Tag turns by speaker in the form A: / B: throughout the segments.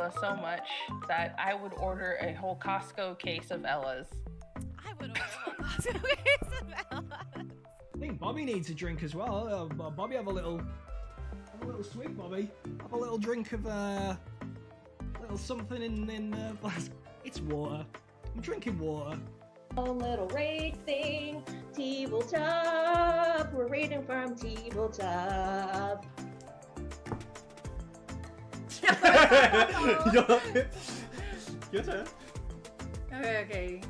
A: Ella so much that I would order a whole Costco case of Ellas.
B: I would order a whole Costco case of Ellas.
C: I think Bobby needs a drink as well. Bobby, have a little swig, Bobby. Have a little drink of little something in flask. It's water. I'm drinking water.
D: A little raid thing, tabletop. We're raiding from tabletop.
E: Your turn.
B: Okay.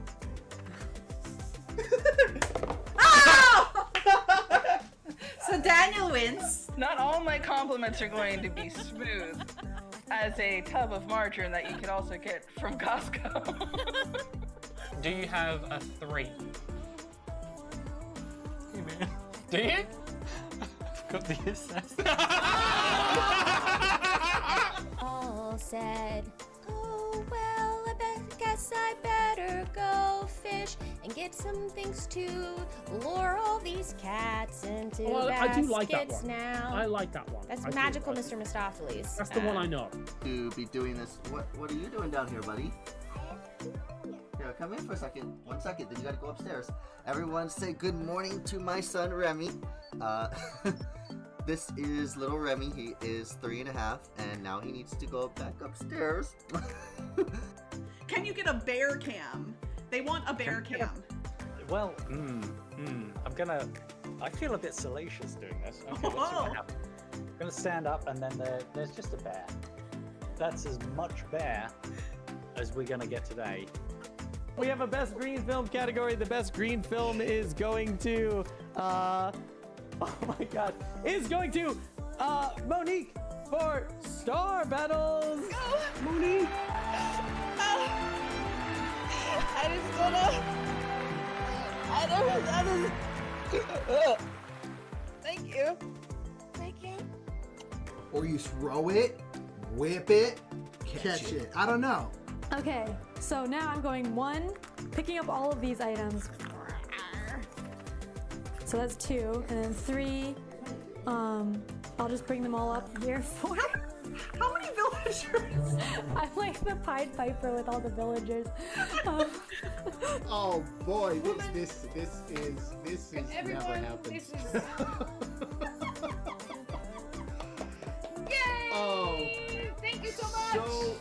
B: So Daniel wins.
A: Not all my compliments are going to be smooth as a tub of margarine that you can also get from Costco.
E: Do you have a 3?
C: Hey, man.
E: Do you?
C: I've got the assess.
F: All said, oh well, guess I better go fish and get some things to lure all these cats into baskets
G: I do like that one.
F: now.
G: I like that one.
F: That's
G: I do.
F: magical, Mr. Mistopheles.
G: That's the one I know.
H: To be doing this. What are you doing down here, buddy? Here, come in for a second. 1 second, then you gotta go upstairs. Everyone say good morning to my son, Remy. This is little Remy. He is 3.5, and now he needs to go back upstairs.
I: Can you get a bear cam? They want a bear cam.
J: Well, I feel a bit salacious doing this. Okay, let's see what happens. I'm gonna stand up, and then there's just a bear. That's as much bear as we're gonna get today.
K: We have a best green film category. The best green film is going to, oh my God, is going to, Monique for Star Battles.
B: Go.
K: Monique.
B: I just wanna. Thank you. Thank you.
L: Or you throw it, whip it, catch it. I don't know.
M: Okay, so now I'm going 1, picking up all of these items. So that's 2, and then 3. I'll just bring them all up here. 4.
I: How many villagers?
M: I'm like the Pied Piper with all the villagers.
L: Oh boy, this is never happened.
B: Yay!
L: Oh,
B: thank you so much.
L: so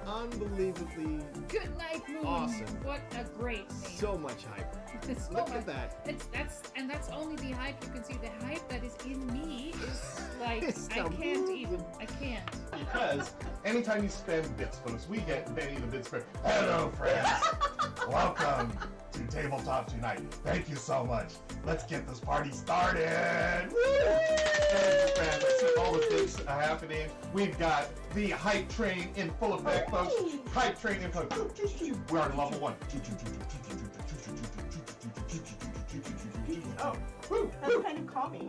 L: unbelievably
B: Good night, Moon.
L: awesome.
B: What a great name.
L: So much hype.
B: It's
L: Look at that.
B: That's only the hype you can see. The hype that is in me is like
L: It's
B: I
L: the
B: can't even. I can't.
N: Because anytime you spend bits bonus, we get Benny the bit spread. Hello, friends. Welcome to Tabletop Tonight. Thank you so much. Let's get this party started. Woo! Friends, I see all the bits happening. We've got the hype train in full effect, folks. Hype train in full effect. We're on level 1.
I: Oh, that's kind of calming.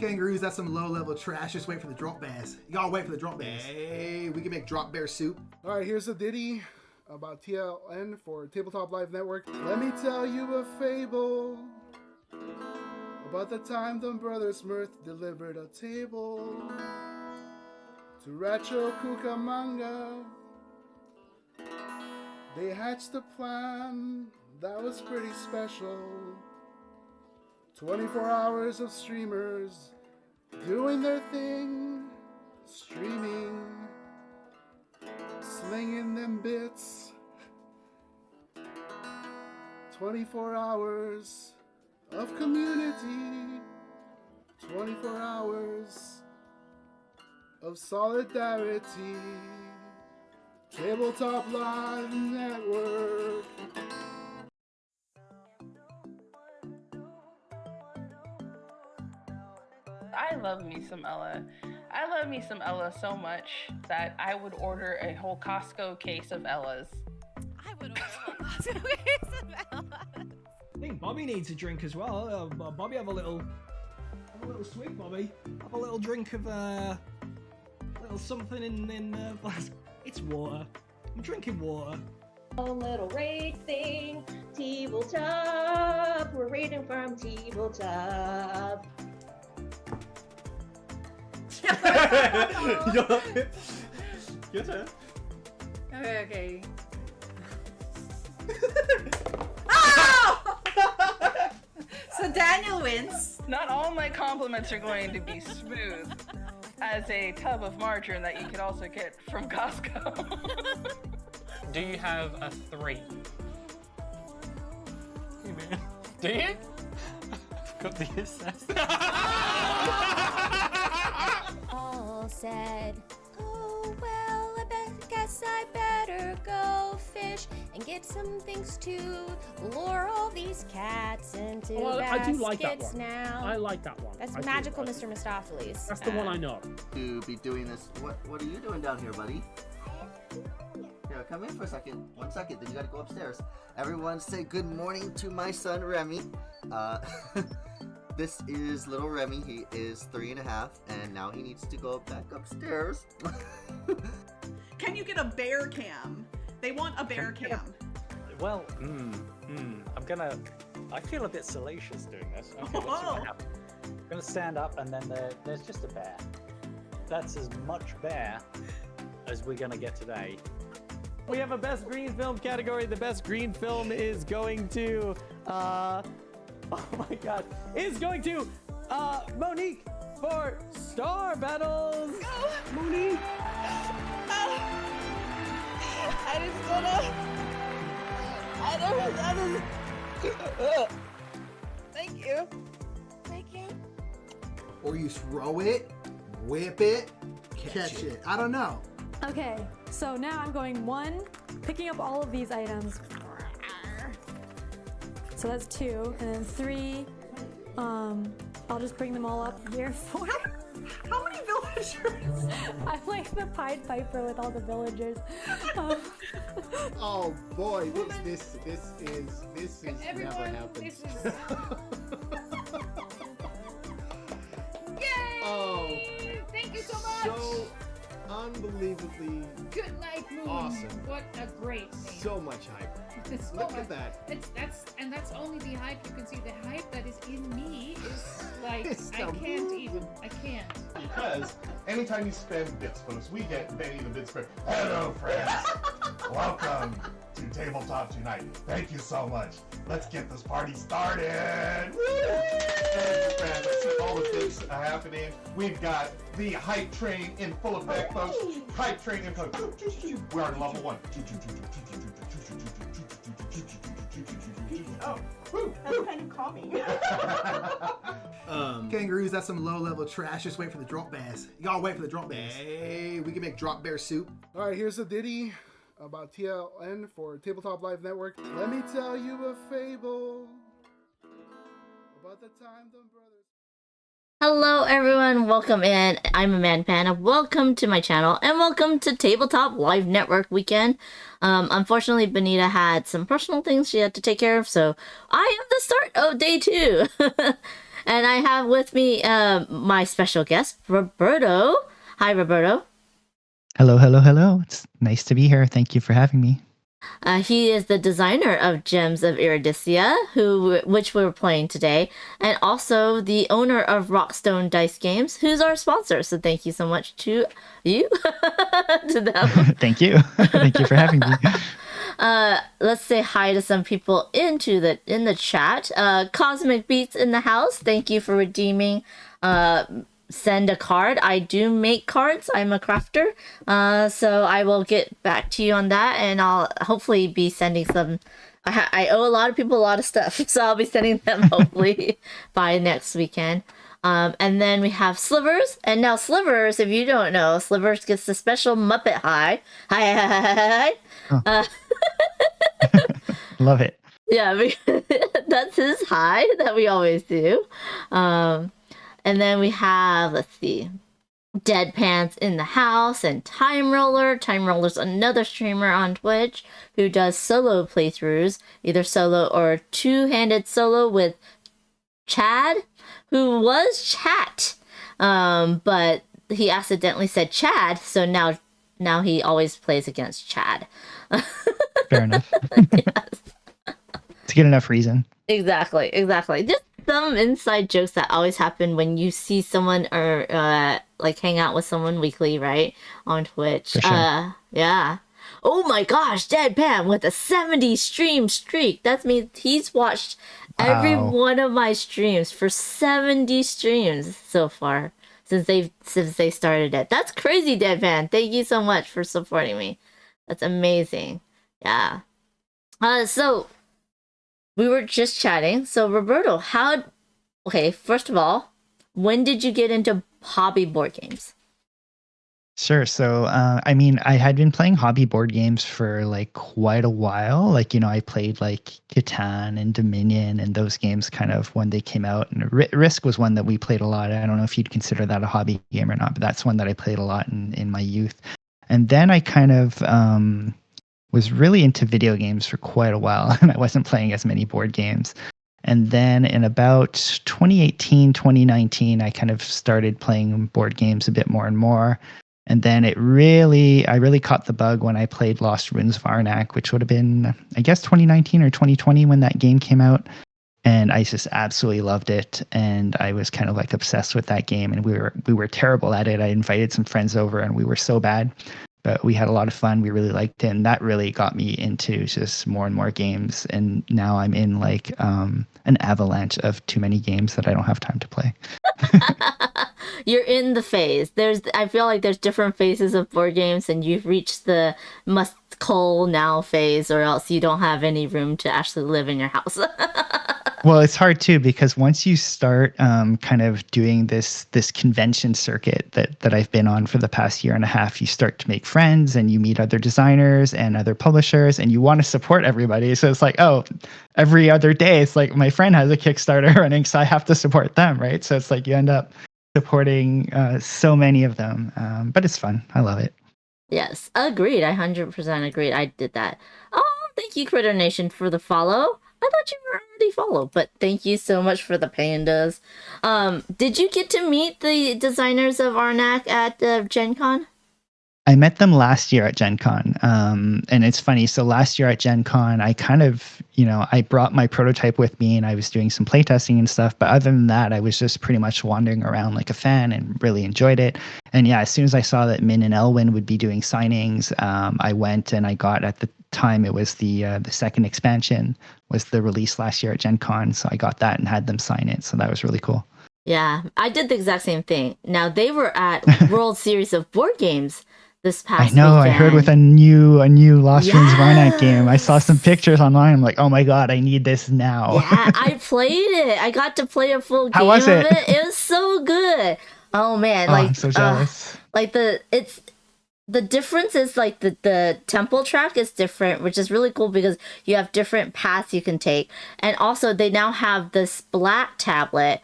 L: Kangaroos, that's some low-level trash. Just wait for the drop bears. Y'all wait for the drop bears. Hey, we can make drop bear soup.
O: All right, here's a ditty about TLN for Tabletop Live Network. Let me tell you a fable about the time the brothers Mirth delivered a table to Racho Cucamonga. They hatched a plan that was pretty special. 24 hours of streamers doing their thing, streaming, slinging them bits. 24 hours of community, 24 hours of solidarity. Tabletop Live Network.
A: I love me some Ella. I love me some Ella so much that I would order a whole Costco case of Ellas.
B: I would order a whole Costco case of Ellas.
C: I think Bobby needs a drink as well. Bobby, have a little swig, Bobby. Have a little drink of little something in flask. It's water. I'm drinking water.
D: A little raid thing, tabletop. We're raiding from tabletop.
E: Your turn.
B: Okay.
I: So Daniel wins.
A: Not all my compliments are going to be smooth as a tub of margarine that you could also get from Costco.
E: Do you have a 3? Hey man. Do you? I've got the assess.
F: All said, oh well, guess I better go fish and get some things to lure all these cats into
G: Well, I do like that
F: baskets
G: one.
F: now.
G: I like that one.
F: That's
G: I do.
F: magical, Mr. Mistopheles.
G: That's the one I know.
H: To be doing this. What are you doing down here, buddy? Yeah, come in for a second. 1 second, then you gotta go upstairs. Everyone say good morning to my son, Remy. This is little Remy. He is 3.5, and now he needs to go back upstairs.
I: Can you get a bear cam? They want a bear cam.
J: Well, I feel a bit salacious doing this. Okay, let's see what happens. I'm gonna stand up, and then there's just a bear. That's as much bear as we're gonna get today.
K: We have a best green film category. The best green film is going to, oh my God, is going to, Monique for Star Battles. Monique.
A: I just wanna. I don't. Thank you. Thank you.
L: Or you throw it, whip it, catch it. I don't know.
M: Okay, so now I'm going 1, picking up all of these items. So that's 2, and then 3. I'll just bring them all up here. 4.
I: How many villagers?
M: I'm like the Pied Piper with all the villagers.
O: Oh boy, this is never
B: Everyone,
O: happened.
B: this is. Yay!
O: Oh,
B: Thank you so much.
O: so unbelievably
B: Good night, Moon.
O: awesome.
B: What a great name.
O: So much hype.
B: So
O: Look
B: much-
O: at that.
B: That's only the hype. You can see the hype that is in me is like
N: It's
B: I
N: the
B: can't even. I can't.
N: Because anytime you spend bits bonus, we get Benny the bid spread. Hello, friends. Welcome to Tabletop Tonight. Thank you so much. Let's get this party started. Woo! Thank you, friends. I see all the things happening. We've got the hype train in full effect, folks. Hype train in full effect. We're on level 1.
I: Oh, that's kind of calming.
L: Kangaroos, that's some low-level trash. Just wait for the drop bears. Y'all wait for the drop bears. Hey, we can make drop bear soup.
O: All right, here's a ditty about TLN for Tabletop Live Network. Let me tell you a fable about the time the brothers.
P: Hello everyone, welcome in. I'm Amanda Panetta. Welcome to my channel and welcome to Tabletop Live Network weekend. Unfortunately, Benita had some personal things she had to take care of, so I am the start of day 2. And I have with me my special guest, Roberto. Hi, Roberto.
Q: Hello, hello, hello. It's nice to be here. Thank you for having me.
P: He is the designer of Gems of Iridescia, which we're playing today, and also the owner of Rockstone Dice Games, who's our sponsor. So thank you so much to you, to them.
Q: Thank you. Thank you for having me.
P: Let's say hi to some people in the chat. Cosmic Beats in the house. Thank you for redeeming. Send a card. I do make cards. I'm a crafter. So I will get back to you on that, and I'll hopefully be sending some. I owe a lot of people a lot of stuff, so I'll be sending them hopefully by next weekend. And then we have Slivers, and now Slivers, if you don't know, Slivers gets the special Muppet hi. Hi.
Q: Love it.
P: Yeah, that's his hi that we always do. And then we have, let's see, Deadpants in the house and Time Roller. Time Roller's another streamer on Twitch who does solo playthroughs, either solo or two-handed solo with Chad, who was Chat, but he accidentally said Chad, so now he always plays against Chad.
Q: Fair enough.
P: Yes.
Q: It's a good enough reason.
P: Exactly. some inside jokes that always happen when you see someone or like hang out with someone weekly, right? On Twitch.
Q: For sure.
P: Yeah. Oh my gosh, Deadpan with a 70 stream streak. That means he's watched every
Q: Wow.
P: one of my streams for 70 streams so far since they started it. That's crazy, Deadpan. Thank you so much for supporting me. That's amazing. Yeah. So we were just chatting. So Roberto, okay, first of all, when did you get into hobby board games?
Q: Sure. So, I mean, I had been playing hobby board games for like quite a while. Like, I played like Catan and Dominion and those games kind of when they came out. And Risk was one that we played a lot. I don't know if you'd consider that a hobby game or not, but that's one that I played a lot in my youth. And then I kind of was really into video games for quite a while, and I wasn't playing as many board games. And then in about 2018, 2019, I kind of started playing board games a bit more and more. And then I really caught the bug when I played Lost Ruins of Arnak, which would have been, I guess, 2019 or 2020 when that game came out. And I just absolutely loved it. And I was kind of like obsessed with that game. And we were terrible at it. I invited some friends over and we were so bad, but we had a lot of fun. We really liked it. And that really got me into just more and more games. And now I'm in like an avalanche of too many games that I don't have time to play.
P: You're in the phase. I feel like there's different phases of board games, and you've reached the must cull now phase, or else you don't have any room to actually live in your house.
Q: Well, it's hard too, because once you start kind of doing this convention circuit that I've been on for the past year and a half, you start to make friends and you meet other designers and other publishers, and you want to support everybody. So it's like, oh, every other day it's like my friend has a Kickstarter running, so I have to support them, right? So it's like you end up supporting so many of them, but it's fun. I love it.
P: Yes, agreed. I 100% agreed. I did that. Oh, thank you, Critter Nation, for the follow. I thought you were already followed, but thank you so much for the pandas. Did you get to meet the designers of Arnak at Gen Con?
Q: I met them last year at Gen Con. And it's funny. So last year at Gen Con, I kind of, I brought my prototype with me and I was doing some playtesting and stuff. But other than that, I was just pretty much wandering around like a fan and really enjoyed it. And yeah, as soon as I saw that Min and Elwin would be doing signings, I went and I got, at the time, it was the second expansion was the release last year at Gen Con. So I got that and had them sign it. So that was really cool.
P: Yeah, I did the exact same thing. Now, they were at World Series of Board Games this past
Q: I know.
P: weekend.
Q: I heard with a new Lost Ruins of Arnak game. I saw some pictures online. I'm like, oh my god, I need this now.
P: Yeah, I played it. I got to play a full
Q: How
P: game
Q: was
P: of
Q: it?
P: it. It was so good. Oh man,
Q: Oh,
P: like
Q: I'm so jealous.
P: like the difference is like the temple track is different, which is really cool because you have different paths you can take, and also they now have this black tablet,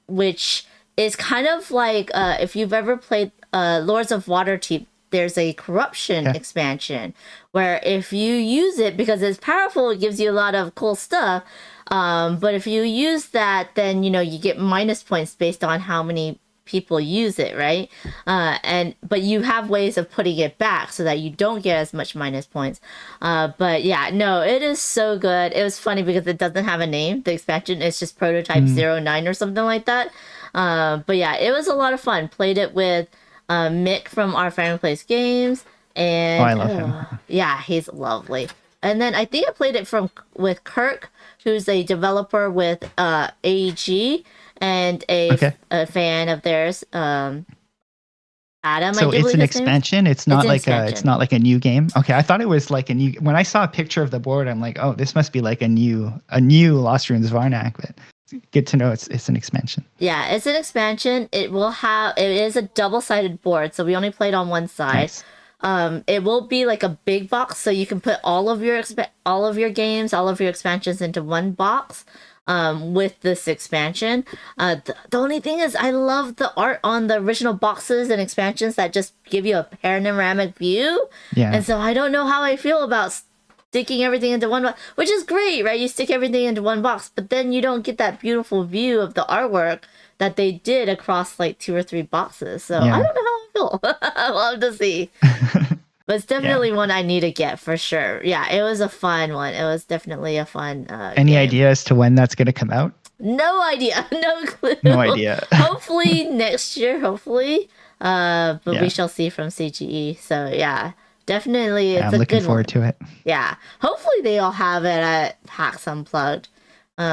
P: which is kind of like if you've ever played Lords of Waterdeep, there's a corruption expansion where if you use it, because it's powerful, it gives you a lot of cool stuff. But if you use that, then you get minus points based on how many people use it, right? But you have ways of putting it back so that you don't get as much minus points. But yeah, no, it is so good. It was funny because it doesn't have a name. The expansion is just Prototype 09 or something like that. But yeah, it was a lot of fun. Played it with Mick from Our Family Plays Games, and
Q: I love him.
P: Yeah, he's lovely. And then I think I played it with Kirk, who's a developer with AEG and a fan of theirs, Adam.
Q: So it's an expansion. It's not like a new game. Okay, I thought it was like a new. When I saw a picture of the board, I'm like, oh, this must be like a new Lost Ruins of Arnak. But good to know it's an expansion.
P: Yeah, it's an expansion. It is a double-sided board, so we only played on one side. Nice. It will be like a big box, so you can put all of your games, all of your expansions into one box. With this expansion, the only thing is I love the art on the original boxes and expansions that just give you a panoramic view. Yeah. And so I don't know how I feel about sticking everything into one box, which is great, right? You stick everything into one box, but then you don't get that beautiful view of the artwork that they did across like 2 or 3 boxes. So I don't know how I feel. I'll have to see. But it's definitely one I need to get for sure. Yeah, it was a fun one. It was definitely a fun
Q: Any
P: game.
Q: idea as to when that's going to come out?
P: No idea. No clue.
Q: No idea.
P: Hopefully next year. Hopefully. But
Q: Yeah.
P: we shall see from CGE. So yeah, definitely
Q: Yeah,
P: it's
Q: I'm
P: a
Q: looking
P: good
Q: forward
P: one.
Q: to it.
P: Yeah. Hopefully they all have it at PAX Unplugged,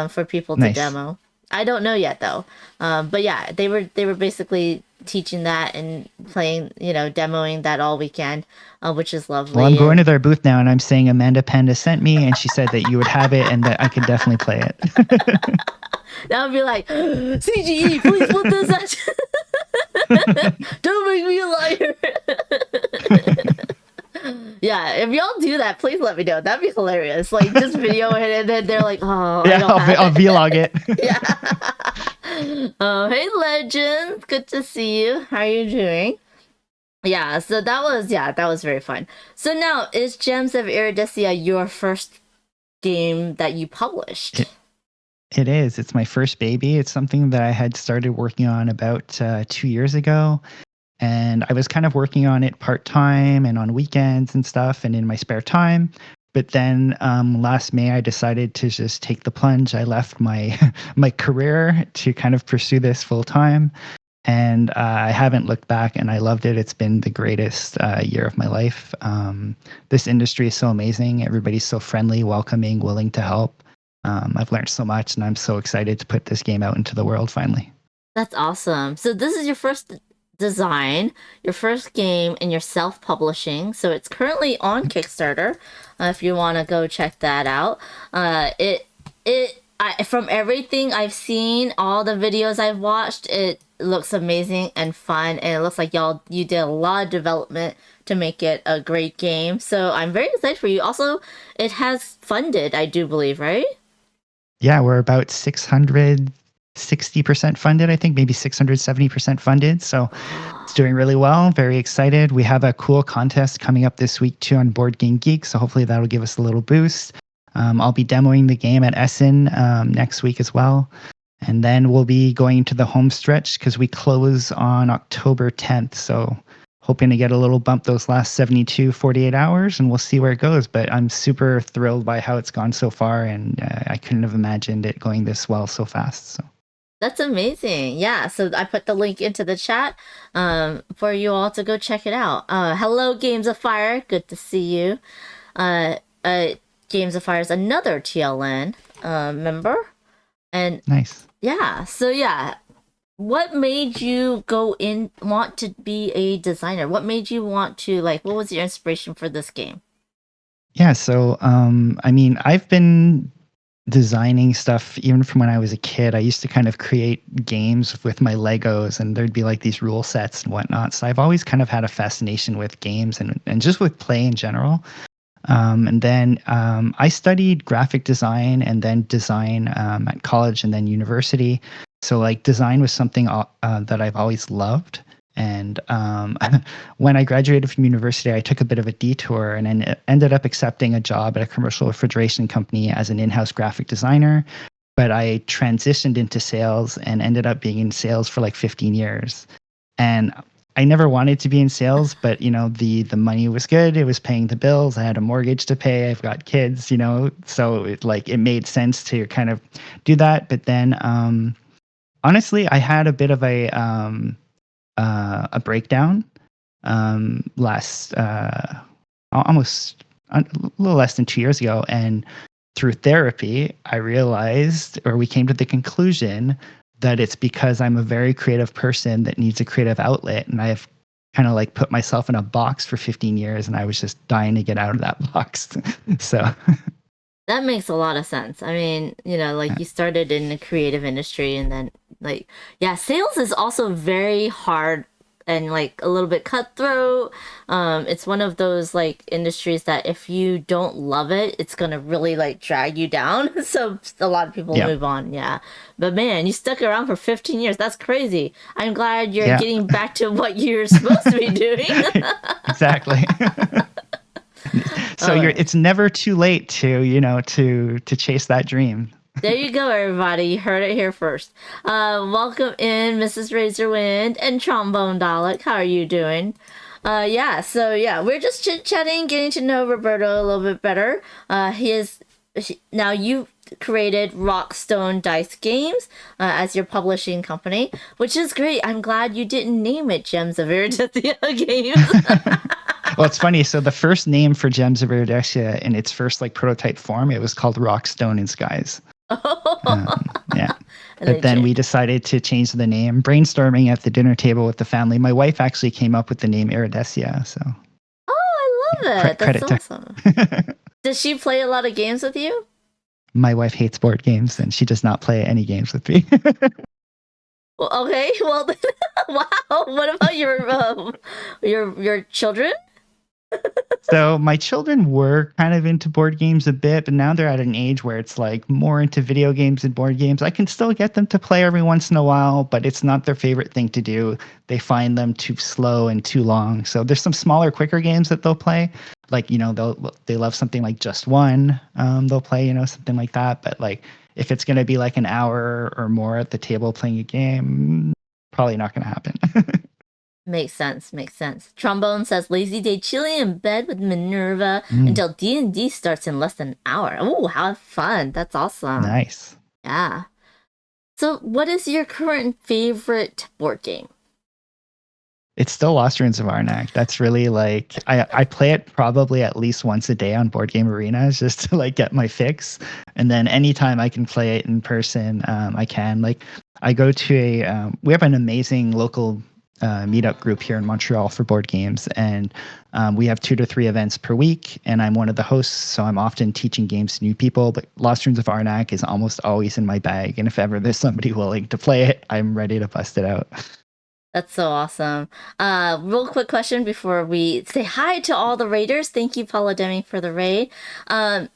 P: for people to
Q: Nice.
P: demo. I don't know yet though. But yeah, they were basically teaching that and playing, demoing that all weekend, which is lovely.
Q: Well, I'm going to
P: and-
Q: their booth now, and I'm saying Amanda Panda sent me, and she said that you would have it and that I could definitely play it.
P: That would be like, CGE, please put this at. Don't make me a liar. Yeah, if y'all do that, please let me know. That'd be hilarious. Like, just video it, and then they're like, oh, I
Q: Yeah,
P: don't have
Q: I'll
P: it.
Q: vlog it.
P: Oh, hey, Legends. Good to see you. How are you doing? Yeah, so that was very fun. So now, is Gems of Iridescia your first game that you published?
Q: It is. It's my first baby. It's something that I had started working on about 2 years ago. And I was kind of working on it part-time and on weekends and stuff and in my spare time. But then last May, I decided to just take the plunge. I left my my career to kind of pursue this full-time. And I haven't looked back, and I loved it. It's been the greatest year of my life. This industry is so amazing. Everybody's so friendly, welcoming, willing to help. I've learned so much, and I'm so excited to put this game out into the world finally.
P: That's awesome. So this is your first design, your first game, and you're self-publishing. So it's currently on Kickstarter. If you want to go check that out. From everything I've seen, all the videos I've watched, it looks amazing and fun, and it looks like you did a lot of development to make it a great game. So I'm very excited for you. Also, it has funded, I do believe, right?
Q: Yeah, we're about 660% funded, I think, maybe 670% funded. So it's doing really well. Very excited. We have a cool contest coming up this week too on Board Game Geek. So hopefully that'll give us a little boost. I'll be demoing the game at Essen next week as well. And then we'll be going to the home stretch because we close on October 10th. So hoping to get a little bump those last 72, 48 hours, and we'll see where it goes. But I'm super thrilled by how it's gone so far, and I couldn't have imagined it going this well so fast. So.
P: That's amazing. Yeah, so I put the link into the chat for you all to go check it out. Hello, Games of Fire. Good to see you. Games of Fire is another TLN member. And
Q: nice.
P: Yeah, so yeah. What made you want to be a designer? What made you want to, what was your inspiration for this game?
Q: Yeah, so, I've been designing stuff even from when I was a kid. I used to kind of create games with my Legos, and there'd be these rule sets and whatnot. So I've always kind of had a fascination with games and just with play in general. And then I studied graphic design and then design at college and then university. So design was something that I've always loved. And when I graduated from university, I took a bit of a detour and ended up accepting a job at a commercial refrigeration company as an in-house graphic designer. But I transitioned into sales and ended up being in sales for 15 years. And I never wanted to be in sales, but the money was good. It was paying the bills. I had a mortgage to pay. I've got kids, so it made sense to kind of do that. But then honestly, I had a bit of a breakdown last almost a little less than 2 years ago, and through therapy, I realized, or we came to the conclusion, that it's because I'm a very creative person that needs a creative outlet, and I've kind of put myself in a box for 15 years, and I was just dying to get out of that box. So
P: that makes a lot of sense. I mean, you started in the creative industry, and then sales is also very hard and a little bit cutthroat. It's one of those industries that if you don't love it, it's gonna really drag you down. So a lot of people move on. Yeah, but man, you stuck around for 15 years. That's crazy. I'm glad you're getting back to what you're supposed to be doing.
Q: Exactly. So it's never too late to chase that dream.
P: There you go, everybody. You heard it here first. Welcome in, Mrs. Razorwind and Trombone Dalek. How are you doing? We're just chit-chatting, getting to know Roberto a little bit better. He is now you created Rockstone Dice Games as your publishing company, which is great. I'm glad you didn't name it Gems of Iridescia Games.
Q: Well, it's funny. So the first name for Gems of Iridescia in its first like prototype form, it was called Rockstone in Skies. Yeah. But then we decided to change the name. Brainstorming at the dinner table with the family, my wife actually came up with the name Iridescia. So.
P: Oh, I love it. That's awesome. Does she play a lot of games with you?
Q: My wife hates board games, and she does not play any games with me.
P: Well, okay. Well, wow. What about your children?
Q: So my children were kind of into board games a bit, but now they're at an age where it's like more into video games and board games. I can still get them to play every once in a while, but it's not their favorite thing to do. They find them too slow and too long. So there's some smaller, quicker games that they'll play. Like, they love something like Just One. They'll play, something like that. But like, if it's going to be like an hour or more at the table playing a game, probably not going to happen.
P: Makes sense. Trombone says lazy day chilling in bed with Minerva until D&D starts in less than an hour. Oh, how fun. That's awesome.
Q: Nice.
P: Yeah. So what is your current favorite board game?
Q: It's still Lost Ruins of Arnak. That's really like, I play it probably at least once a day on Board Game Arenas just to like get my fix. And then anytime I can play it in person, I can. Like I go to we have an amazing local meetup group here in Montreal for board games, and we have 2 to 3 events per week, and I'm one of the hosts, so I'm often teaching games to new people. But Lost Ruins of Arnak is almost always in my bag, and if ever there's somebody willing to play it, I'm ready to bust it out.
P: That's so awesome. Real quick question before we say hi to all the raiders. Thank you, Paula Deming, for the raid. Have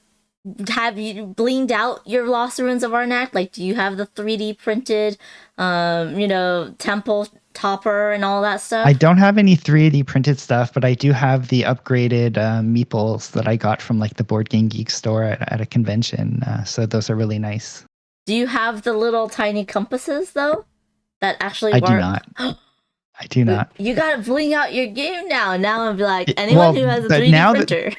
P: you blinged out your Lost Ruins of Arnak? Like, do you have the 3D printed, temple topper and all that stuff?
Q: I don't have any 3D printed stuff, but I do have the upgraded meeples that I got from like the Board Game Geek store at a convention. So those are really nice.
P: Do you have the little tiny compasses though? That actually
Q: I
P: work?
Q: do not. I do not.
P: You gotta bling out your game now. Now I'm like, anyone who has a 3D printer.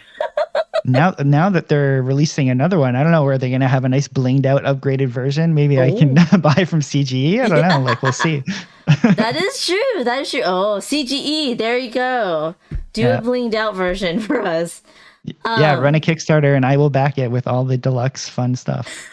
Q: Now that they're releasing another one, I don't know, where they're gonna have a nice blinged out upgraded version. Maybe I can buy from CGE. I don't know. Like, we'll see.
P: That is true. Oh, CGE. There you go. Do a blinged out version for us.
Q: Run a Kickstarter and I will back it with all the deluxe fun stuff.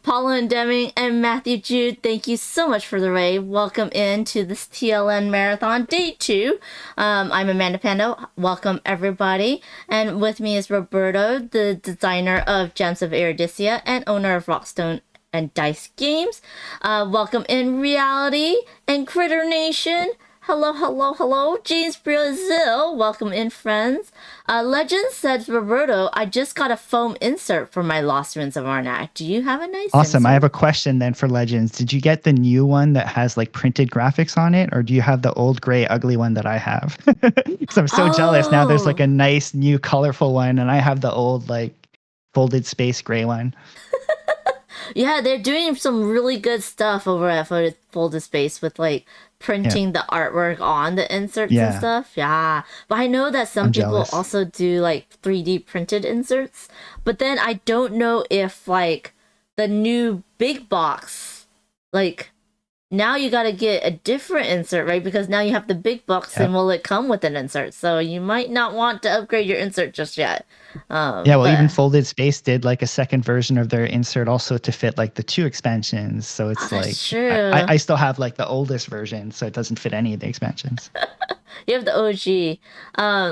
P: Paula and Deming and Matthew Jude, thank you so much for the raid. Welcome into this TLN Marathon Day 2. I'm Amanda Pando. Welcome, everybody. And with me is Roberto, the designer of Gems of Iridescia and owner of Rockstone and Dice Games. Welcome in Reality and Critter Nation. Hello. James Brazil, welcome in, friends. Legend says, Roberto, I just got a foam insert for my Lost Ruins of Arnak. Do you have a nice
Q: Awesome.
P: insert?
Q: I have a question then for Legends. Did you get the new one that has like printed graphics on it, or do you have the old gray ugly one that I have? Because I'm so jealous. Now there's like a nice new colorful one, and I have the old like folded space gray one.
P: Yeah, they're doing some really good stuff over at Folded Space with like printing the artwork on the inserts and stuff. Yeah. But I know that some people also do like 3D printed inserts. But then I don't know if like the new big box, like now you got to get a different insert, right? Because now you have the big box and will it come with an insert? So you might not want to upgrade your insert just yet.
Q: Even Folded Space did like a second version of their insert also to fit like the 2 expansions. So it's like
P: true.
Q: I still have like the oldest version, so it doesn't fit any of the expansions.
P: You have the OG.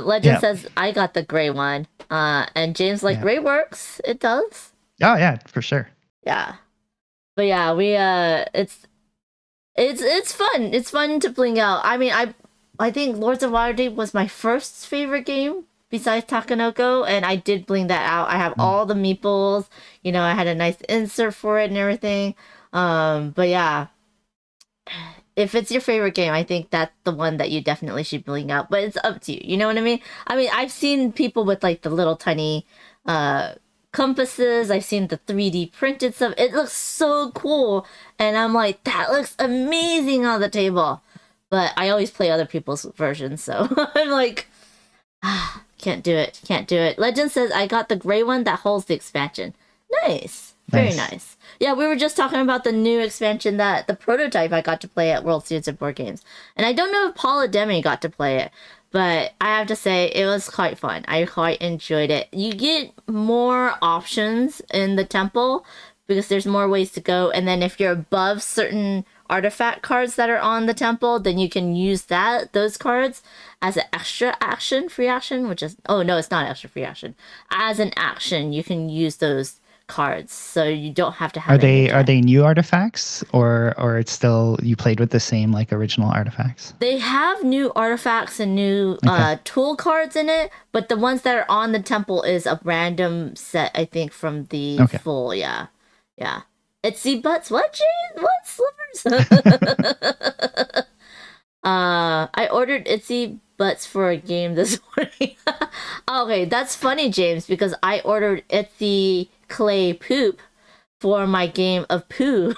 P: Legend says I got the gray one. And James like gray works. It does.
Q: Oh yeah, for sure.
P: Yeah. But yeah, we it's fun. It's fun to bling out. I mean, I think Lords of Waterdeep was my first favorite game besides Takanoko, and I did bling that out. I have all the meeples. I had a nice insert for it and everything. But yeah, if it's your favorite game, I think that's the one that you definitely should bling out. But it's up to you. You know what I mean? I mean, I've seen people with like the little tiny compasses. I've seen the 3D printed stuff. It looks so cool, and I'm like, that looks amazing on the table. But I always play other people's versions, so I'm like, Can't do it. Can't do it. Legend says I got the gray one that holds the expansion. Nice. Very nice. Yeah, we were just talking about the new expansion, that the prototype I got to play at World Series of Board Games. And I don't know if Paula Demi got to play it, but I have to say it was quite fun. I quite enjoyed it. You get more options in the temple because there's more ways to go. And then if you're above certain artifact cards that are on the temple, then you can use those cards as an extra action, free action, which is, oh no, it's not extra free action. As an action, you can use those cards, so you don't have to have.
Q: Are they new artifacts, or it's still you played with the same like original artifacts?
P: They have new artifacts and new tool cards in it, but the ones that are on the temple is a random set, I think, from the full. Yeah. Itsy butts. What, Jane? What slivers? I ordered Itsy butts for a game this morning. Okay, that's funny, James, because I ordered Itsy clay poop for my game of poo.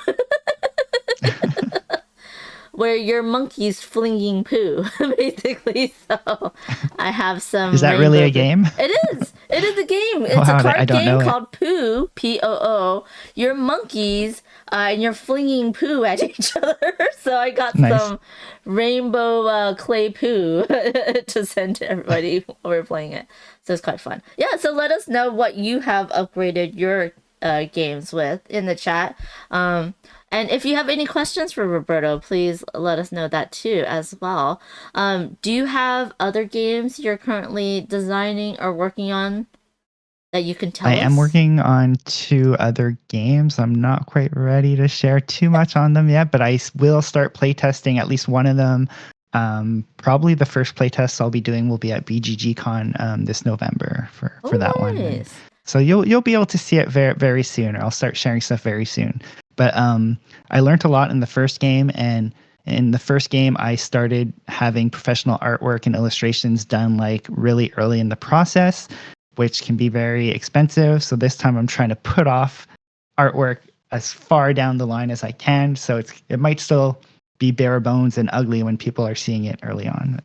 P: Where your monkey's flinging poo, basically. So I have some.
Q: Is that really a game?
P: It is. It is a game. It's a card game called Poo, P-O-O. Your monkeys and you're flinging poo at each other. So I got some rainbow clay poo to send to everybody while we're playing it. So it's quite fun. Yeah. So let us know what you have upgraded your games with in the chat. And if you have any questions for Roberto, please let us know that too as well. Do you have other games you're currently designing or working on that you can tell us?
Q: I am working on 2 other games. I'm not quite ready to share too much on them yet, but I will start playtesting at least one of them. Probably the first playtest I'll be doing will be at BGGCon this November for that one. So you'll be able to see it very, very soon, or I'll start sharing stuff very soon. But I learned a lot in the first game, and in the first game, I started having professional artwork and illustrations done like really early in the process, which can be very expensive. So this time I'm trying to put off artwork as far down the line as I can. So it might still be bare bones and ugly when people are seeing it early on.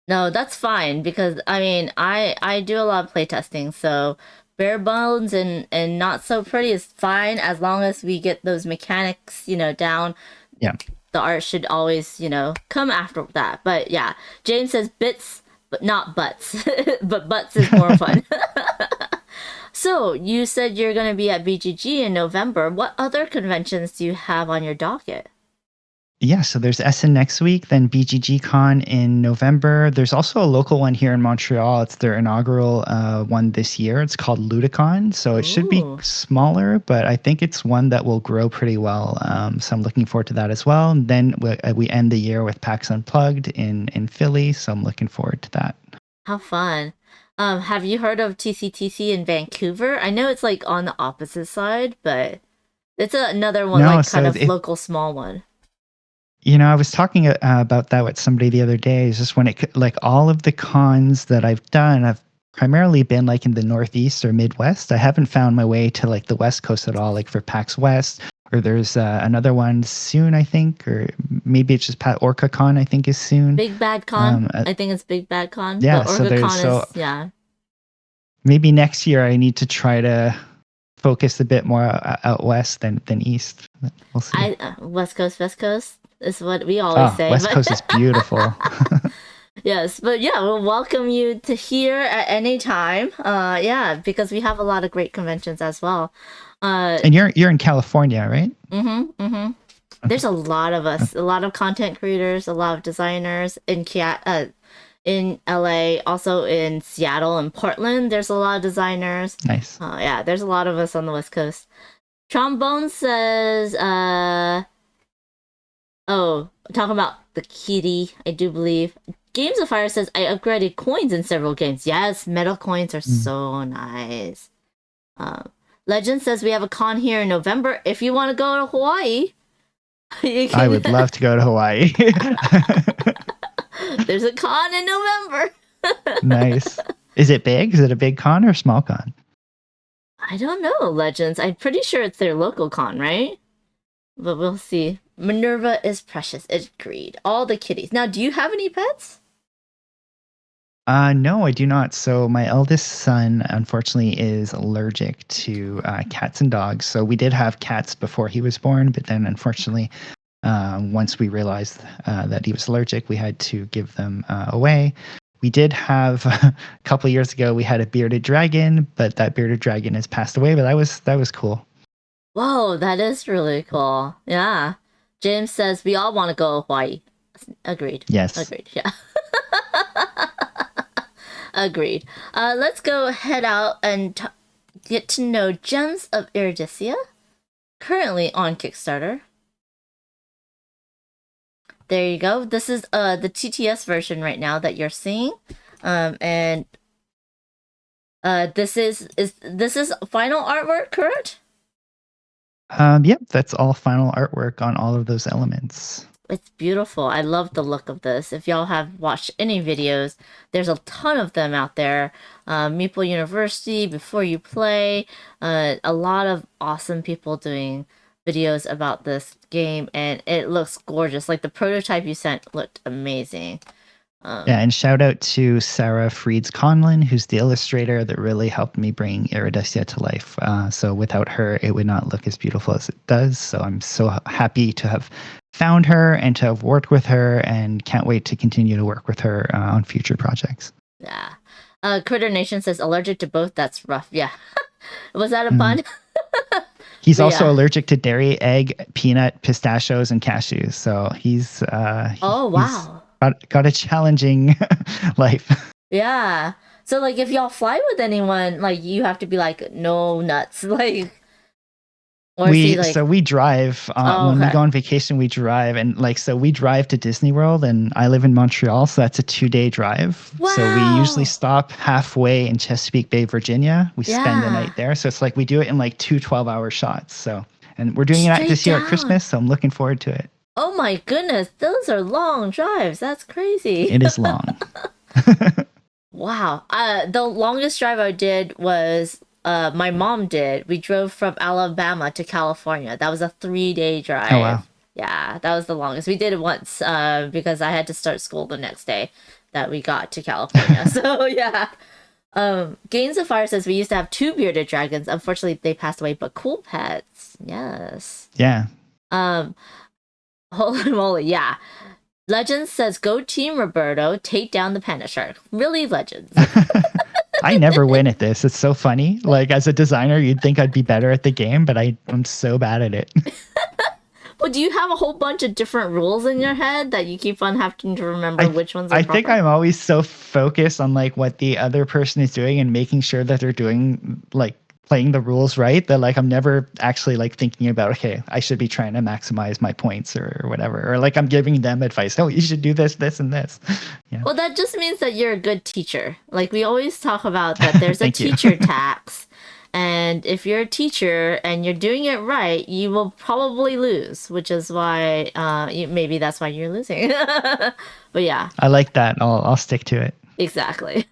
P: No, that's fine, because I mean, I do a lot of playtesting, so bare bones and not so pretty is fine as long as we get those mechanics, down.
Q: Yeah.
P: The art should always, come after that. But yeah, James says bits, but not butts. But butts is more fun. So you said you're going to be at BGG in November. What other conventions do you have on your docket?
Q: Yeah, so there's Essen next week, then BGGCon in November. There's also a local one here in Montreal. It's their inaugural one this year. It's called Ludicon. So it should be smaller, but I think it's one that will grow pretty well. So I'm looking forward to that as well. And then we end the year with PAX Unplugged in Philly. So I'm looking forward to that.
P: How fun. Have you heard of TCTC in Vancouver? I know it's like on the opposite side, but it's another one, kind of local small one.
Q: I was talking about that with somebody the other day. It's just when all of the cons that I've done, I've primarily been like in the Northeast or Midwest. I haven't found my way to like the West Coast at all, like for PAX West, or there's another one soon, I think, or maybe it's just OrcaCon, I think is soon.
P: Big Bad Con. I think it's Big Bad Con.
Q: Yeah,
P: but OrcaCon is, yeah.
Q: Maybe next year I need to try to focus a bit more out west than east. We'll see.
P: West Coast is what we always say.
Q: West Coast is beautiful.
P: Yes, but yeah, we'll welcome you to here at any time. Because we have a lot of great conventions as well.
Q: And you're in California, right?
P: Okay. There's a lot of us, a lot of content creators, a lot of designers in LA, also in Seattle and Portland. There's a lot of designers.
Q: Nice.
P: There's a lot of us on the West Coast. Trombone says, talking about the kitty, I do believe. Games of Fire says, I upgraded coins in several games. Yes, metal coins are so nice. Legend says we have a con here in November. If you want to go to Hawaii,
Q: I would love to go to Hawaii.
P: There's a con in November.
Q: Nice. Is it big? Is it a big con or a small con?
P: I don't know, Legends. I'm pretty sure it's their local con, right? But we'll see. Minerva is precious. Agreed. All the kitties. Now, do you have any pets?
Q: No, I do not. So my eldest son, unfortunately, is allergic to cats and dogs. So we did have cats before he was born, but then unfortunately, once we realized that he was allergic, we had to give them away. We did have a couple years ago. We had a bearded dragon, but that bearded dragon has passed away. But that was cool.
P: Whoa, that is really cool. Yeah. James says we all want to go to Hawaii. Agreed.
Q: Yes.
P: Agreed. Yeah. Agreed. Let's go head out and get to know Gems of Iridescia, currently on Kickstarter. There you go. This is the TTS version right now that you're seeing, and this is final artwork, correct?
Q: Yep, that's all final artwork on all of those elements.
P: It's beautiful. I love the look of this. If y'all have watched any videos, there's a ton of them out there. Meeple University, Before You Play, a lot of awesome people doing videos about this game, and it looks gorgeous. Like the prototype you sent looked amazing.
Q: Yeah, and shout out to Sarah Freeds Conlon, who's the illustrator that really helped me bring Iridescia to life. So without her, it would not look as beautiful as it does. So I'm so happy to have found her and to have worked with her, and can't wait to continue to work with her on future projects.
P: Yeah. Critter Nation says allergic to both. That's rough. Yeah. Was that a pun?
Q: He's also allergic to dairy, egg, peanut, pistachios, and cashews. So he's
P: oh wow.
Q: Got a challenging life.
P: Yeah. So like if y'all fly with anyone, like you have to be like no nuts, like. Or
Q: So we drive when we go on vacation. We drive, and we drive to Disney World, and I live in Montreal, so that's a 2-day drive.
P: Wow.
Q: So we usually stop halfway in Chesapeake Bay, Virginia. We spend the night there. So it's like we do it in like 2 12-hour shots. So, and we're doing it this year at Christmas, so I'm looking forward to it.
P: Oh my goodness, those are long drives. That's crazy.
Q: It is long.
P: Wow. The longest drive I did was my mom did. We drove from Alabama to California. That was a 3-day drive.
Q: Oh wow.
P: Yeah, that was the longest. We did it once because I had to start school the next day that we got to California. So yeah. Gains of Fire says we used to have 2 bearded dragons. Unfortunately, they passed away, but cool pets. Yes.
Q: Yeah.
P: Holy moly, yeah. Legends says go Team Roberto, take down the panda shark. Really, Legends.
Q: I never win at this. It's so funny. Like as a designer, you'd think I'd be better at the game, but I'm so bad at it.
P: Well, do you have a whole bunch of different rules in your head that you keep on having to remember which ones are proper?
Q: I think I'm always so focused on like what the other person is doing and making sure that they're doing like playing the rules right, that like I'm never actually like thinking about, okay, I should be trying to maximize my points or whatever, or like I'm giving them advice. Oh, you should do this, this, and this. Yeah.
P: Well, that just means that you're a good teacher. Like we always talk about that there's a teacher tax. And if you're a teacher and you're doing it right, you will probably lose, which is why maybe that's why you're losing. But yeah.
Q: I like that. I'll stick to it.
P: Exactly.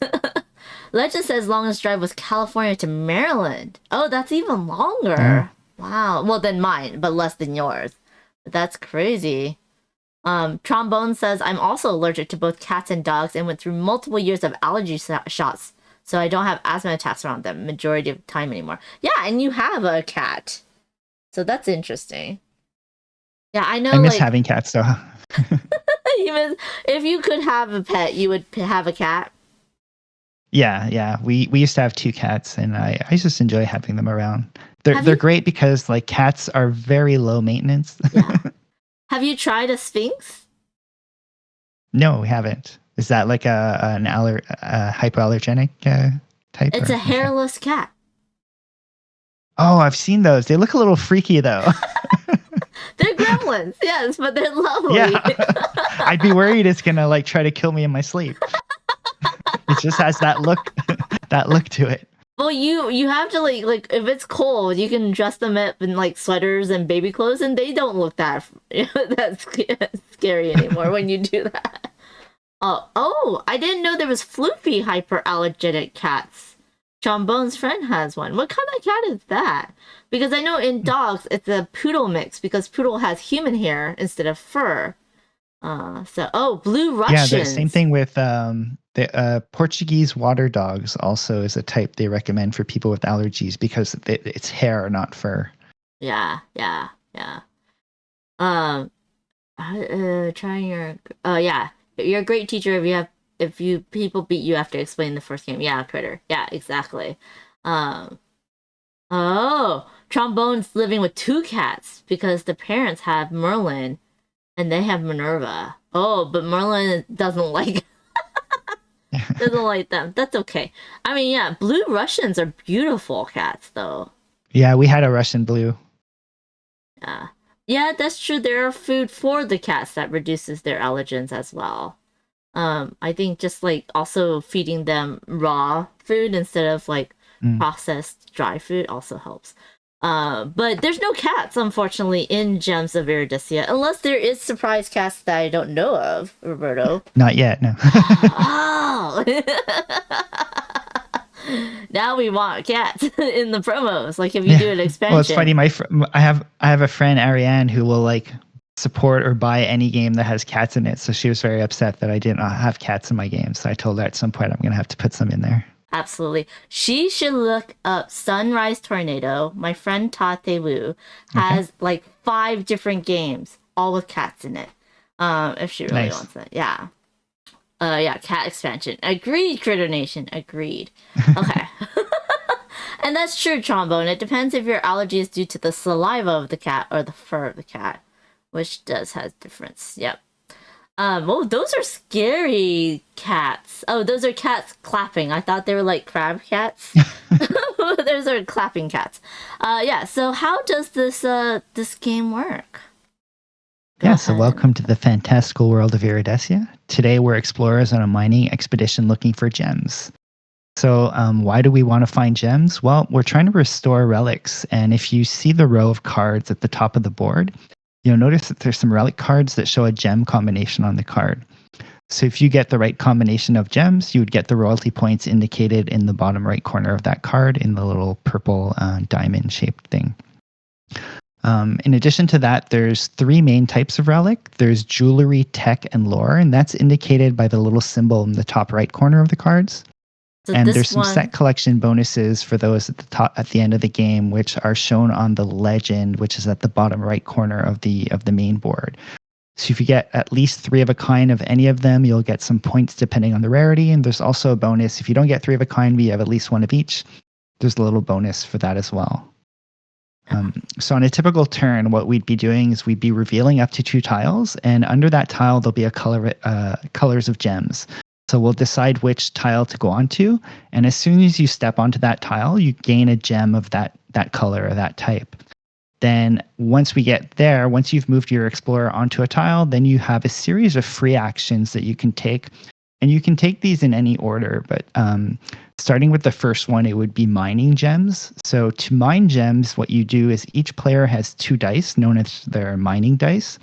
P: Legend says longest drive was California to Maryland. Oh, that's even longer. Wow. Well, than mine, but less than yours. But that's crazy. Trombone says I'm also allergic to both cats and dogs and went through multiple years of allergy shots. So I don't have asthma attacks around them majority of the time anymore. Yeah, and you have a cat. So that's interesting. Yeah, I know.
Q: I miss having cats though.
P: If you could have a pet, you would have a cat.
Q: Yeah. We used to have 2 cats, and I just enjoy having them around. They're great because like cats are very low maintenance.
P: Yeah. Have you tried a Sphinx?
Q: No, we haven't. Is that like a hypoallergenic type?
P: It's a hairless cat.
Q: Oh, I've seen those. They look a little freaky though.
P: They're gremlins, yes, but they're lovely.
Q: Yeah. I'd be worried it's gonna like try to kill me in my sleep. It just has that look to it.
P: Well, you have to like if it's cold, you can dress them up in like sweaters and baby clothes, and they don't look that scary anymore when you do that. Oh, I didn't know there was floofy hyperallergenic cats. Trombone's friend has one. What kind of cat is that? Because I know in dogs it's a poodle mix because poodle has human hair instead of fur. Blue
Q: Yeah,
P: Russians.
Q: the same thing with the Portuguese water dogs. Also, is a type they recommend for people with allergies because it's hair, not fur.
P: Yeah. Trying your. Yeah, you're a great teacher if people beat you after explaining the first game. Yeah, Critter. Yeah, exactly. Trombone's living with 2 cats because the parents have Merlin and they have Minerva. Oh, but Merlin doesn't like them. That's okay. I mean, yeah, Blue Russians are beautiful cats, though.
Q: Yeah, we had a Russian blue.
P: Yeah, that's true. There are food for the cats that reduces their allergens as well. I think just like also feeding them raw food instead of like processed dry food also helps. But there's no cats, unfortunately, in Gems of Iridescia, unless there is surprise cats that I don't know of, Roberto.
Q: Not yet, no.
P: Oh! Now we want cats in the promos, like if you do an expansion.
Q: Well, it's funny. I have a friend, Ariane, who will like support or buy any game that has cats in it. So she was very upset that I didn't have cats in my game. So I told her at some point I'm going to have to put some in there.
P: Absolutely. She should look up Sunrise Tornado. My friend Tate Wu has like 5 different games, all with cats in it. If she really wants it. Yeah. Yeah, cat expansion. Agreed, Critter Nation. Agreed. Okay. And that's true, Trombone. It depends if your allergy is due to the saliva of the cat or the fur of the cat, which does have difference. Yep. Oh, those are scary cats. Oh, those are cats clapping. I thought they were like crab cats. Those are clapping cats. Yeah. So how does this game work?
Q: Yeah, so welcome to the fantastical world of Iridescia. Today we're explorers on a mining expedition looking for gems. So why do we want to find gems? Well, we're trying to restore relics. And if you see the row of cards at the top of the board, you'll notice that there's some relic cards that show a gem combination on the card. So if you get the right combination of gems, you would get the royalty points indicated in the bottom right corner of that card in the little purple diamond-shaped thing. In addition to that, there's 3 main types of relic. There's jewelry, tech, and lore, and that's indicated by the little symbol in the top right corner of the cards. So and there's some set collection bonuses for those at the end of the game, which are shown on the legend, which is at the bottom right corner of the main board. So if you get at least 3 of a kind of any of them, you'll get some points depending on the rarity. And there's also a bonus if you don't get 3 of a kind, but you have at least 1 of each. There's a little bonus for that as well. So on a typical turn, what we'd be doing is we'd be revealing up to 2 tiles, and under that tile there'll be a colors of gems. So we'll decide which tile to go onto, and as soon as you step onto that tile, you gain a gem of that color or that type. Then once we get there, once you've moved your explorer onto a tile, then you have a series of free actions that you can take, and you can take these in any order, but starting with the first one, it would be mining gems. So to mine gems, what you do is each player has 2 dice, known as their mining dice.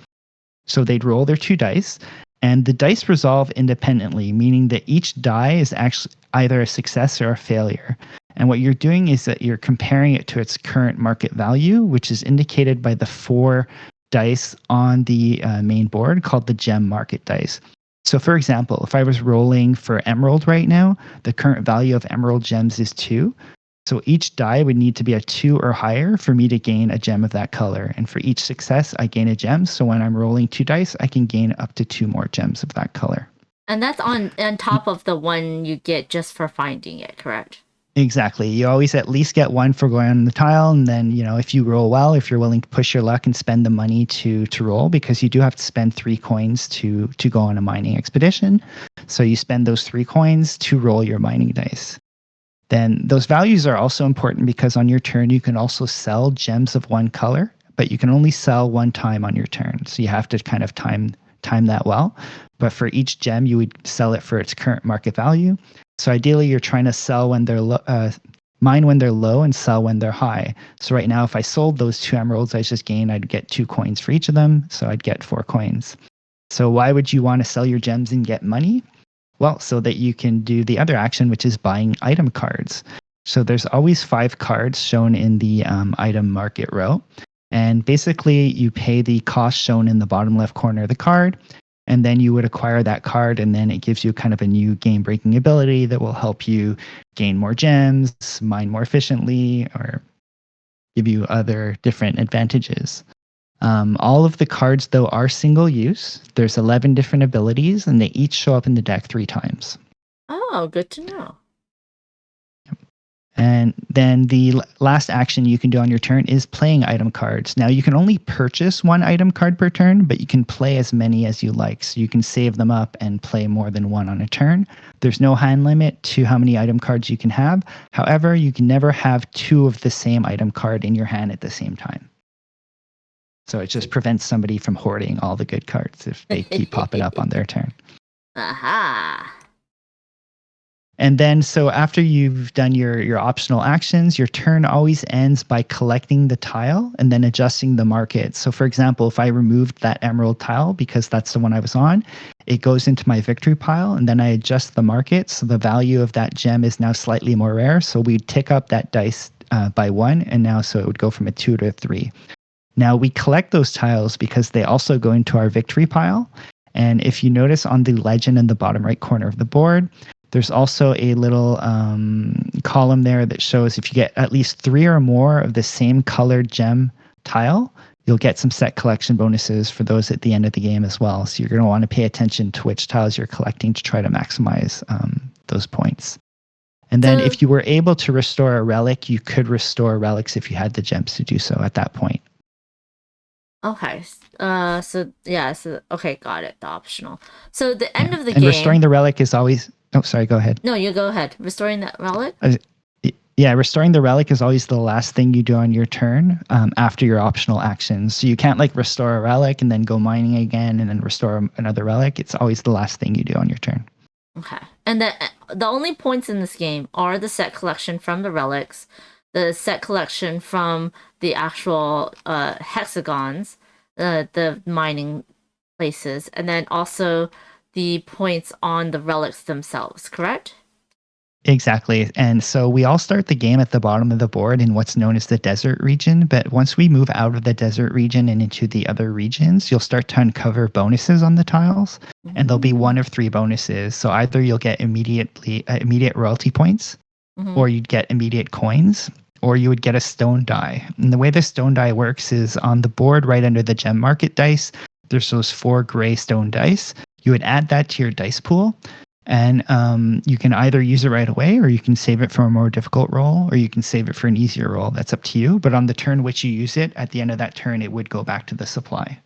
Q: So they'd roll their 2 dice, and the dice resolve independently, meaning that each die is actually either a success or a failure. And what you're doing is that you're comparing it to its current market value, which is indicated by the 4 dice on the main board called the gem market dice. So for example, if I was rolling for emerald right now, the current value of emerald gems is 2. So each die would need to be a 2 or higher for me to gain a gem of that color. And for each success, I gain a gem. So when I'm rolling 2 dice, I can gain up to 2 more gems of that color.
P: And that's on top of the one you get just for finding it, correct?
Q: Exactly. You always at least get 1 for going on the tile, and then if you roll well, if you're willing to push your luck and spend the money to roll, because you do have to spend 3 coins to go on a mining expedition. So you spend those 3 coins to roll your mining dice. Then those values are also important because on your turn you can also sell gems of 1 color, but you can only sell 1 time on your turn. So you have to kind of time that well. But for each gem, you would sell it for its current market value. So ideally, you're trying to sell when they're mine when they're low and sell when they're high. So right now, if I sold those 2 emeralds I just gained, I'd get 2 coins for each of them. So I'd get 4 coins. So why would you want to sell your gems and get money? Well, so that you can do the other action, which is buying item cards. So there's always 5 cards shown in the item market row. And basically, you pay the cost shown in the bottom left corner of the card. and then you would acquire that card, and then it gives you kind of a new game-breaking ability that will help you gain more gems, mine more efficiently, or give you other different advantages. All of the cards, though, are single use. There's 11 different abilities, and they each show up in the deck 3 times.
P: Oh, good to know.
Q: And then the last action you can do on your turn is playing item cards. Now, you can only purchase 1 item card per turn, but you can play as many as you like. So you can save them up and play more than 1 on a turn. There's no hand limit to how many item cards you can have. However, you can never have 2 of the same item card in your hand at the same time. So it just prevents somebody from hoarding all the good cards if they keep popping up on their turn.
P: Aha.
Q: And then, so after you've done your optional actions, your turn always ends by collecting the tile and then adjusting the market. So for example, if I removed that emerald tile because that's the one I was on, it goes into my victory pile, and then I adjust the market. So the value of that gem is now slightly more rare. So we'd tick up that dice by 1, and now so it would go from a 2 to a 3. Now we collect those tiles because they also go into our victory pile. And if you notice on the legend in the bottom right corner of the board, there's also a little column there that shows if you get at least 3 or more of the same colored gem tile, you'll get some set collection bonuses for those at the end of the game as well. So you're going to want to pay attention to which tiles you're collecting to try to maximize those points. And then if you were able to restore a relic, you could restore relics if you had the gems to do so at that point.
P: Okay. Okay, got it. The optional. So the end of the
Q: and
P: game.
Q: Restoring the relic is always. Oh, sorry. Go ahead.
P: No, you go ahead. Restoring that relic.
Q: Yeah, restoring the relic is always the last thing you do on your turn after your optional actions. So you can't like restore a relic and then go mining again and then restore another relic. It's always the last thing you do on your turn.
P: Okay. And the only points in this game are the set collection from the relics, the set collection from the actual hexagons, the mining places, and then also the points on the relics themselves, correct?
Q: Exactly. And so we all start the game at the bottom of the board in what's known as the desert region. But once we move out of the desert region and into the other regions, you'll start to uncover bonuses on the tiles. Mm-hmm. And there'll be 1 of 3 bonuses. So either you'll get immediate royalty points, mm-hmm. or you'd get immediate coins, or you would get a stone die. And the way the stone die works is on the board right under the gem market dice, there's those 4 gray stone dice. You would add that to your dice pool, and you can either use it right away, or you can save it for a more difficult roll, or you can save it for an easier roll. That's up to you. But on the turn which you use it, at the end of that turn, it would go back to the supply.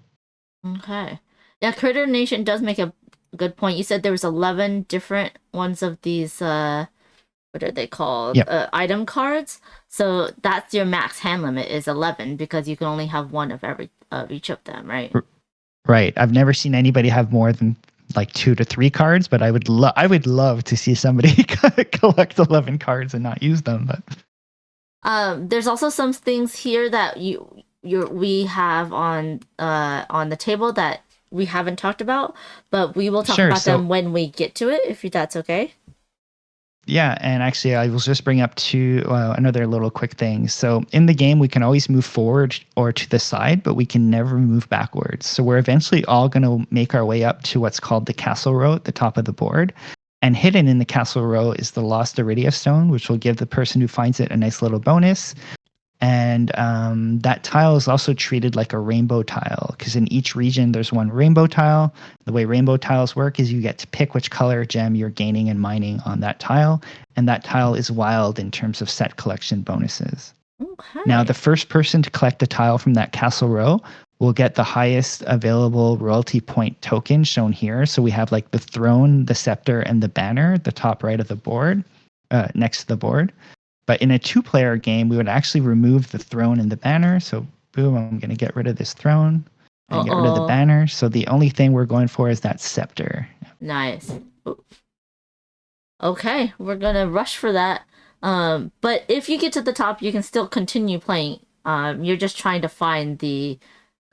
P: Okay. Yeah, Critter Nation does make a good point. You said there was 11 different ones of these, what are they called? Yep. Item cards. So that's your max hand limit is 11 because you can only have 1 of each of them, right?
Q: Right. I've never seen anybody have more than like 2 to 3 cards, but I would love to see somebody collect 11 cards and not use them. But
P: there's also some things here that we have on the table that we haven't talked about, but we will talk about them when we get to it, if that's okay.
Q: Yeah, and actually I will just bring up another little quick thing. So in the game, we can always move forward or to the side, but we can never move backwards. So we're eventually all going to make our way up to what's called the castle row at the top of the board. And hidden in the castle row is the lost Iridescia stone, which will give the person who finds it a nice little bonus. And that tile is also treated like a rainbow tile, because in each region there's 1 rainbow tile. The way rainbow tiles work is you get to pick which color gem you're gaining and mining on that tile, and that tile is wild in terms of set collection bonuses. Okay. Now, the first person to collect a tile from that castle row will get the highest available royalty point token shown here. So we have like the throne, the scepter, and the banner at the top right of the board, next to the board. But in a 2-player game, we would actually remove the throne and the banner. So boom, I'm going to get rid of this throne and get rid of the banner. So the only thing we're going for is that scepter.
P: Nice. Okay, we're going to rush for that. But if you get to the top, you can still continue playing. You're just trying to find the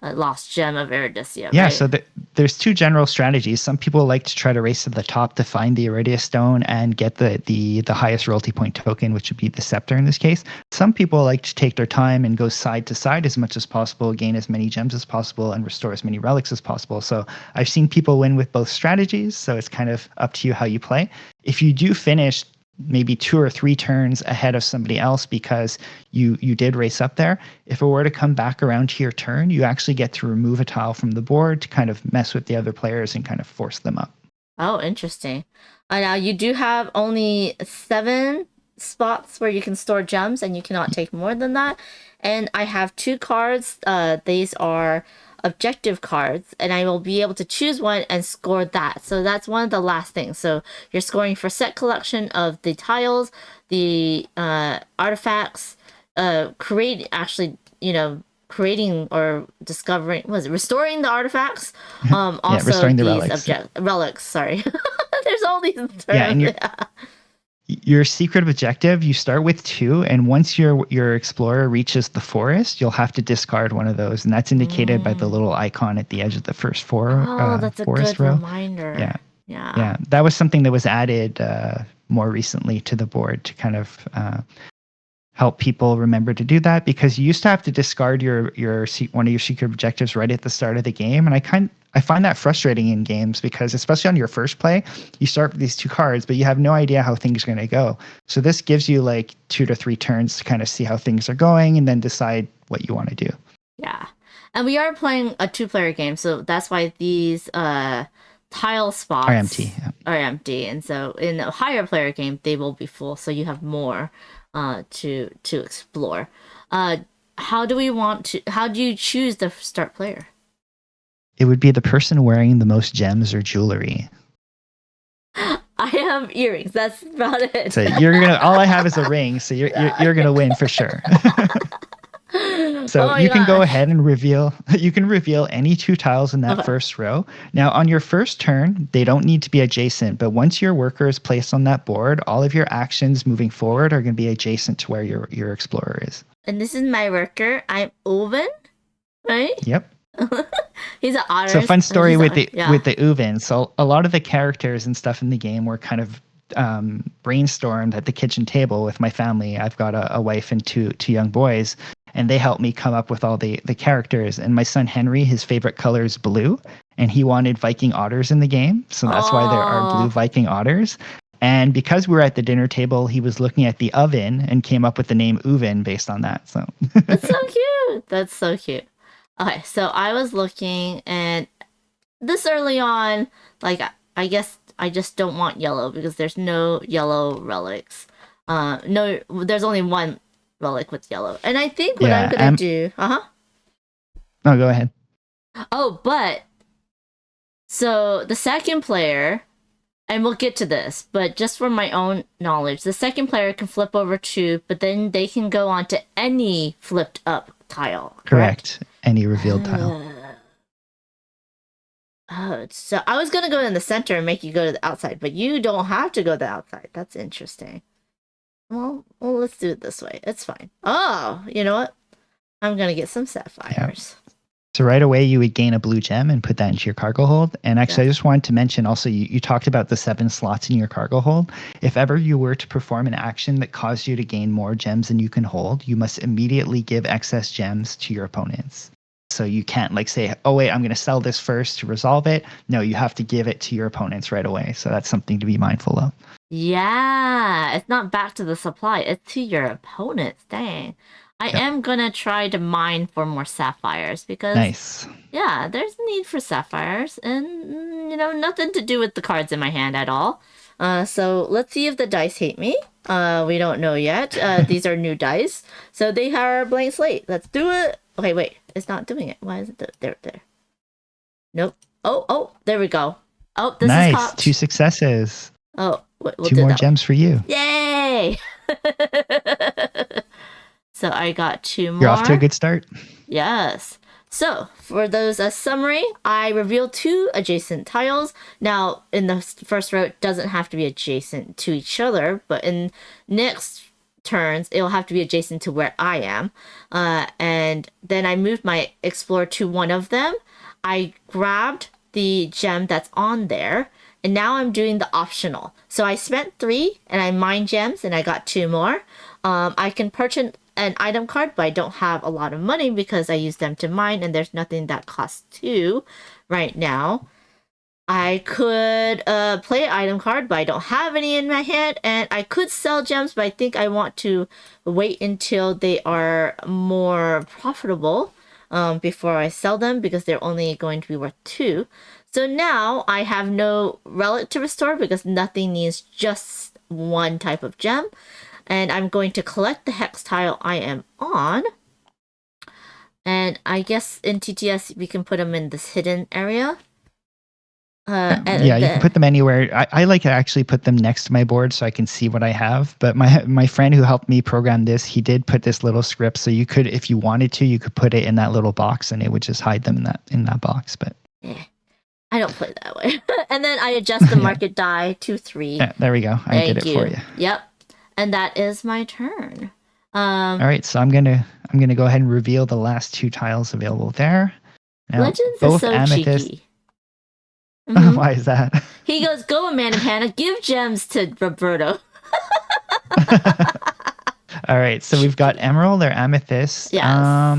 P: lost gem of Iridescia.
Q: Yeah,
P: right?
Q: so there's two general strategies. Some people like to try to race to the top to find the Iridia stone and get the highest royalty point token, which would be the scepter in this case. Some people like to take their time and go side to side as much as possible, gain as many gems as possible, and restore as many relics as possible. So I've seen people win with both strategies, so it's kind of up to you how you play. If you do finish maybe 2 or 3 turns ahead of somebody else because you did race up there, if it were to come back around to your turn, you actually get to remove a tile from the board to kind of mess with the other players and kind of force them up.
P: Oh, interesting. Now you do have only 7 spots where you can store gems, and you cannot take more than that. And I have 2 cards. These are objective cards, and I will be able to choose one and score that. So that's one of the last things. So you're scoring for set collection of the tiles, the artifacts, creating or discovering, restoring the artifacts. Also
Q: restoring the
P: these
Q: relics.
P: Relics, sorry. There's all these terms.
Q: Yeah, and your secret objective, you start with 2, and once your explorer reaches the forest, you'll have to discard one of those, and that's indicated by the little icon at the edge of the first
P: that's a
Q: forest
P: good
Q: row.
P: reminder.
Q: Yeah, that was something that was added more recently to the board to kind of help people remember to do that, because you used to have to discard one of your secret objectives right at the start of the game, and I find that frustrating in games, because especially on your first play, you start with these 2 cards, but you have no idea how things are going to go. So this gives you like 2 to 3 turns to kind of see how things are going and then decide what you want to do.
P: Yeah. And we are playing a 2-player game, so that's why these tile spots are empty. And so in a higher player game, they will be full, so you have more to explore. How do you choose the start player?
Q: It would be the person wearing the most gems or jewelry.
P: I have earrings. That's about it.
Q: So all I have is a ring, so you're gonna win for sure. So you can go ahead and reveal any 2 tiles in that first row. Now on your first turn, they don't need to be adjacent, but once your worker is placed on that board, all of your actions moving forward are going to be adjacent to where your explorer is.
P: And this is my worker. I'm Oven, right?
Q: Yep.
P: He's an otter.
Q: So fun story with the Uvin. So a lot of the characters and stuff in the game were kind of brainstormed at the kitchen table with my family. I've got a wife and two young boys, and they helped me come up with all the characters. And my son Henry, his favorite color is blue, and he wanted Viking otters in the game, so that's why there are blue Viking otters. And because we were at the dinner table, he was looking at the oven and came up with the name Uvin based on that. So
P: that's so cute. That's so cute. Okay, so I was looking, and this early on, like, I guess I just don't want yellow because there's no yellow relics. No, there's only one relic with yellow. And I think what I'm gonna do...
Q: No, go ahead.
P: Oh, but... So, the second player, and we'll get to this, but just for my own knowledge, the second player can flip over 2, but then they can go on to any flipped up tile.
Q: Correct. Any revealed tile.
P: So I was gonna go in the center and make you go to the outside, but you don't have to go to the outside. That's interesting. Well, let's do it this way. It's fine. Oh, you know what? I'm gonna get some sapphires.
Q: So right away you would gain a blue gem and put that into your cargo hold. And actually I just wanted to mention also, you talked about the 7 slots in your cargo hold. If ever you were to perform an action that caused you to gain more gems than you can hold, you must immediately give excess gems to your opponents. So you can't like say, oh wait, I'm going to sell this first to resolve it. No, you have to give it to your opponents right away. So that's something to be mindful of.
P: Yeah, it's not back to the supply. It's to your opponents. Dang. I am going to try to mine for more sapphires because, yeah, there's a need for sapphires and, you know, nothing to do with the cards in my hand at all. So let's see if the dice hate me. We don't know yet. These are new dice. So they are a blank slate. Let's do it. Okay, wait. It's not doing it. Why is it there? Nope. Oh, there we go. Oh, this is
Q: nice. 2 successes.
P: Oh, we'll
Q: 2 more gems for you.
P: Yay! So I got 2 more.
Q: You're off to a good start.
P: Yes. So for those summary, I revealed 2 adjacent tiles. Now in the first row, it doesn't have to be adjacent to each other, but in next turns, it'll have to be adjacent to where I am. And then I moved my explorer to one of them. I grabbed the gem that's on there, and now I'm doing the optional. So I spent 3 and I mined gems and I got 2 more. I can purchase an item card, but I don't have a lot of money because I use them to mine, and there's nothing that costs 2 right now. I could play an item card, but I don't have any in my hand, and I could sell gems, but I think I want to wait until they are more profitable before I sell them, because they're only going to be worth 2. So now I have no relic to restore because nothing needs just one type of gem, and I'm going to collect the hex tile I am on. And I guess in TTS we can put them in this hidden area.
Q: Yeah, you can put them anywhere. I like to actually put them next to my board so I can see what I have. But my friend who helped me program this, he did put this little script, so you could, if you wanted to, you could put it in that little box and it would just hide them in that box. But
P: I don't play that way. And then I adjust the market die to 3.
Q: yeah, there we go. I did it for you.
P: Yep. And that is my turn.
Q: All right, so I'm gonna go ahead and reveal the last 2 tiles available there. Now,
P: Legends is so cheeky.
Q: Why is that?
P: He goes, "Go, Amanda Hannah, give gems to Roberto."
Q: All right, so we've got emerald or amethyst.
P: Yes.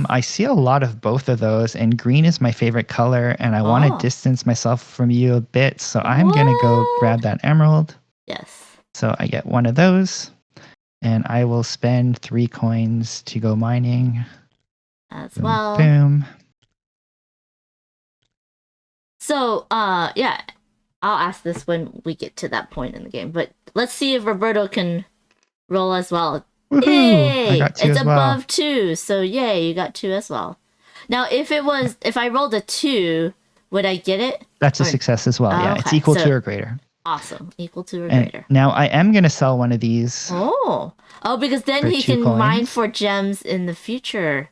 Q: I see a lot of both of those, and green is my favorite color, and I want to distance myself from you a bit, so I'm gonna go grab that emerald.
P: Yes.
Q: So I get one of those, and I will spend 3 coins to go mining.
P: As
Q: Boom,
P: well.
Q: Boom.
P: So, yeah, I'll ask this when we get to that point in the game. But let's see if Roberto can roll as well.
Q: Woohoo!
P: Yay!
Q: I got 2
P: it's
Q: as well.
P: above 2, so yay, you got 2 as well. Now, if I rolled a 2, would I get it?
Q: That's a success as well. Yeah, it's equal to or greater.
P: Awesome, equal to or
Q: And
P: greater.
Q: now I am gonna sell one of these.
P: Oh, because then
Q: for
P: he
Q: 2
P: can mine
Q: coins.
P: for gems in the future.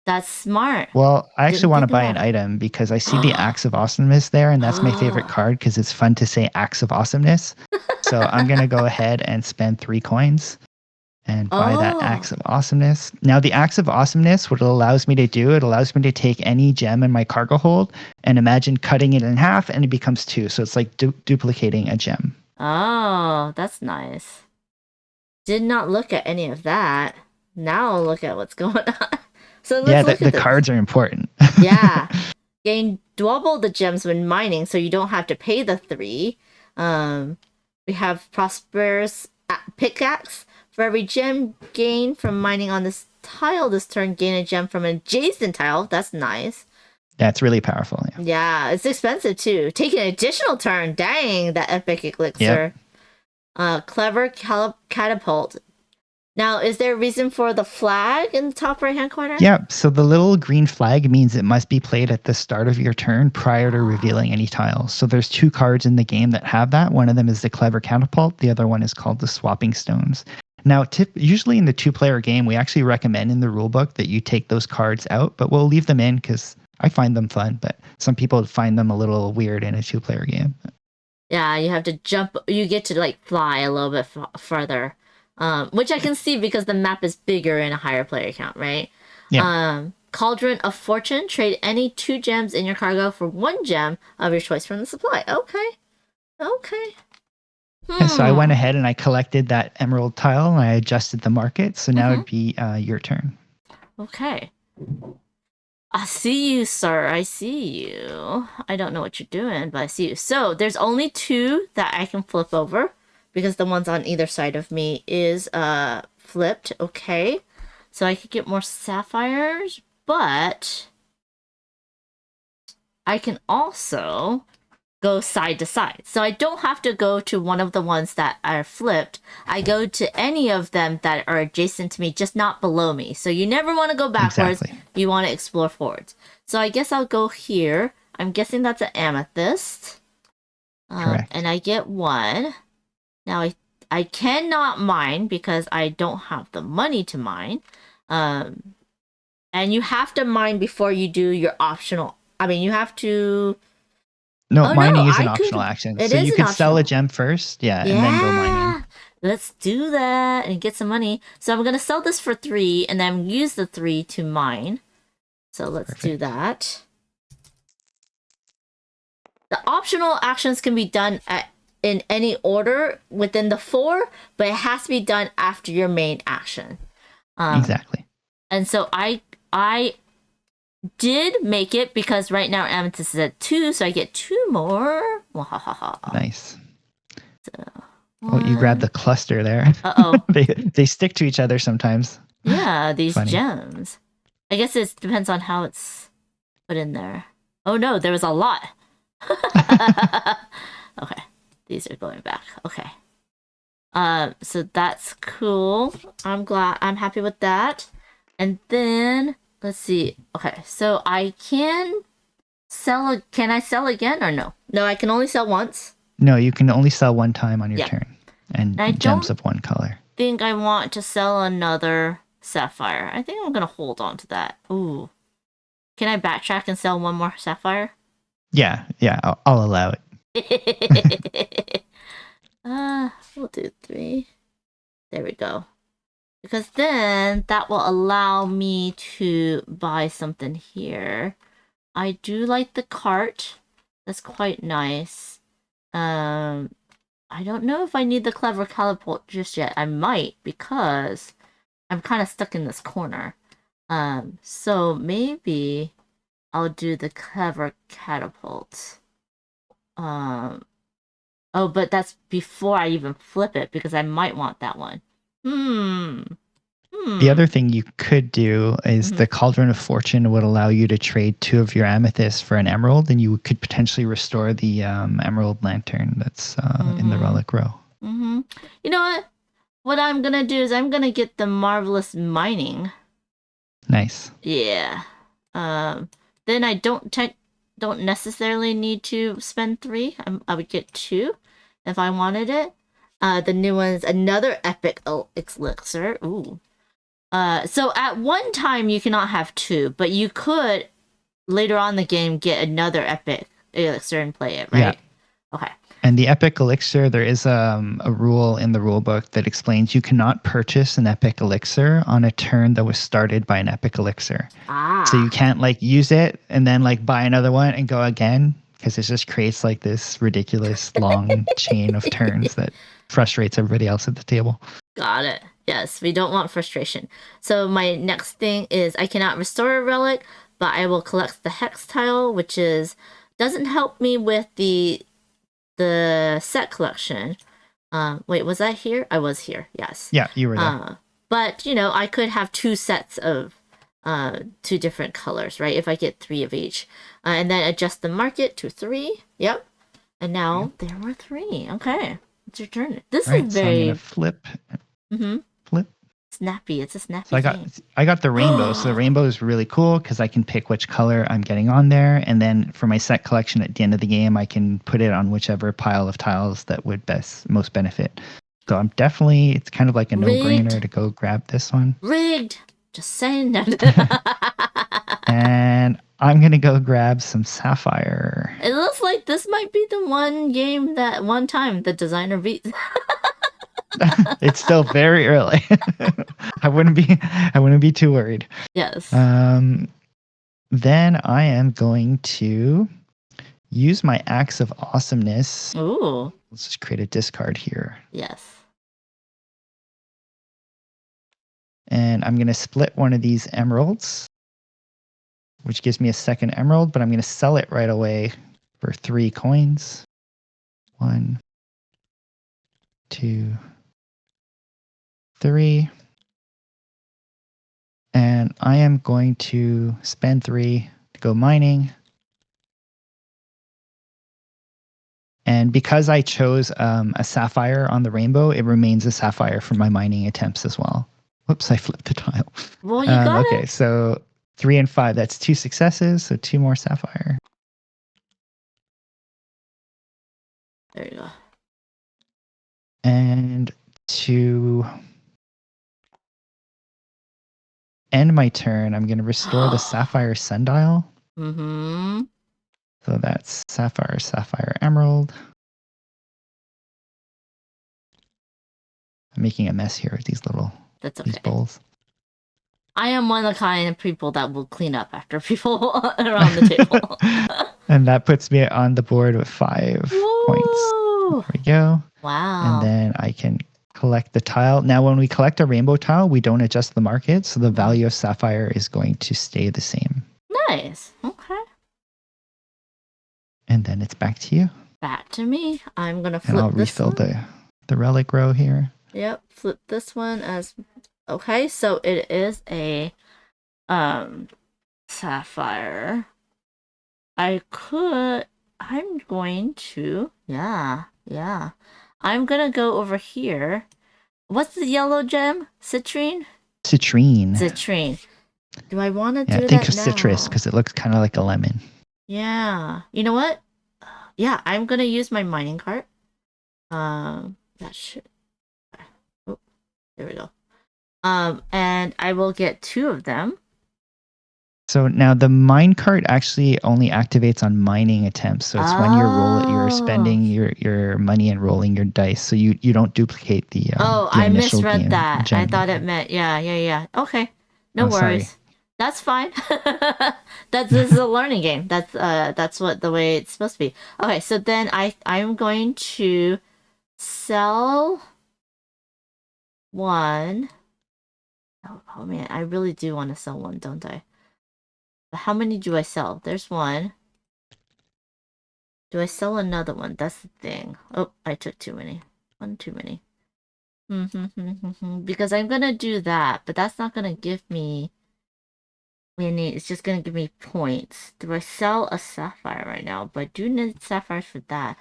P: That's smart.
Q: Well, I actually
P: Didn't
Q: want to
P: think
Q: buy
P: of
Q: an
P: that.
Q: item because I see the Axe of Awesomeness there, and that's my favorite card because it's fun to say Axe of Awesomeness. So I'm going to go ahead and spend 3 coins and buy that Axe of Awesomeness. Now, the Axe of Awesomeness, what it allows me to do, it allows me to take any gem in my cargo hold and imagine cutting it in half, and it becomes 2. So it's like duplicating a gem.
P: Oh, that's nice. Did not look at any of that. Now I'll look at what's going on. So let's
Q: Yeah,
P: look
Q: the
P: at this.
Q: cards are important.
P: Yeah. Gain double the gems when mining, so you don't have to pay the 3. We have Prosperous Pickaxe. For every gem gained from mining on this tile this turn, gain a gem from an adjacent tile. That's nice.
Q: That's really powerful. Yeah.
P: Yeah, it's expensive too. Take an additional turn. Dang, that epic elixir. Clever Catapult. Now, is there a reason for the flag in the top right-hand corner?
Q: Yeah, so the little green flag means it must be played at the start of your turn prior to revealing any tiles. So there's 2 cards in the game that have that. One of them is the Clever Catapult. The other one is called the Swapping Stones. Now, usually in the 2-player game, we actually recommend in the rulebook that you take those cards out, but we'll leave them in because I find them fun, but some people find them a little weird in a 2-player game.
P: Yeah, you have to jump. You get to like fly a little bit further. Which I can see because the map is bigger in a higher player count, right?
Q: Yeah.
P: Cauldron of Fortune. Trade any 2 gems in your cargo for 1 gem of your choice from the supply. Okay.
Q: And so I went ahead and I collected that emerald tile and I adjusted the market. So now it'd be your turn.
P: Okay. I see you, sir. I see you. I don't know what you're doing, but I see you. So there's only 2 that I can flip over, because the ones on either side of me is flipped. Okay, so I could get more sapphires, but I can also go side to side. So I don't have to go to one of the ones that are flipped. I go to any of them that are adjacent to me, just not below me. So you never want to go backwards.
Q: Exactly.
P: You want to explore forwards. So I guess I'll go here. I'm guessing that's an amethyst.
Q: Correct.
P: And I get 1. Now, I cannot mine because I don't have the money to mine. And you have to mine before you do your optional. I mean, you have to...
Q: No, mining is an optional action. So you could sell a gem first, and then go mining.
P: Let's do that and get some money. So I'm gonna sell this for 3 and then use the 3 to mine. So let's do that. The optional actions can be done in any order within the 4, but it has to be done after your main action.
Q: Exactly.
P: And so I did make it because right now Amethyst is at 2, so I get 2 more.
Q: Nice. Oh, you grabbed the cluster there.
P: Uh-oh.
Q: they stick to each other sometimes.
P: Yeah, these
Q: Funny.
P: gems. I guess it depends on how it's put in there. Oh no, there was a lot. Okay, these are going back. Okay. So that's cool. I'm happy with that. And then let's see. Okay, so I can sell. Can I sell again or no? No, I can only sell once.
Q: No, you can only sell one time on your turn, and
P: I
Q: gems of one color.
P: Think I want to sell another sapphire. I think I'm gonna hold on to that. Ooh, can I backtrack and sell one more sapphire?
Q: Yeah, I'll allow
P: it. We'll do 3. There we go. Because then that will allow me to buy something here. I do like the cart. That's quite nice. I don't know if I need the clever catapult just yet. I might because I'm kind of stuck in this corner. So maybe I'll do the clever catapult. Oh, but that's before I even flip it because I might want that one.
Q: The other thing you could do is the Cauldron of Fortune would allow you to trade 2 of your amethysts for an emerald, and you could potentially restore the emerald lantern that's in the relic row.
P: You know what? What I'm gonna do is I'm gonna get the marvelous mining.
Q: Nice.
P: Yeah. Then I don't necessarily need to spend 3. I would get 2 if I wanted it. The new one is another epic elixir. Ooh. So at one time you cannot have 2, but you could later on in the game get another epic elixir and play it, right?
Q: Yeah.
P: Okay.
Q: And the epic elixir, there is a rule in the rule book that explains you cannot purchase an epic elixir on a turn that was started by an epic elixir. So you can't like use it and then like buy another one and go again, because it just creates like this ridiculous long chain of turns that frustrates everybody else at the table.
P: Got it. Yes, we don't want frustration. So my next thing is I cannot restore a relic, but I will collect the hex tile, which doesn't help me with the set collection. Wait, was I here? I was here. Yes.
Q: Yeah, you were there.
P: But you know, I could have 2 sets of 2 different colors, right? If I get 3 of each, and then adjust the market to 3. Yep. And now there were 3. Okay, it's your turn. This is very.
Q: So I'm gonna flip. Flip.
P: Snappy. It's a snappy.
Q: So I got the rainbow. So the rainbow is really cool because I can pick which color I'm getting on there, and then for my set collection at the end of the game, I can put it on whichever pile of tiles that would most benefit. So I'm definitely, it's kind of like a no-brainer to go grab this one.
P: Rigged. Just saying that.
Q: And I'm gonna go grab some sapphire.
P: It looks like this might be the one game that one time the designer beat.
Q: It's still very early. I wouldn't be too worried.
P: Yes.
Q: Then I am going to use my Axe of Awesomeness.
P: Ooh.
Q: Let's just create a discard here.
P: Yes.
Q: And I'm going to split one of these emeralds, which gives me a second emerald, but I'm going to sell it right away for 3 coins. 1, 2, 3. And I am going to spend 3 to go mining. And because I chose a sapphire on the rainbow, it remains a sapphire for my mining attempts as well. Whoops, I flipped the tile.
P: Well, you got
Q: okay, so 3 and 5, that's 2 successes, so 2 more sapphire.
P: There you go.
Q: And to end my turn, I'm going to restore the sapphire sundial.
P: Mm-hmm.
Q: So that's sapphire, sapphire, emerald. making a mess here with these
P: That's okay.
Q: these bowls.
P: I am one of the kind of people that will clean up after people around the table.
Q: And that puts me on the board with 5 points. There we go.
P: Wow.
Q: And then I can collect the tile. Now, when we collect a rainbow tile, we don't adjust the market, so the value of sapphire is going to stay the same.
P: Nice. Okay.
Q: And then it's back to you.
P: Back to me. I'm gonna flip
Q: And I'll
P: this
Q: refill
P: one.
Q: the relic row here.
P: Yep, flip this one as okay, so it is a sapphire. I'm going to I'm gonna go over here. What's the yellow gem? Citrine?
Q: Citrine.
P: Do I want to
Q: Yeah,
P: do
Q: think
P: that
Q: of
P: now?
Q: citrus because it looks kind of like a lemon.
P: Yeah. You know what? Yeah, I'm gonna use my mining cart. That should. Oh, there we go. And I will get 2 of them.
Q: So now the mine cart actually only activates on mining attempts. So it's when you're spending your money and rolling your dice. So you don't duplicate the
P: I
Q: initial
P: misread
Q: game
P: that.
Q: gem.
P: I thought it meant yeah. Okay, no
Q: Oh, sorry.
P: worries. That's fine. This is a learning game. That's what the way it's supposed to be. Okay, so then I'm going to sell one. Oh man, I really do want to sell one, don't I? But how many do I sell? There's one. Do I sell another one? That's the thing. Oh, I took too many. One too many. Because I'm gonna do that, but that's not gonna give me any. It's just gonna give me points. Do I sell a sapphire right now? But I do need sapphires for that.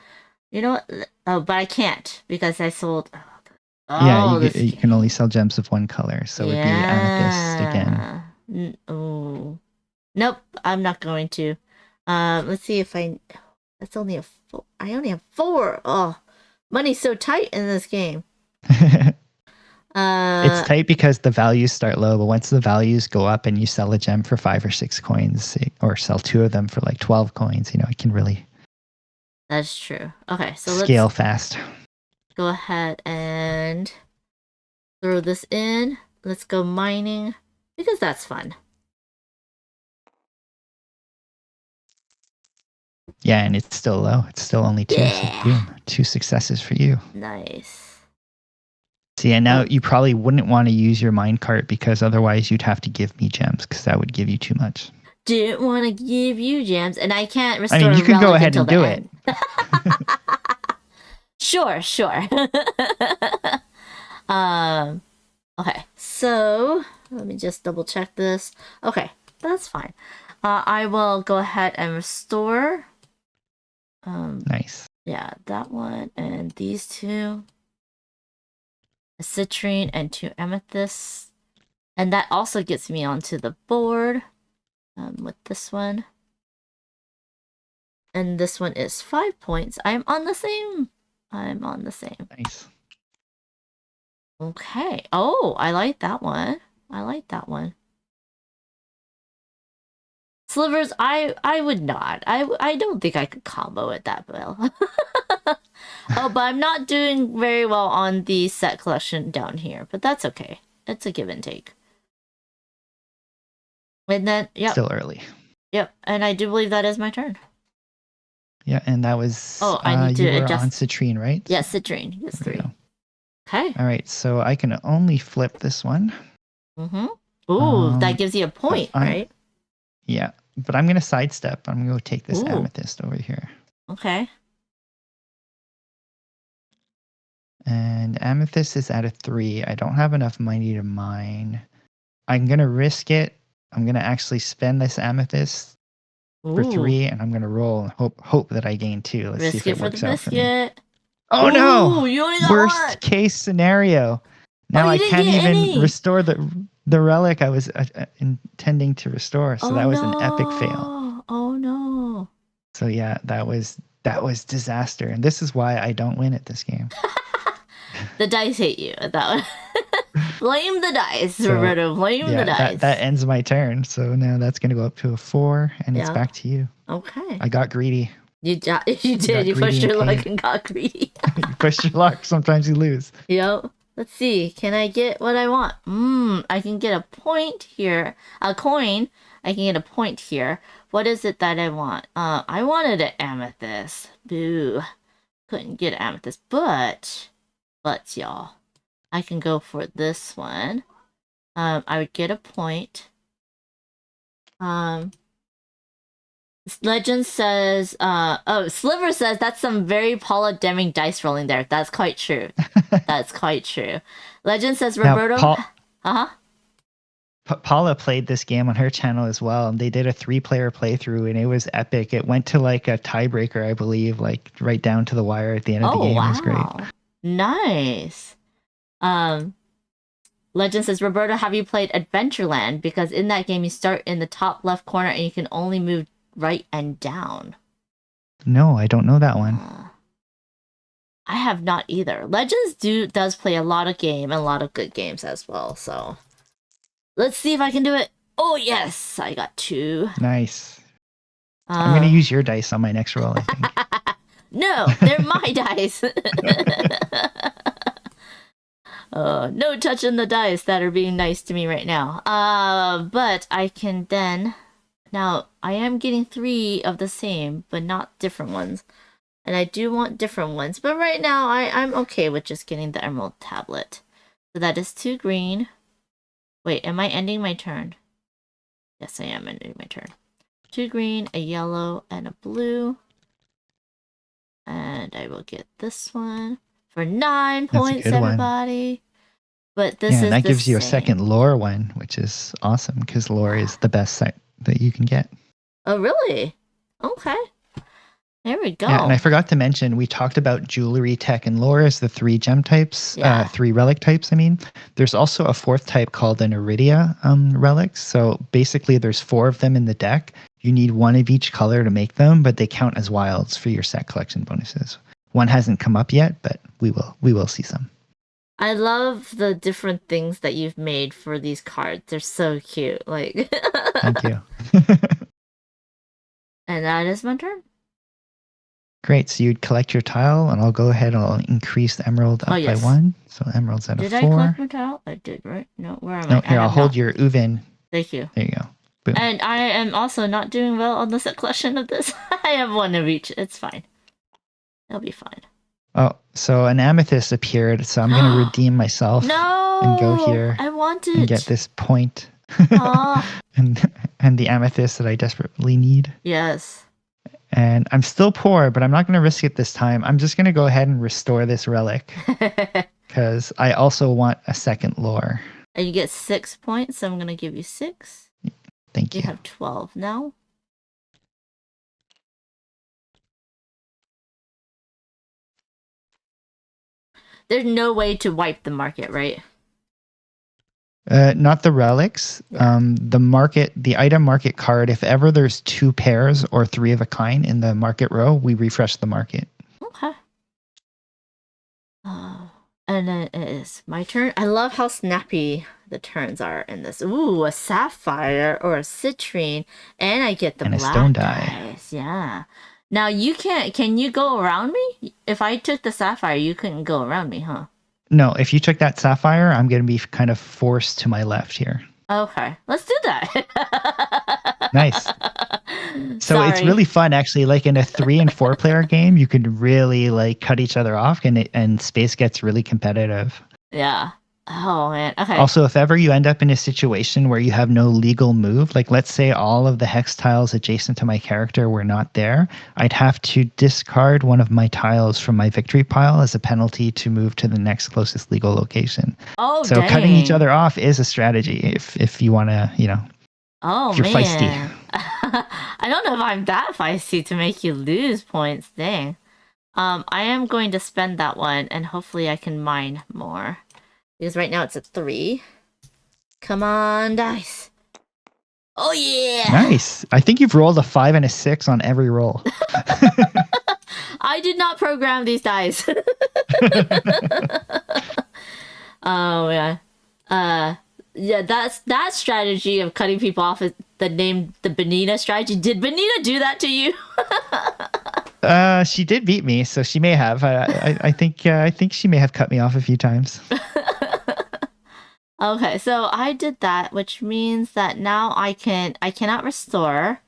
P: You know what? Oh, but I can't because I sold.
Q: Yeah, you can only sell gems of one color. So it would be amethyst again.
P: Oh. Nope, I'm not going to. Let's see if that's only a 4. I only have 4. Oh, money's so tight in this game.
Q: It's tight because the values start low, but once the values go up and you sell a gem for 5 or 6 coins, or sell 2 of them for like 12 coins, it can really
P: That's true. Okay, so
Q: scale
P: let's
Q: fast.
P: go ahead and throw this in. Let's go mining because that's fun.
Q: Yeah, and it's still low. It's still only 2. So boom, 2 successes for you.
P: Nice.
Q: See, and now you probably wouldn't want to use your minecart because otherwise you'd have to give me gems because that would give you too much.
P: Didn't want to give you gems, and I can't restore.
Q: I mean, you can go ahead and do
P: it. Sure. Okay, so let me just double check this. Okay, that's fine. I will go ahead and restore.
Q: Nice.
P: Yeah, that one and these 2. A citrine and 2 amethysts. And that also gets me onto the board with this one. And this one is 5 points. I'm on the same.
Q: Nice.
P: Okay. Oh, I like that one. Slivers, I would not. I don't think I could combo it that well. Oh, but I'm not doing very well on the set collection down here, but that's okay. It's a give and take. And then, yep.
Q: Still early.
P: Yep, and I do believe that is my turn.
Q: Yeah, and that was
P: I need to
Q: you were
P: adjust.
Q: on citrine, right?
P: Yeah, citrine. Yes, 3. Okay.
Q: All right, so I can only flip this one.
P: Ooh, that gives you a point,
Q: I'm-
P: right?
Q: Yeah, but I'm gonna sidestep. I'm gonna go take this
P: Ooh.
Q: amethyst over here.
P: Okay.
Q: And amethyst is at a 3. I don't have enough money to mine. I'm gonna risk it. I'm gonna actually spend this amethyst for
P: Ooh.
Q: 3, and I'm gonna roll and hope that I gain 2. Let's see if
P: Risk it
Q: it
P: for
Q: works
P: the
Q: out for me.
P: biscuit.
Q: Oh
P: Ooh,
Q: no!
P: you only got
Q: Worst
P: one.
Q: case scenario. Now
P: you
Q: I
P: didn't
Q: can't
P: get
Q: even
P: any.
Q: restore the relic I was intending to restore. So that was an epic fail.
P: Oh no.
Q: So yeah, that was disaster, and this is why I don't win at this game.
P: The dice hate you at that one. Blame the dice,
Q: So,
P: Roberto. Blame the dice.
Q: That ends my turn. So now that's gonna go up to a 4, and it's
P: Yeah.
Q: back to you.
P: Okay.
Q: I got greedy.
P: You did.
Q: got
P: You pushed
Q: greedy
P: your
Q: and
P: luck
Q: paid.
P: and got greedy.
Q: You push your luck. Sometimes you lose.
P: Yep. Let's see. Can I get what I want? I can get a point here. A coin. I can get a point here. What is it that I want? I wanted an amethyst. Boo. Couldn't get an amethyst. But y'all, I can go for this one. I would get a point. Legend says, Sliver says that's some very Paula Deming dice rolling there. That's quite true. That's quite true. Legend says Roberto.
Q: Paula played this game on her channel as well, and they did a 3-player playthrough, and it was epic. It went to like a tiebreaker, I believe, like right down to the wire at the end of the game. It was great.
P: Nice. Legend says, Roberto, have you played Adventureland? Because in that game, you start in the top left corner, and you can only move right and down.
Q: No, I don't know that one.
P: I have not either. Legends does play a lot of game and a lot of good games as well, so let's see if I can do it. Oh yes, I got 2.
Q: Nice. I'm gonna use your dice on my next roll, I think.
P: No, they're my dice. No touching the dice that are being nice to me right now. But I can then. Now, I am getting 3 of the same, but not different ones. And I do want different ones. But right now, I'm okay with just getting the emerald tablet. So that is 2 green. Wait, am I ending my turn? Yes, I am ending my turn. 2 green, a yellow, and a blue. And I will get this one for 9 points, everybody. But this is
Q: and that
P: the
Q: gives you a
P: same.
Q: second lore one, which is awesome, because lore is the best set that you can get.
P: Oh, really? Okay. There we go.
Q: Yeah, and I forgot to mention, we talked about jewelry, tech, and lore as the 3 gem types, 3 relic types, I mean. There's also a 4th type called an Iridia relics. So basically there's 4 of them in the deck. You need 1 of each color to make them, but they count as wilds for your set collection bonuses. One hasn't come up yet, but we will see some.
P: I love the different things that you've made for these cards. They're so cute. Like
Q: Thank you.
P: And that is my turn.
Q: Great. So you'd collect your tile, and I'll go ahead and I'll increase the emerald up by 1. So emerald's at a 4.
P: Did I collect my tile? I did, right? No, where am
Q: No,
P: I?
Q: here, I'll hold your Uvin.
P: Thank you.
Q: There you go. Boom.
P: And I am also not doing well on the set collection of this. I have 1 of each. It's fine. It'll be fine.
Q: Oh, so an amethyst appeared, so I'm going to redeem myself and go here
P: I want it.
Q: and get this point and the amethyst that I desperately need.
P: Yes.
Q: And I'm still poor, but I'm not going to risk it this time. I'm just going to go ahead and restore this relic because I also want a second lore.
P: And you get 6 points, so I'm going to give you 6.
Q: Thank you.
P: You have 12 now. There's no way to wipe the market, right?
Q: Not the relics. The item market card. If ever there's 2 pairs or 3 of a kind in the market row, we refresh the market.
P: Okay. And then it is my turn. I love how snappy the turns are in this. Ooh, a sapphire or a citrine, and I get the
Q: And a
P: black
Q: stone die.
P: dice. Yeah. Now you can't. Can you go around me? If I took the sapphire, you couldn't go around me, huh?
Q: No, if you took that sapphire, I'm going to be kind of forced to my left here.
P: Okay, let's do that.
Q: Nice. So it's
P: Sorry.
Q: really fun, actually. Like in a 3 and 4 player game, you could really like cut each other off, and space gets really competitive.
P: Yeah. Oh man. Okay.
Q: Also, if ever you end up in a situation where you have no legal move, like let's say all of the hex tiles adjacent to my character were not there, I'd have to discard one of my tiles from my victory pile as a penalty to move to the next closest legal location.
P: Oh,
Q: so cutting each
P: dang.
Q: other off is a strategy if you want to,
P: Oh
Q: if you're
P: man.
Q: feisty.
P: I don't know if I'm that feisty to make you lose points. Dang. I am going to spend that one, and hopefully I can mine more. Because right now it's at 3. Come on, dice. Oh yeah!
Q: Nice. I think you've rolled a 5 and a 6 on every roll.
P: I did not program these dice. Oh yeah. Yeah, that strategy of cutting people off is the Benita strategy. Did Benita do that to you?
Q: She did beat me, so she may have. I think she may have cut me off a few times.
P: Okay, so I did that, which means that now I cannot restore.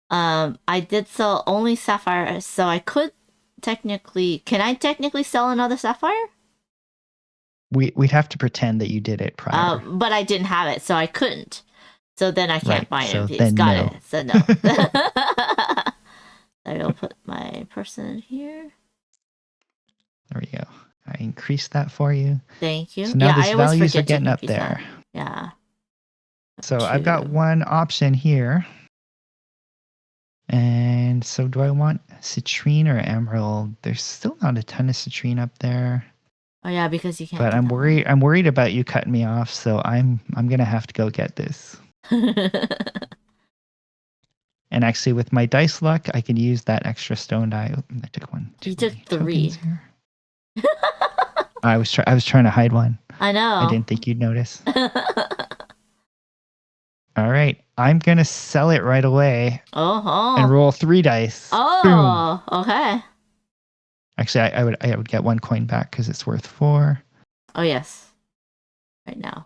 P: I did sell only sapphire, so I could technically. Can I technically sell another sapphire?
Q: We'd have to pretend that you did it prior.
P: But I didn't have it, so I couldn't. So then I can't
Q: Right,
P: buy
Q: so
P: an piece.
Q: then
P: Got
Q: no.
P: it. So no. I will put my person here.
Q: There we go. I increased that for you.
P: Thank you.
Q: So now
P: Yeah,
Q: those
P: I always
Q: values are
P: forget to
Q: getting up
P: increase
Q: there.
P: that. Yeah.
Q: So I've got one option here. And so do I want citrine or emerald? There's still not a ton of citrine up there.
P: Oh yeah, because you can't.
Q: But I'm worried about you cutting me off, so I'm gonna have to go get this. And actually with my dice luck, I can use that extra stone die. Oh, I took one.
P: You took 3.
Q: I was trying to hide one.
P: I know.
Q: I didn't think you'd notice. All right, I'm gonna sell it right away. And roll 3 dice.
P: Oh, okay.
Q: Actually, I would get 1 coin back because it's worth 4.
P: Oh yes. Right now.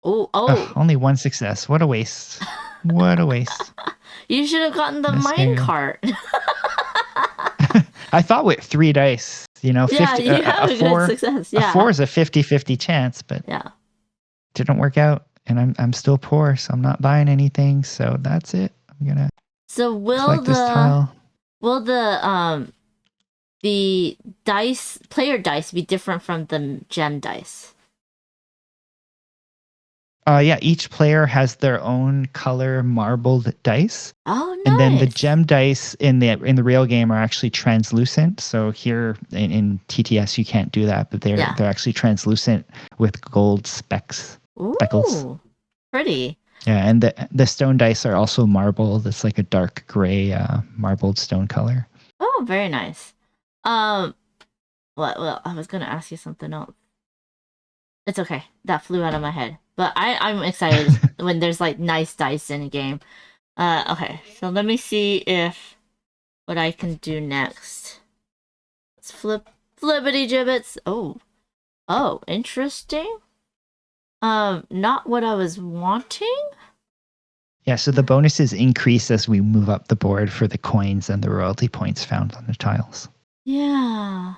P: Oh.
Q: Ugh, only 1 success. What a waste. What a waste.
P: You should have gotten the mine cart.
Q: I thought with 3 dice,
P: Yeah,
Q: 50,
P: you have a good
Q: 4,
P: success.
Q: a
P: Yeah.
Q: 4 is a 50-50 chance, but didn't work out, and I'm still poor, so I'm not buying anything. So that's it. I'm gonna
P: So will
Q: collect this tile.
P: the player dice be different from the gem dice?
Q: Yeah, each player has their own color marbled dice.
P: Oh, nice.
Q: And then the gem dice in the real game are actually translucent. So here in TTS you can't do that, but they're actually translucent with gold speckles.
P: Ooh, pretty.
Q: Yeah, and the stone dice are also marbled. It's like a dark gray marbled stone color.
P: Oh, very nice. Well, I was gonna ask you something else. It's okay. That flew out of my head. But I'm excited when there's like nice dice in a game. Okay, so let me see what I can do next. Let's flippity gibbets. Oh, interesting. Not what I was wanting.
Q: Yeah, so the bonuses increase as we move up the board for the coins and the royalty points found on the tiles.
P: Yeah.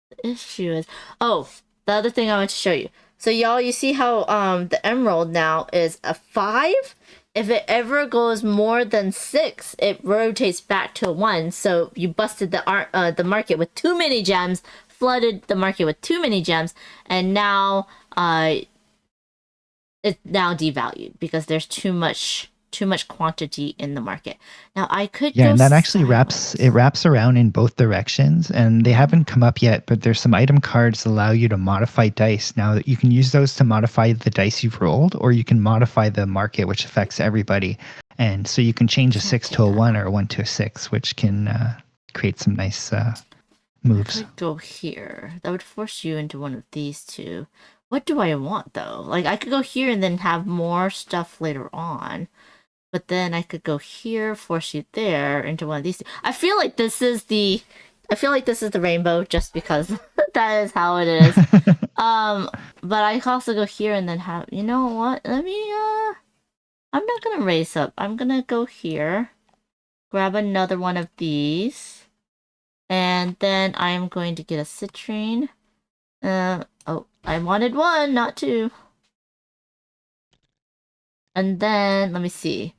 P: The issue is the other thing I want to show you. So y'all, you see how the emerald now is a 5? If it ever goes more than 6, it rotates back to a 1. So you busted the market with too many gems, flooded the market with too many gems, and now it's now devalued because there's too much quantity in the market. Now I could
Q: and that actually wraps around in both directions, and they haven't come up yet, but there's some item cards that allow you to modify dice. Now you can use those to modify the dice you've rolled, or you can modify the market, which affects everybody. And so you can change a 6 to a 1 or a 1 to a 6, which can create some nice moves.
P: I could go here. That would force you into one of these two. What do I want though? Like I could go here and then have more stuff later on. But then I could go here, force you there into one of these. I feel like this is the rainbow just because that is how it is. But I can also go here and then have, you know what? I'm not gonna race up. I'm gonna go here, grab another one of these, and then I'm going to get a citrine. I wanted 1, not 2. And then let me see.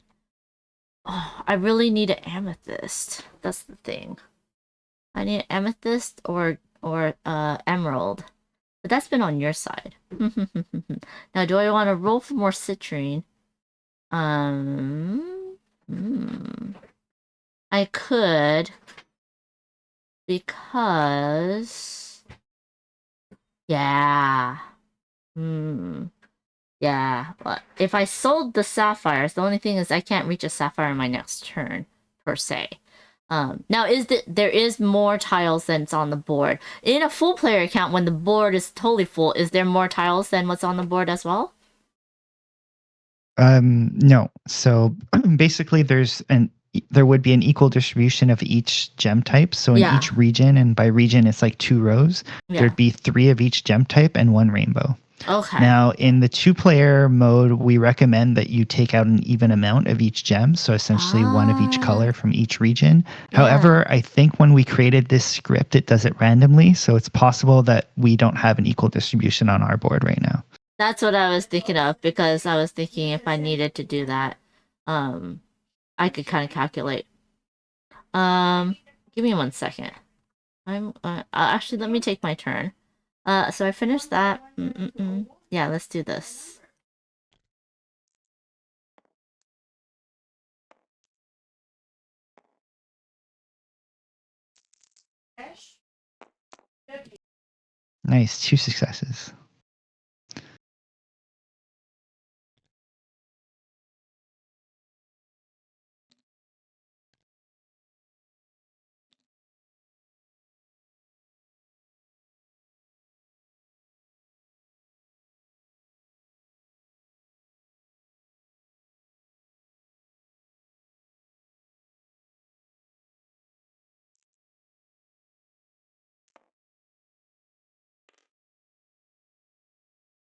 P: Oh, I really need an amethyst. That's the thing. I need an amethyst or emerald. But that's been on your side. Now, do I want to roll for more citrine? I could, because yeah. Yeah, but if I sold the sapphires, the only thing is I can't reach a sapphire in my next turn, per se. Now, there is more tiles than's on the board. In a full player account, when the board is totally full, is there more tiles than what's on the board as well?
Q: No. So basically, there's there would be an equal distribution of each gem type. So in
P: Yeah.
Q: each region, and by region it's like 2 rows,
P: Yeah.
Q: there'd be 3 of each gem type and 1 rainbow.
P: Okay.
Q: Now, in the 2-player mode, we recommend that you take out an even amount of each gem, so essentially 1 of each color from each region. However, I think when we created this script, it does it randomly, so it's possible that we don't have an equal distribution on our board right now.
P: That's what I was thinking of, because I was thinking if I needed to do that, I could kind of calculate. Give me 1 second. I'm actually, let me take my turn. So I finished that. Yeah, let's do this.
Q: Nice, 2 successes.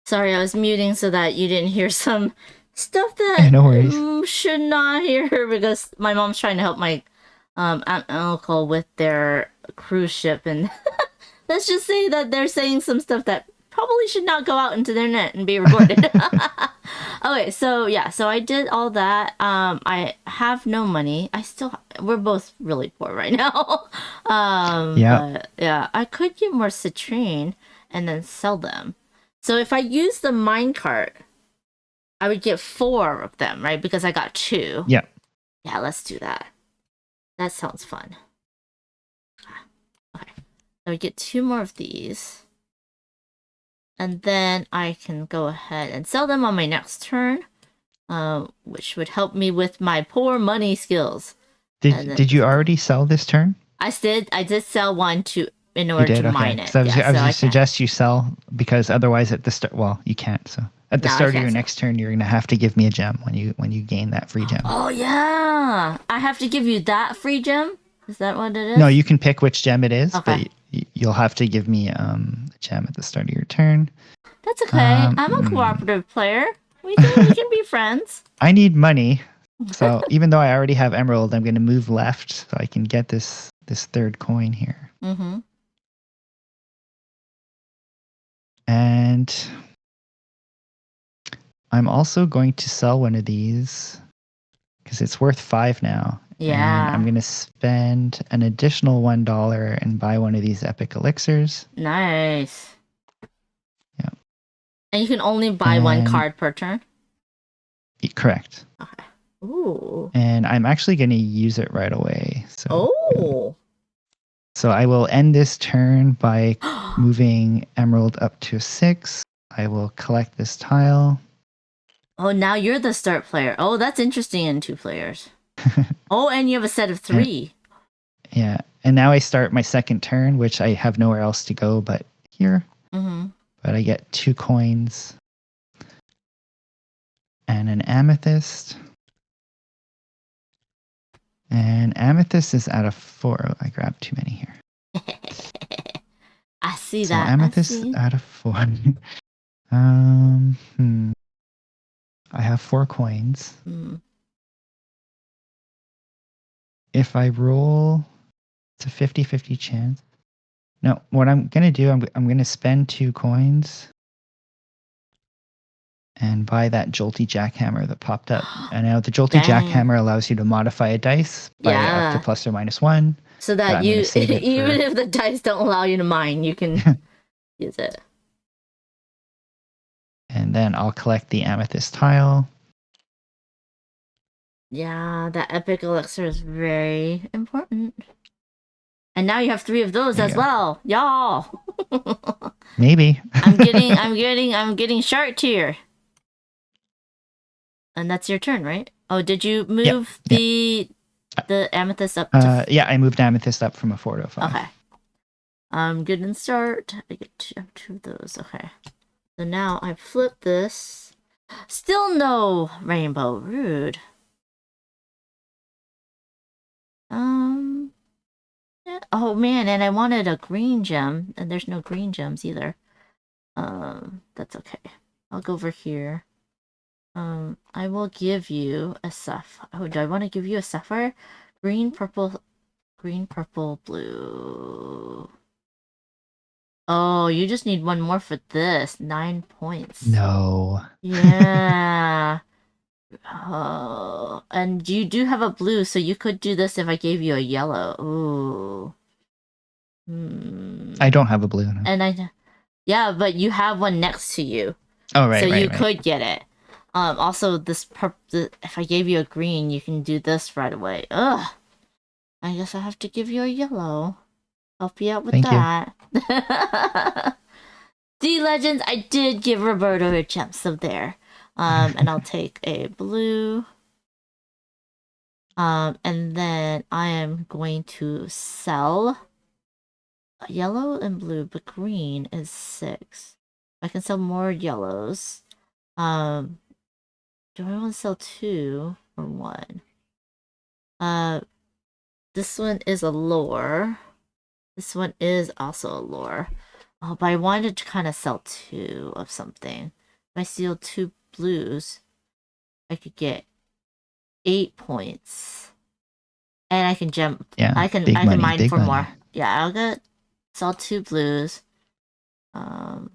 P: Sorry, I was muting so that you didn't hear some stuff that
Q: No worries.
P: should not hear, because my mom's trying to help my aunt and uncle with their cruise ship, and let's just say that they're saying some stuff that probably should not go out into their net and be recorded. Okay, so yeah, so I did all that. I have no money. We're both really poor right now. But yeah, I could get more citrine and then sell them. So if I use the minecart, I would get 4 of them, right? Because I got 2.
Q: Yeah.
P: Yeah, let's do that. That sounds fun. Okay. I would get 2 more of these. And then I can go ahead and sell them on my next turn, which would help me with my poor money skills.
Q: Did you already sell this turn?
P: I did sell one in
Q: You
P: order
Q: did?
P: to
Q: Okay.
P: mine it.
Q: So I was
P: Yeah,
Q: going
P: so
Q: to suggest you sell, because otherwise at the start, well, you can't. So at the
P: No, I
Q: start of
P: can't
Q: your
P: sell.
Q: next turn, you're going to have to give me a gem when you gain that free gem.
P: Oh yeah, I have to give you that free gem. Is that what it is?
Q: No, you can pick which gem it is,
P: Okay.
Q: but you'll have to give me a gem at the start of your turn.
P: That's okay. I'm a cooperative player. We can be friends.
Q: I need money, so even though I already have emerald, I'm going to move left so I can get this 3rd coin here.
P: Mm-hmm.
Q: And I'm also going to sell one of these because it's worth 5 now.
P: Yeah.
Q: And I'm going to spend an additional $1 and buy one of these epic elixirs.
P: Nice.
Q: Yeah.
P: And you can only buy 1 card per turn?
Q: Correct.
P: Okay. Ooh.
Q: And I'm actually going to use it right away.
P: Oh.
Q: So I will end this turn by moving emerald up to 6. I will collect this tile.
P: Oh, now you're the start player. Oh, that's interesting in 2 players. Oh, and you have a set of 3.
Q: Yeah. And now I start my 2nd turn, which I have nowhere else to go but here.
P: Mm-hmm.
Q: But I get 2 coins and an amethyst. And amethyst is out of 4. Oh, I grabbed too many here.
P: I see
Q: So
P: that.
Q: amethyst out of 4. I have 4 coins. If I roll, it's a 50-50 chance. No, what I'm going to do, I'm going to spend 2 coins and buy that jolty jackhammer that popped up. And now the jolty
P: Dang.
Q: jackhammer allows you to modify a dice by up
P: Yeah.
Q: to plus or minus 1.
P: So
Q: but
P: that
Q: I'm gonna
P: you,
Q: save it
P: even
Q: for-
P: if the dice don't allow you to mine, you can use it.
Q: And then I'll collect the amethyst tile.
P: Yeah, that epic elixir is very important. And now you have 3 of those
Q: There
P: as
Q: you go.
P: well, y'all.
Q: Maybe.
P: I'm getting shark tier. And that's your turn, right? Oh, did you move the amethyst up to
Q: Yeah, I moved amethyst up from a 4 to a 5.
P: Okay. I'm good and start. I get 2 of those. Okay. So now I flip this. Still no rainbow. Rude. Yeah. Oh man, and I wanted a green gem, and there's no green gems either. That's okay. I'll go over here. I will give you a sapphire. Oh, do I want to give you a sapphire? Green, purple, blue. Oh, you just need one more for this. 9 points.
Q: No.
P: Yeah. Oh, and you do have a blue, so you could do this if I gave you a yellow. Ooh.
Q: I don't have a blue. No.
P: And yeah, but you have one next to you.
Q: Oh, right,
P: so
Q: right,
P: you
Q: right.
P: could get it. Also, if I gave you a green, you can do this right away. Ugh. I guess I have to give you a yellow. Help you out with
Q: Thank you.
P: that. D Legends, I did give Roberto a gem, so there. And I'll take a blue. And then I am going to sell yellow and blue, but green is 6. I can sell more yellows. Do I want to sell 2 or 1? This one is a lure. This one is also a lure. Oh, but I wanted to kind of sell 2 of something. If I steal 2 blues, I could get 8 points. And I can jump.
Q: Yeah,
P: I can
Q: big money,
P: mine
Q: big
P: for
Q: money.
P: more. Yeah, I'll sell 2 blues. Ooh,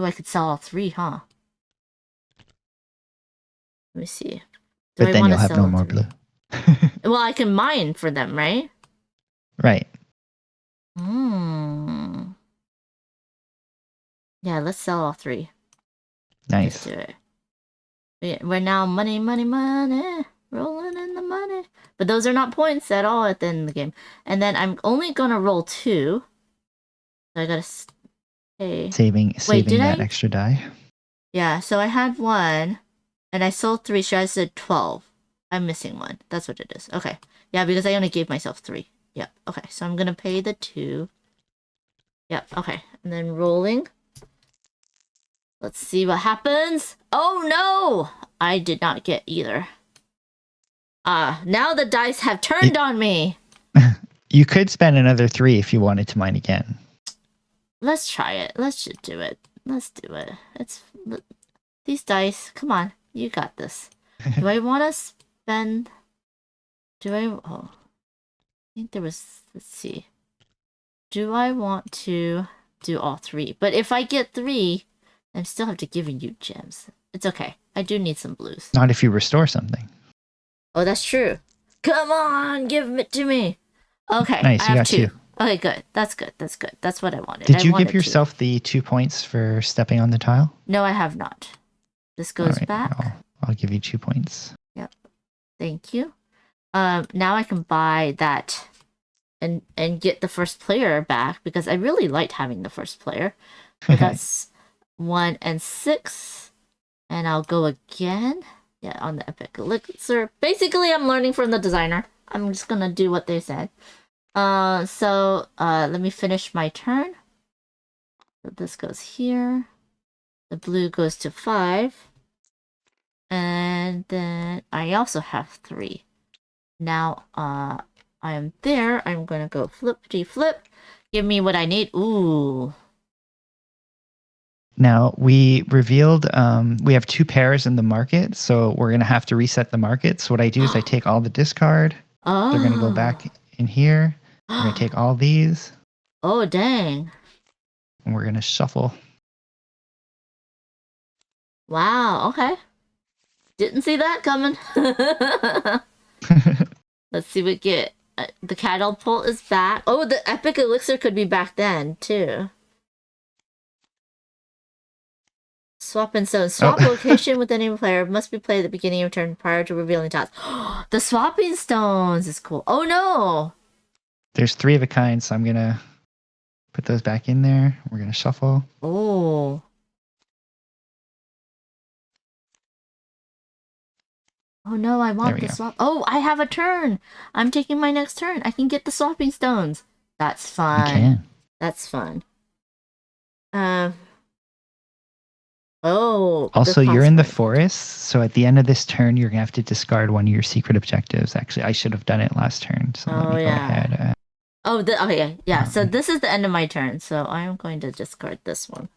P: I could sell all 3, huh? Let me see. Do
Q: But
P: I
Q: then
P: want
Q: you'll
P: to
Q: have
P: sell
Q: no more
P: 3?
Q: blue.
P: Well, I can mine for them, right?
Q: Right.
P: Yeah, let's sell all 3.
Q: Nice.
P: Let's do it. We're now money. Rolling in the money. But those are not points at all at the end of the game. And then I'm only gonna roll 2. So I gotta stay.
Q: Saving
P: did
Q: that
P: I?
Q: extra die.
P: Yeah, so I had 1. And I sold 3, so I said 12. I'm missing 1. That's what it is. Okay. Yeah, because I only gave myself 3. Yep. Okay, so I'm gonna pay the 2. Yep, okay. And then rolling. Let's see what happens. Oh no! I did not get either. Now the dice have turned on me.
Q: You could spend another 3 if you wanted to mine again.
P: Let's try it. Let's just do it. Let's do it. These dice. Come on, you got this. Do I want to spend? Oh, I think there was. Let's see. Do I want to do all 3? But if I get 3, I still have to give you gems. It's okay. I do need some blues.
Q: Not if you restore something.
P: Oh, that's true. Come on, give it to me. Okay,
Q: Nice,
P: I
Q: you
P: have
Q: got
P: 2.
Q: 2.
P: Okay, good. That's good. That's good. That's what I wanted.
Q: Did you
P: wanted
Q: give yourself the 2 points for stepping on the tile?
P: No, I have not. This goes
Q: All right,
P: back.
Q: I'll give you 2 points.
P: Yep. Thank you. Now I can buy that and get the first player back because I really liked having the first player. But that's 1 and 6. And I'll go again. Yeah, on the epic elixir. Basically, I'm learning from the designer. I'm just gonna do what they said. Let me finish my turn. So this goes here. The blue goes to 5. And then I also have 3. Now, I am there. I'm gonna go flip. Give me what I need. Ooh.
Q: Now, we revealed we have 2 pairs in the market, so we're going to have to reset the market. So what I do is I take all the discard.
P: Oh.
Q: They're going to go back in here. We're going to take all these.
P: Oh, dang.
Q: And we're going to shuffle.
P: Wow, okay. Didn't see that coming. Let's see what we get. The catapult is back. Oh, the epic elixir could be back then, too. Swap and stone. Swap location with any player must be played at the beginning of turn prior to revealing task. The swapping stones is cool. Oh no!
Q: There's 3 of a kind, so I'm going to put those back in there. We're going to shuffle.
P: Oh. Oh no, I want the swap. Oh, I have a turn. I'm taking my next turn. I can get the swapping stones. That's fun.
Q: You can.
P: That's fun. Oh.
Q: Also, you're in the forest, so at the end of this turn, you're gonna have to discard one of your secret objectives. Actually, I should have done it last turn, so let me go ahead.
P: Okay, yeah. So this is the end of my turn, so I am going to discard this one.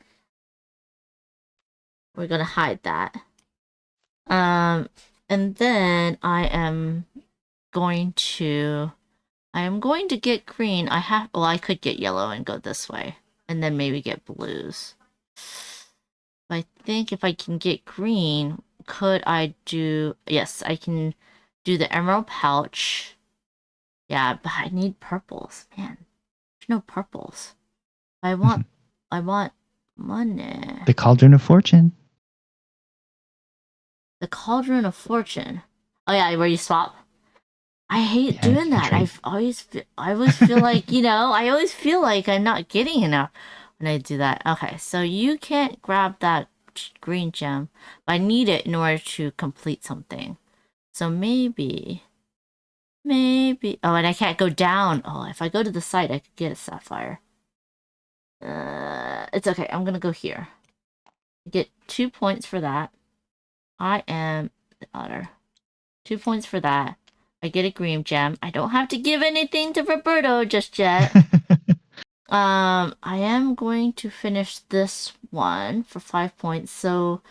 P: We're gonna hide that. And then I am going to get green. I could get yellow and go this way, and then maybe get blues. I think if I can get green, could I do... Yes, I can do the emerald pouch. Yeah, but I need purples. Man, there's no purples. I want money.
Q: The Cauldron of Fortune.
P: The Cauldron of Fortune. Oh yeah, where you swap. I hate doing that. I always feel like, I always feel like I'm not getting enough when I do that. Okay, so you can't grab that green gem, but I need it in order to complete something. So maybe... Oh, and I can't go down. Oh, if I go to the side, I could get a sapphire. It's okay. I'm gonna go here. Get 2 points for that. I am the otter. 2 points for that. I get a green gem. I don't have to give anything to Roberto just yet. I am going to finish this one for 5 points. So,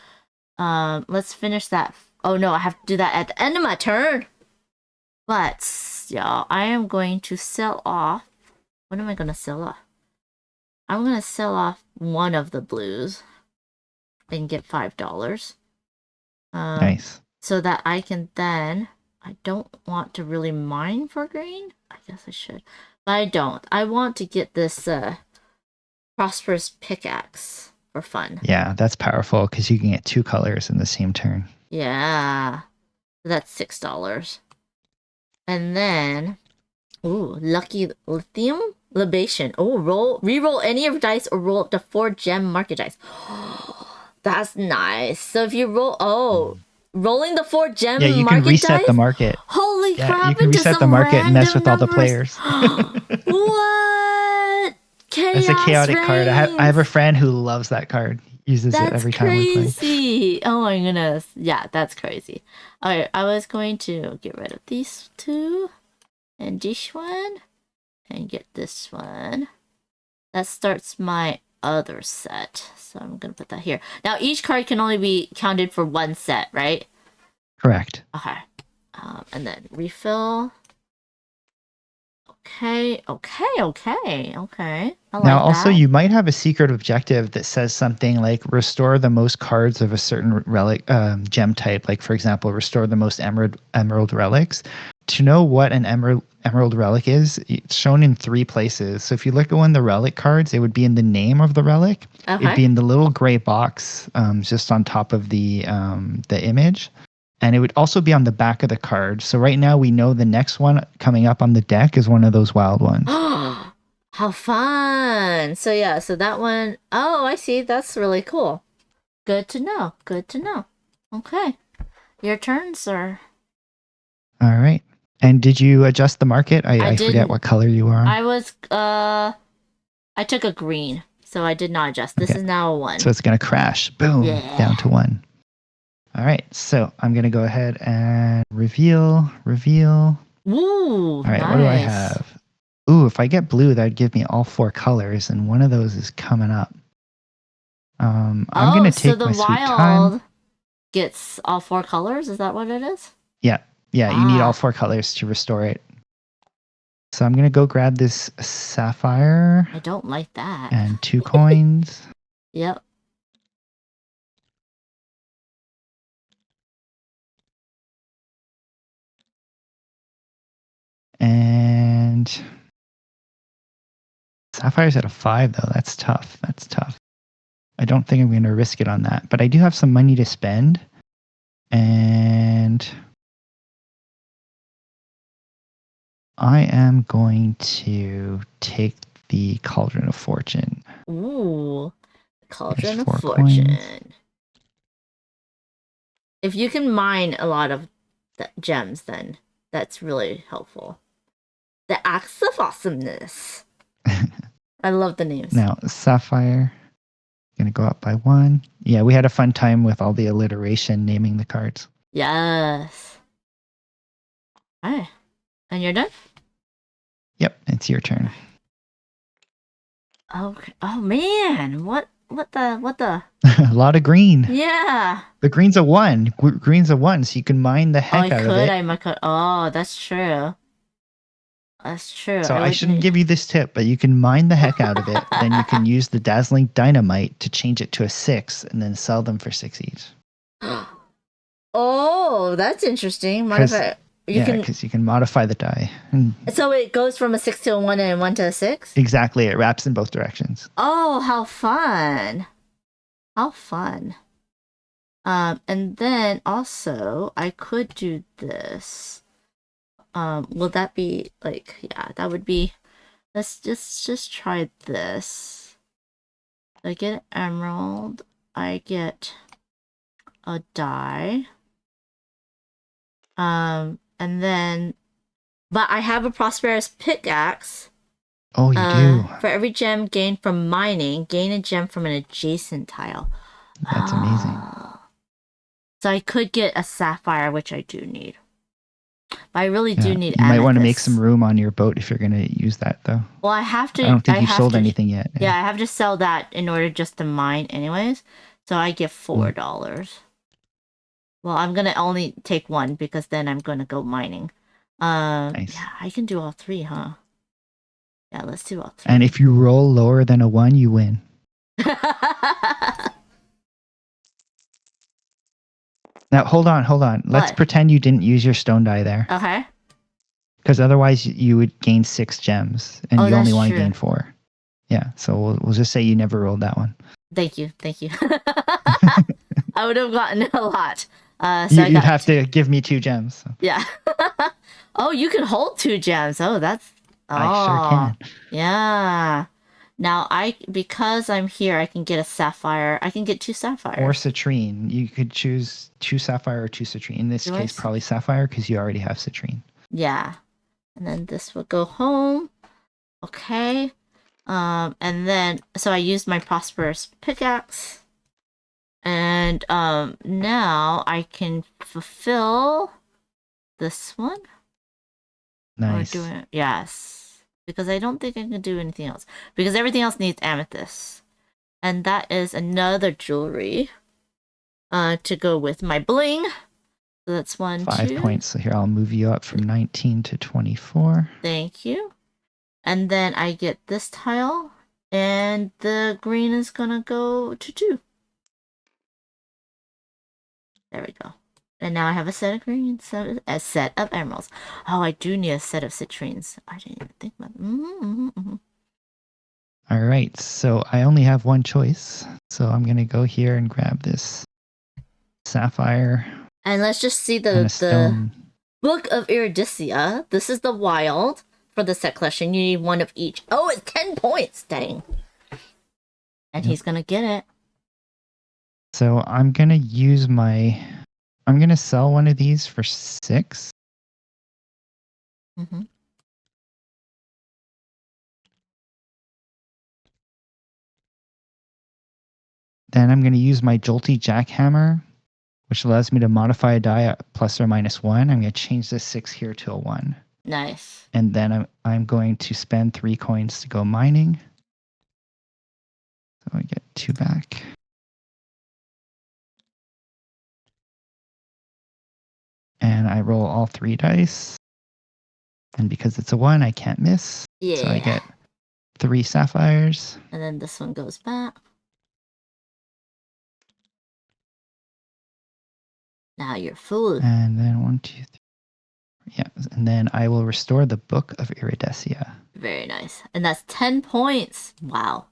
P: let's finish that. Oh no, I have to do that at the end of my turn. But, y'all, I am going to sell off... What am I going to sell off? I'm going to sell off one of the blues and get $5.
Q: Nice.
P: So that I can then... I don't want to really mine for green. I guess I should. But I don't. I want to get this prosperous pickaxe for fun.
Q: Yeah, that's powerful because you can get 2 colors in the same turn.
P: Yeah. That's $6. And then, lucky lithium libation. Reroll any of your dice or roll up to 4 gem market dice. That's nice. So if you rolling the 4 gem market dice.
Q: Yeah, you can reset the market.
P: Holy crap!
Q: You can reset the market and mess with all the players.
P: What? Chaos
Q: It's a chaotic card. I
P: reigns.
Q: have a friend who loves that card. Uses it every time we play.
P: That's crazy. Oh my goodness. Yeah, that's crazy. Alright, I was going to get rid of these 2 and this one and get this one. That starts my other set. So I'm going to put that here. Now each card can only be counted for 1 set, right?
Q: Correct.
P: Okay. And then refill. Okay. I like
Q: Now, also,
P: that.
Q: you might have a secret objective that says something like restore the most cards of a certain relic gem type. Like, for example, restore the most emerald relics. To know what an emerald relic is, it's shown in 3 places. So if you look at one of the relic cards, it would be in the name of the relic.
P: Okay.
Q: It'd be in the little gray box just on top of the image. And it would also be on the back of the card. So right now we know the next one coming up on the deck is one of those wild ones.
P: How fun. So yeah, so that one, oh, I see. That's really cool. Good to know. Okay. Your turn, sir.
Q: All right. And did you adjust the market? I forget
P: didn't.
Q: what color you are.
P: I took a green, so I did not adjust. This is now a 1.
Q: So it's going to crash. Boom.
P: Yeah.
Q: Down to 1. All right. So I'm going to go ahead and reveal.
P: Ooh,
Q: All right.
P: nice.
Q: What do I have? Ooh, if I get blue, that'd give me all 4 colors, and one of those is coming up. I'm going to take my sweet time.
P: So the wild gets all 4 colors? Is that what it is?
Q: Yeah, you need all 4 colors to restore it. So I'm going to go grab this sapphire.
P: I don't like that.
Q: And 2 coins.
P: Yep.
Q: And sapphire's at a 5, though. That's tough. I don't think I'm going to risk it on that. But I do have some money to spend. And I am going to take the Cauldron of Fortune.
P: Ooh, Cauldron
Q: There's
P: of
Q: 4
P: Fortune.
Q: coins.
P: If you can mine a lot of gems, then that's really helpful. The Axe of Awesomeness. I love the names.
Q: Now, sapphire. Gonna go up by 1. Yeah, we had a fun time with all the alliteration naming the cards.
P: Yes. Alright. And you're done?
Q: Yep, it's your turn.
P: Okay. Oh man, what the?
Q: A lot of green.
P: Yeah.
Q: The green's a 1. Green's a 1, so you can mine the heck out of it.
P: I could. Oh, that's true. That's true.
Q: So I
P: would
Q: shouldn't
P: need-
Q: give you this tip, but you can mine the heck out of it. Then you can use the dazzling dynamite to change it to a 6, and then sell them for 6 each.
P: Oh, that's interesting. Modify.
Q: Because you can modify the die. And
P: So it goes from a 6 to a 1 and a 1 to a 6.
Q: exactly, it wraps in both directions.
P: Oh, how fun! How fun. And then also I could do this. Will that be like, yeah, that would be, let's just try this. I get an emerald, I get a die. And then, but I have a prosperous pickaxe.
Q: Oh, you do.
P: For every gem gained from mining, gain a gem from an adjacent tile.
Q: That's amazing.
P: So I could get a sapphire, which I do need. But I really do need
Q: You might want to make
P: amethyst.
Q: some room on your boat if you're going to use that, though.
P: Well, I have to.
Q: I don't think you've
P: have
Q: sold
P: to-
Q: anything yet.
P: Yeah, I have to sell that in order just to mine, anyways. So I get $4. Well, I'm gonna only take 1 because then I'm gonna go mining.
Q: Nice.
P: Yeah, I can do all 3, huh? Yeah, let's do all 3.
Q: And if you roll lower than a 1, you win. Now, hold on. Let's
P: What?
Q: pretend you didn't use your stone die there.
P: Okay.
Q: Because otherwise you would gain 6 gems, and
P: Oh,
Q: you only
P: that's
Q: want to
P: true.
Q: gain 4. Yeah, so we'll just say you never rolled that one.
P: Thank you. I would have gotten a lot. So
Q: You'd have to give me 2 gems. So.
P: Yeah. Oh, you can hold 2 gems. Oh, that's. Oh,
Q: I sure can.
P: Yeah. Now because I'm here, I can get a sapphire. I can get 2 sapphires.
Q: Or citrine. You could choose 2 sapphire or 2 citrine. In this
P: Do I
Q: case, probably sapphire because you already have citrine.
P: Yeah. And then this will go home. Okay. And then so I used my prosperous pickaxe. And now I can fulfill this one.
Q: Nice.
P: Or do it. Yes. Because I don't think I can do anything else. Because everything else needs amethyst. And that is another jewelry to go with my bling. So that's 1,
Q: 5
P: 2.
Q: points. So here, I'll move you up from 19 to 24.
P: Thank you. And then I get this tile. And the green is gonna go to 2. There we go. And now I have a set of greens, a set of emeralds. Oh, I do need a set of citrines. I didn't even think about it.
Q: All right, so I only have one choice. So I'm going to go here and grab this sapphire.
P: And let's just see
Q: And
P: the
Q: a stone.
P: Book of Iridescia. This is the wild for the set collection. You need 1 of each. Oh, it's 10 points. Dang. And he's going to get it.
Q: So I'm going to use I'm going to sell one of these for 6.
P: Mm-hmm.
Q: Then I'm going to use my Jolty Jackhammer, which allows me to modify a die at +or -1. I'm going to change this 6 here to a 1.
P: Nice.
Q: And then I'm going to spend 3 coins to go mining. So I get 2 back. And I roll all 3 dice. And because it's a 1, I can't miss.
P: Yeah.
Q: So I get 3 sapphires.
P: And then this one goes back. Now you're full.
Q: And then 1, 2, 3. Yeah. And then I will restore the Book of Iridescia.
P: Very nice. And that's 10 points. Wow.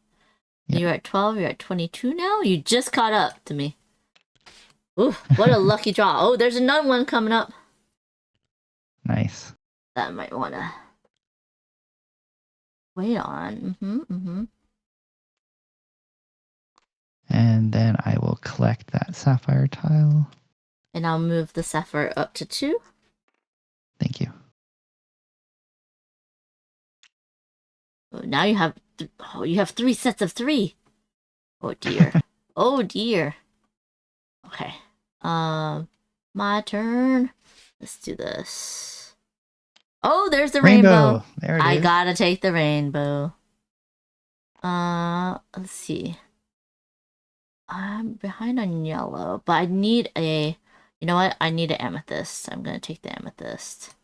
Q: Yeah.
P: You're at 12. You're at 22 now. You just caught up to me. Ooh, what a lucky draw. Oh, there's another one coming up.
Q: Nice.
P: That I might want to wait on.
Q: And then I will collect that sapphire tile.
P: And I'll move the sapphire up to 2.
Q: Thank you.
P: Oh, now you have you have 3 sets of 3. Oh dear. Oh dear. Okay. My turn. Let's do this. Oh, there's the rainbow.
Q: There it
P: I
Q: is.
P: gotta take the rainbow. Let's see. I'm behind on yellow, but I need a... You know what? I need an amethyst. I'm gonna take the amethyst.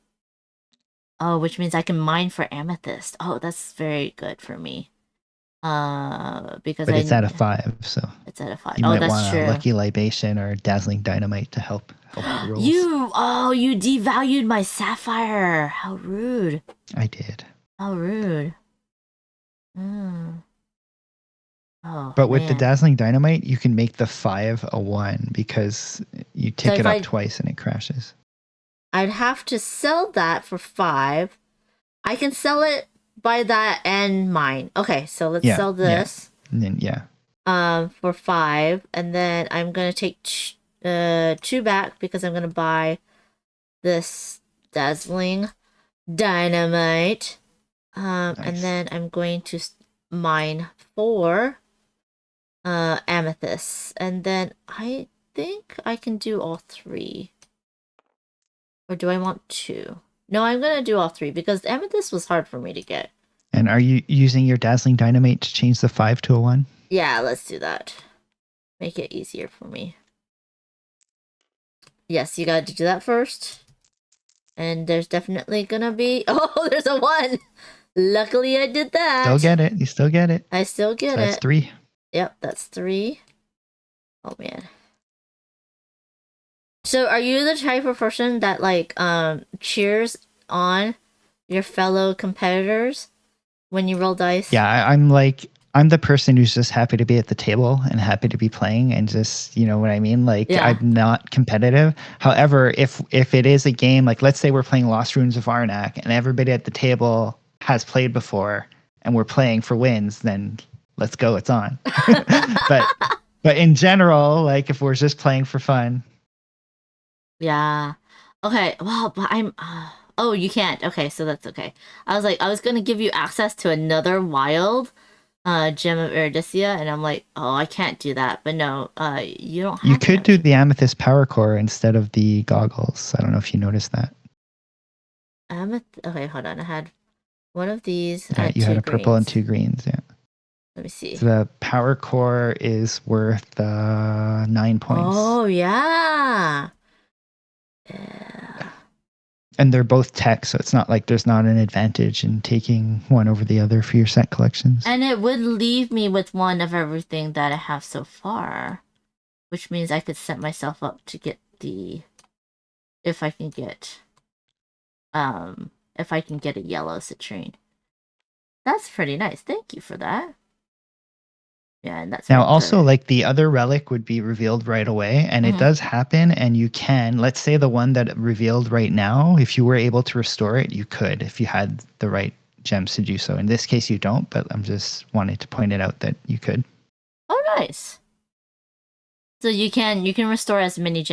P: Oh, which means I can mine for amethyst. Oh, that's very good for me. Because
Q: But it's at a 5, so
P: it's at a 5.
Q: you
P: Oh,
Q: might
P: that's
Q: want
P: true.
Q: a lucky libation or dazzling dynamite to help your rolls.
P: You devalued my sapphire. How rude.
Q: I did.
P: How rude. Oh,
Q: But with the
P: man.
Q: dazzling dynamite, you can make the 5 a 1 because you tick
P: if
Q: it up
P: I-
Q: twice and it crashes.
P: I'd have to sell that for 5. I can sell it by that and mine. Okay, so let's
Q: Yeah,
P: sell
Q: yeah.
P: this.
Q: And then
P: For 5, and then I'm gonna take 2 back because I'm gonna buy this dazzling dynamite. And then I'm going to mine 4 amethysts, and then I think I can do all 3. Or do I want 2? No, I'm gonna do all 3 because the amethyst was hard for me to get.
Q: And are you using your dazzling dynamite to change the 5 to a 1?
P: Yeah, let's do that. Make it easier for me. Yes, you got to do that first. And there's definitely gonna be... Oh, there's a 1! Luckily I did that.
Q: Still get it. You still get it.
P: I still get
Q: So
P: it.
Q: that's 3.
P: Yep, that's 3. Oh, man. So are you the type of person that, like, cheers on your fellow competitors when you roll dice?
Q: Yeah, I'm the person who's just happy to be at the table and happy to be playing and just, you know what I mean? Like,
P: Yeah.
Q: I'm not competitive. However, if it is a game, like let's say we're playing Lost Ruins of Arnak and everybody at the table has played before and we're playing for wins, then let's go, it's on. but in general, like if we're just playing for fun.
P: Yeah. Okay, well, but I'm... oh, you can't. Okay, so that's okay. I was gonna give you access to another wild gem of Iridescia, and I'm like, oh, I can't do that. But no, you don't have
Q: You could do the Amethyst Power Core instead of the goggles. I don't know if you noticed that.
P: Okay, hold on. I had one of these.
Q: Yeah, you had a purple and 2 greens, yeah.
P: Let me see.
Q: So the Power Core is worth 9 points.
P: Oh, yeah.
Q: And they're both tech, so it's not like there's not an advantage in taking one over the other for your set collections.
P: And it would leave me with one of everything that I have so far, which means I could set myself up to get the... If I can get a yellow citrine. That's pretty nice. Thank you for that. Yeah, and that's
Q: Now,
P: my
Q: also,
P: third.
Q: like the other relic would be revealed right away, and
P: Mhm.
Q: it does happen. And you can, let's say, the one that revealed right now, if you were able to restore it, you could, if you had the right gems to do so. In this case, you don't, but I'm just wanting to point it out that you could.
P: Oh, nice. So you can restore as many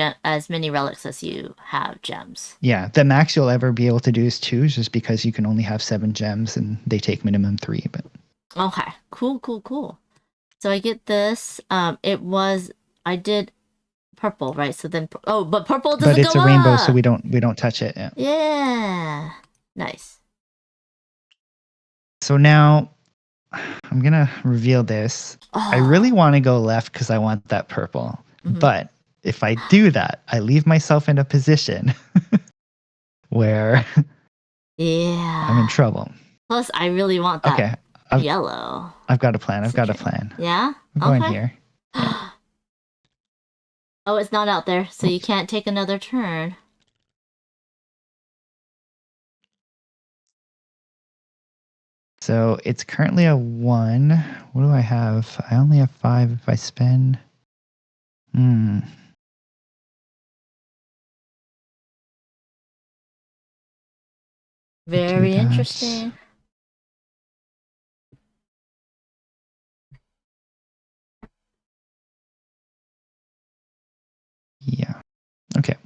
P: relics as you have gems.
Q: Yeah, the max you'll ever be able to do is 2, just because you can only have 7 gems, and they take minimum 3. But
P: Okay, cool. So I get this. I did purple, right? So then, but purple doesn't go
Q: it's a rainbow,
P: up.
Q: so we don't touch it. Yeah.
P: Yeah, nice.
Q: So now I'm gonna reveal this. I really want to go left because I want that purple. But if I do that, I leave myself in a position where
P: Yeah.
Q: I'm in trouble.
P: Plus, I really want that
Q: Okay,
P: yellow.
Q: I've got a plan. I've got a plan.
P: Yeah.
Q: I'm going
P: Okay.
Q: here.
P: Oh, it's not out there, so you can't take another turn.
Q: So it's currently a 1. What do I have? I only have 5 if I spend.
P: Very
Q: that.
P: interesting.
Q: Yeah. Okay.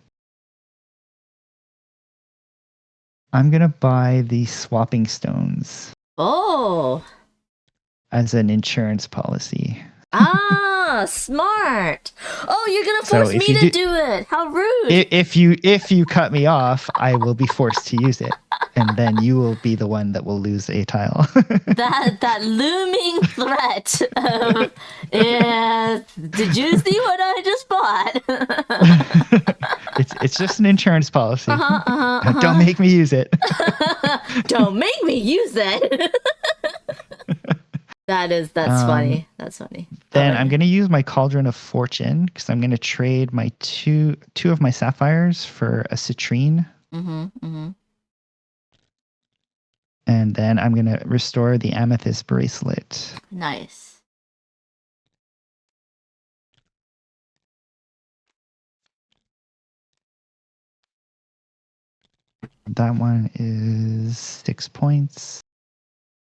Q: I'm gonna buy the swapping stones
P: Oh.
Q: as an insurance policy.
P: Ah, smart. Oh, you're gonna
Q: So
P: force
Q: if
P: me
Q: you
P: to
Q: do-
P: do it. How rude.
Q: If you cut me off, I will be forced to use it, and then you will be the one that will lose a tile.
P: that looming threat of, yeah, did you see what I just bought?
Q: It's just an insurance policy.
P: Uh-huh.
Q: Don't make me use it.
P: Don't make me use it. That's funny. That's funny.
Q: Then I'm gonna use my Cauldron of Fortune because I'm gonna trade my two of my sapphires for a citrine,
P: Mm-hmm.
Q: and then I'm gonna restore the amethyst bracelet.
P: Nice.
Q: That one is 6 points.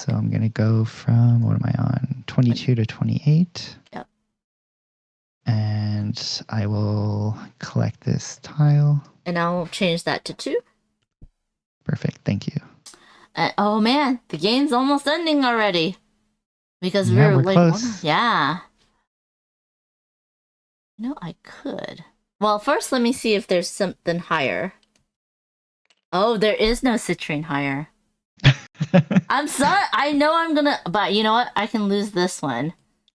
Q: So I'm gonna go from, what am I on? 22 to 28.
P: Yep.
Q: And I will collect this tile.
P: And I'll change that to 2.
Q: Perfect. Thank you.
P: Oh man, the game's almost ending already. Because
Q: Yeah,
P: we're
Q: we're
P: like,
Q: close.
P: yeah. No, I could. Well, first let me see if there's something higher. Oh, there is no citrine higher. I'm sorry. I know I'm gonna, but you know what? I can lose this one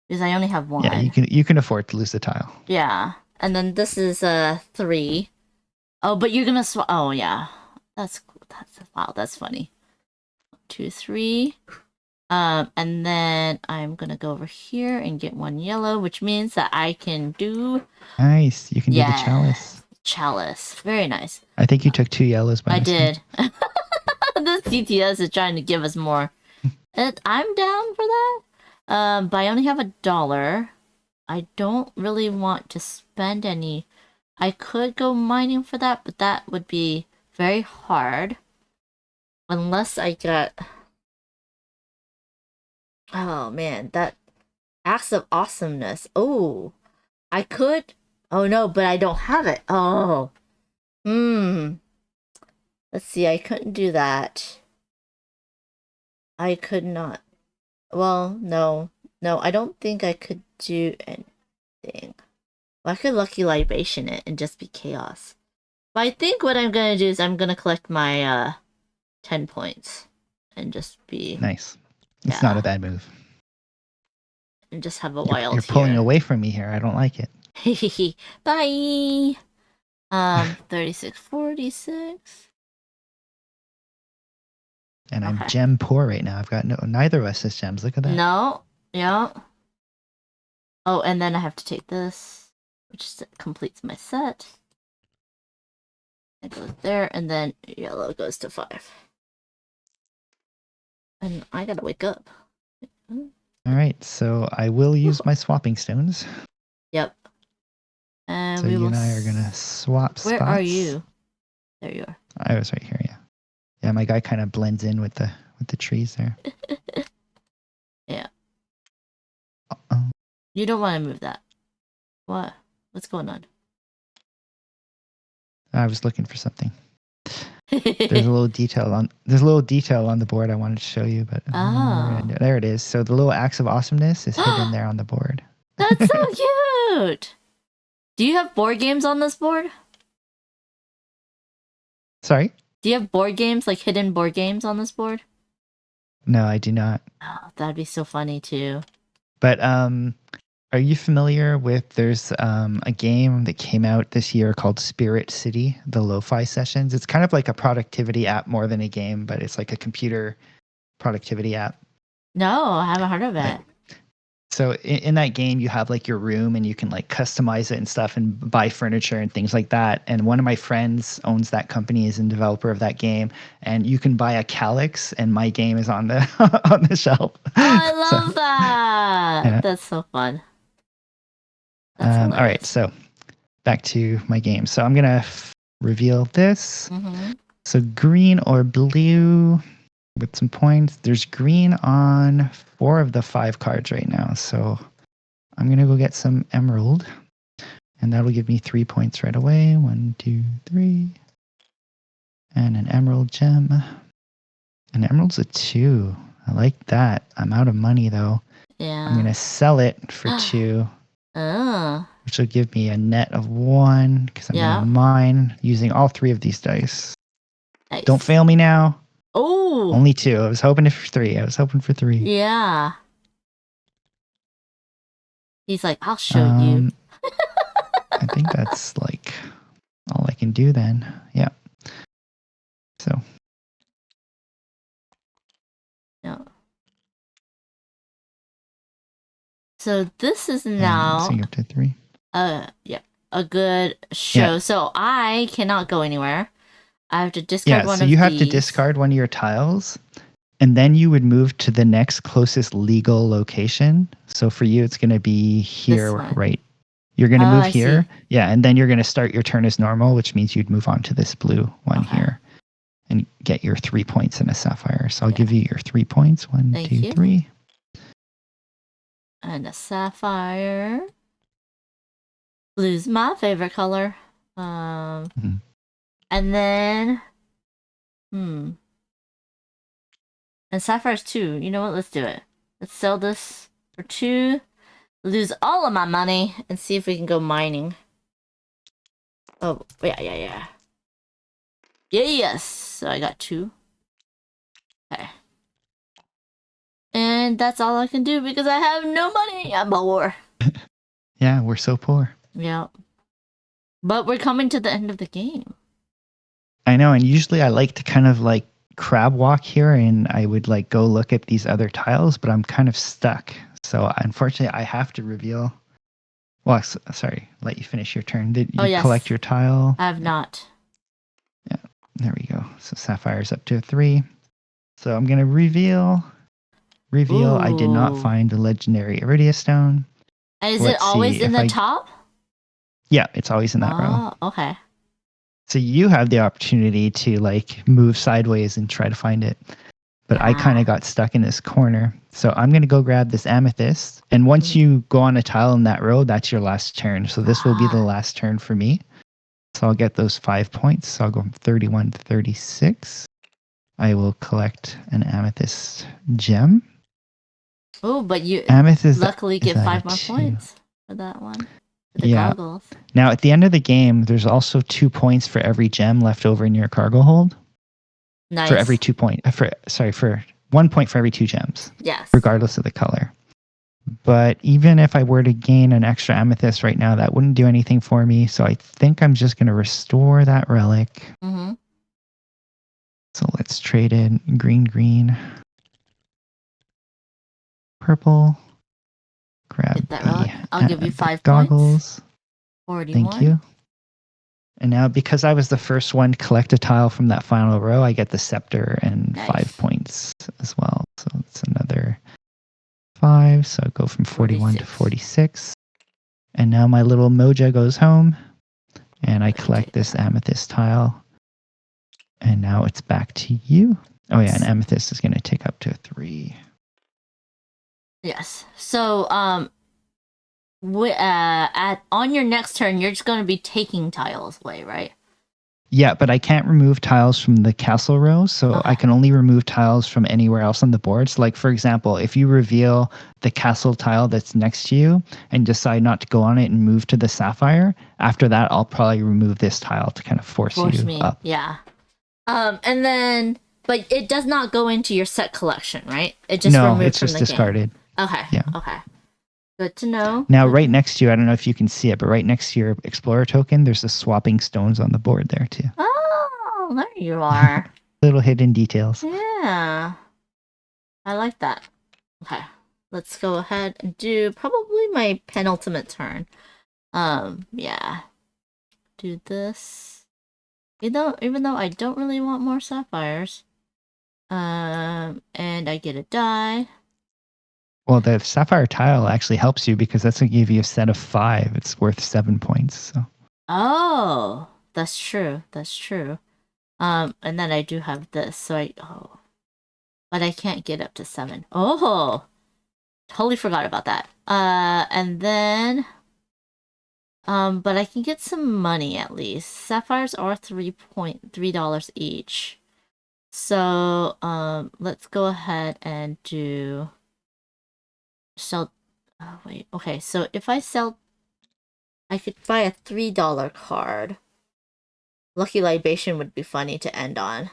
P: because I only have 1.
Q: Yeah, you can afford to lose the tile.
P: Yeah, and then this is 3. Oh, but you're gonna swap. Oh yeah, that's wow. That's funny. 2, 3. And then I'm gonna go over here and get 1 yellow, which means that I can do.
Q: Nice. You can do the chalice.
P: Chalice. Very nice.
Q: I think you took 2 yellows by
P: I
Q: mistake.
P: did. This TTS is trying to give us more. And I'm down for that. But I only have $1. I don't really want to spend any. I could go mining for that, but that would be very hard. Unless I got... Oh man, that Acts of Awesomeness. Oh, I could... Oh no, but I don't have it. Oh. Let's see, I couldn't do that. I could not. Well, no. No, I don't think I could do anything. Well, I could Lucky Libation it and just be chaos. But I think what I'm gonna do is I'm gonna collect my 10 points. And just be...
Q: Nice. It's not a bad move.
P: And just have a wild
Q: You're pulling away from me here. I don't like it.
P: Bye! 36, 46...
Q: And I'm gem poor right now. I've got neither of us has gems. Look at that.
P: No. Yeah. Oh, and then I have to take this, which completes my set. It goes there, and then yellow goes to 5. And I gotta wake up.
Q: All right, so I will use my swapping stones.
P: Yep. And
Q: So
P: we
Q: you
P: will
Q: and I are gonna swap spots.
P: Where are you? There you are.
Q: I was right here. Yeah. Yeah, my guy kind of blends in with the trees there.
P: Yeah.
Q: Uh-oh.
P: You don't want to move that. What? What's going on?
Q: I was looking for something. There's a little detail on the board I wanted to show you, but there it is. So the little Acts of Awesomeness is hidden there on the board.
P: That's so cute. Do you have board games on this board?
Q: Sorry?
P: Do you have board games, like hidden board games on this board?
Q: No, I do not.
P: Oh, that'd be so funny too.
Q: But are you familiar with there's a game that came out this year called Spirit City, the Lo-Fi Sessions? It's kind of like a productivity app more than a game, but it's like a computer productivity app.
P: No, I haven't heard of it.
Q: So in that game, you have like your room and you can like customize it and stuff and buy furniture and things like that. And one of my friends owns that company, is a developer of that game. And you can buy a calyx and my game is on the on the shelf.
P: Oh, I love that.
Q: Yeah.
P: That's so fun.
Q: All right, so back to my game. So I'm gonna reveal this.
P: Mm-hmm.
Q: So green or blue with some points. There's green on 4 of the 5 cards right now. So I'm gonna go get some emerald, and that'll give me 3 points right away. 1, 2, 3, and an emerald gem. An emerald's a 2. I like that. I'm out of money though.
P: Yeah.
Q: I'm gonna sell it for 2,
P: Oh.
Q: which will give me a net of 1 because I'm gonna mine using all 3 of these dice.
P: Nice.
Q: Don't fail me now.
P: Oh.
Q: Only 2. I was hoping for 3.
P: Yeah. He's like, I'll show you.
Q: I think that's like all I can do then. Yeah. So.
P: Yeah. So this is
Q: And
P: now
Q: mixing up to 3.
P: a good show.
Q: Yeah.
P: So I cannot go anywhere. I have to discard
Q: Yeah,
P: one
Q: so
P: of
Q: you have to
P: these.
Q: discard one of your tiles, and then you would move to the next closest legal location. So for you, it's going to be here,
P: one.
Q: right? You're going to move
P: I
Q: here.
P: see.
Q: Yeah, and then you're going to start your turn as normal, which means you'd move on to this blue one here and get your 3 points in a sapphire. So I'll give you your 3 points. 1,
P: Thank
Q: 2,
P: you.
Q: 3.
P: And a sapphire. Blue's my favorite color. And then, and sapphires 2. You know what? Let's do it. Let's sell this for 2. Lose all of my money and see if we can go mining. Oh, yeah. Yes. So I got 2. Okay. And that's all I can do because I have no money. I'm poor.
Q: Yeah, we're so poor.
P: Yeah. But we're coming to the end of the game.
Q: I know, and usually I like to kind of like crab walk here and I would like go look at these other tiles, but I'm kind of stuck. So unfortunately I have to reveal. Well, sorry, let you finish your turn. Did you collect your tile?
P: I have not.
Q: Yeah, there we go. So Sapphire's up to a 3. So I'm going to reveal. Ooh. I did not find the legendary Iridescia stone.
P: And is it always in the top?
Q: Yeah, it's always in that row.
P: Oh, okay.
Q: So you have the opportunity to like move sideways and try to find it. But I kind of got stuck in this corner. So I'm going to go grab this amethyst. And once you go on a tile in that row, that's your last turn. So this will be the last turn for me. So I'll get those 5 points. So I'll go from 31 to 36. I will collect an amethyst gem.
P: Oh, but you
Q: amethyst
P: luckily get 5 more points for that one. For the goggles.
Q: Now at the end of the game, there's also 2 points for every gem left over in your cargo hold.
P: Nice.
Q: For every 2 point. For 1 point for every 2 gems.
P: Yes.
Q: Regardless of the color. But even if I were to gain an extra amethyst right now, that wouldn't do anything for me. So I think I'm just going to restore that relic.
P: Mm-hmm.
Q: So let's trade in green, purple. Grab
P: that relic. I'll give you 5
Q: goggles.
P: Points. 41.
Q: Thank you. And now because I was the first one to collect a tile from that final row, I get the scepter and 5 points as well. So it's another 5. So I go from 41 to 46. And now my little moja goes home. And I collect this amethyst tile. And now it's back to you. Oh yeah, and amethyst is going to take up to 3.
P: Yes. So on your next turn, you're just going to be taking tiles away, right?
Q: Yeah, but I can't remove tiles from the castle row, so I can only remove tiles from anywhere else on the board. So like, for example, if you reveal the castle tile that's next to you and decide not to go on it and move to the sapphire, after that, I'll probably remove this tile to kind of force you
P: me
Q: up.
P: Yeah. And then, but it does not go into your set collection, right? It just
Q: No,
P: removed
Q: it's
P: from
Q: just
P: the
Q: discarded.
P: Game. Okay.
Q: Yeah.
P: Okay. Good to know.
Q: Now, right next to you, I don't know if you can see it, but right next to your explorer token, there's the swapping stones on the board there too.
P: Oh, there you are.
Q: Little hidden details.
P: Yeah. I like that. Okay. Let's go ahead and do probably my penultimate turn. Yeah. Do this. Even though I don't really want more sapphires. And I get a die.
Q: Well, the sapphire tile actually helps you because that's going to give you a set of 5. It's worth 7 points. So.
P: Oh, that's true. That's true. And then I do have this, so but I can't get up to 7. Oh, totally forgot about that. And then, but I can get some money at least. Sapphires are $3 each. So, let's go ahead and do sell. Oh, wait. Okay, so if I sell, I could buy a $3 card. Lucky Libation would be funny to end on.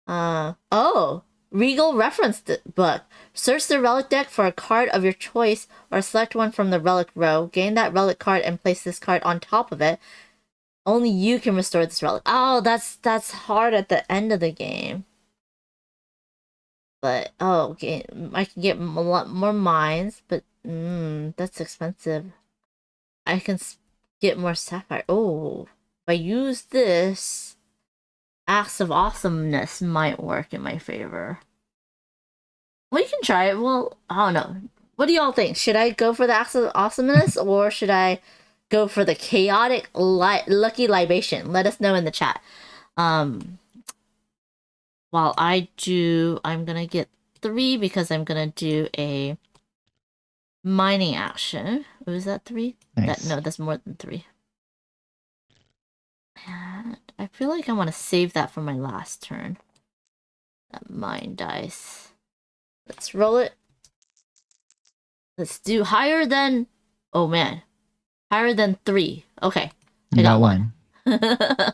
P: Oh, Regal reference book. Search the relic deck for a card of your choice or select one from the relic row. Gain that relic card and place this card on top of it. Only you can restore this relic. Oh, that's hard at the end of the game. But, oh, okay, I can get a lot more mines, but, that's expensive. I can get more sapphire. Oh, if I use this, Acts of Awesomeness might work in my favor. Well, you can try it. Well, I don't know. What do y'all think? Should I go for the Acts of Awesomeness or should I go for the Chaotic Lucky Libation? Let us know in the chat. While I do, I'm gonna get 3 because I'm gonna do a mining action. Oh, is that 3?
Q: Nice.
P: No, that's more than 3. And I feel like I want to save that for my last turn. That mine dice. Let's roll it. Let's do higher than... Oh man. Higher than 3. Okay.
Q: You got one.
P: I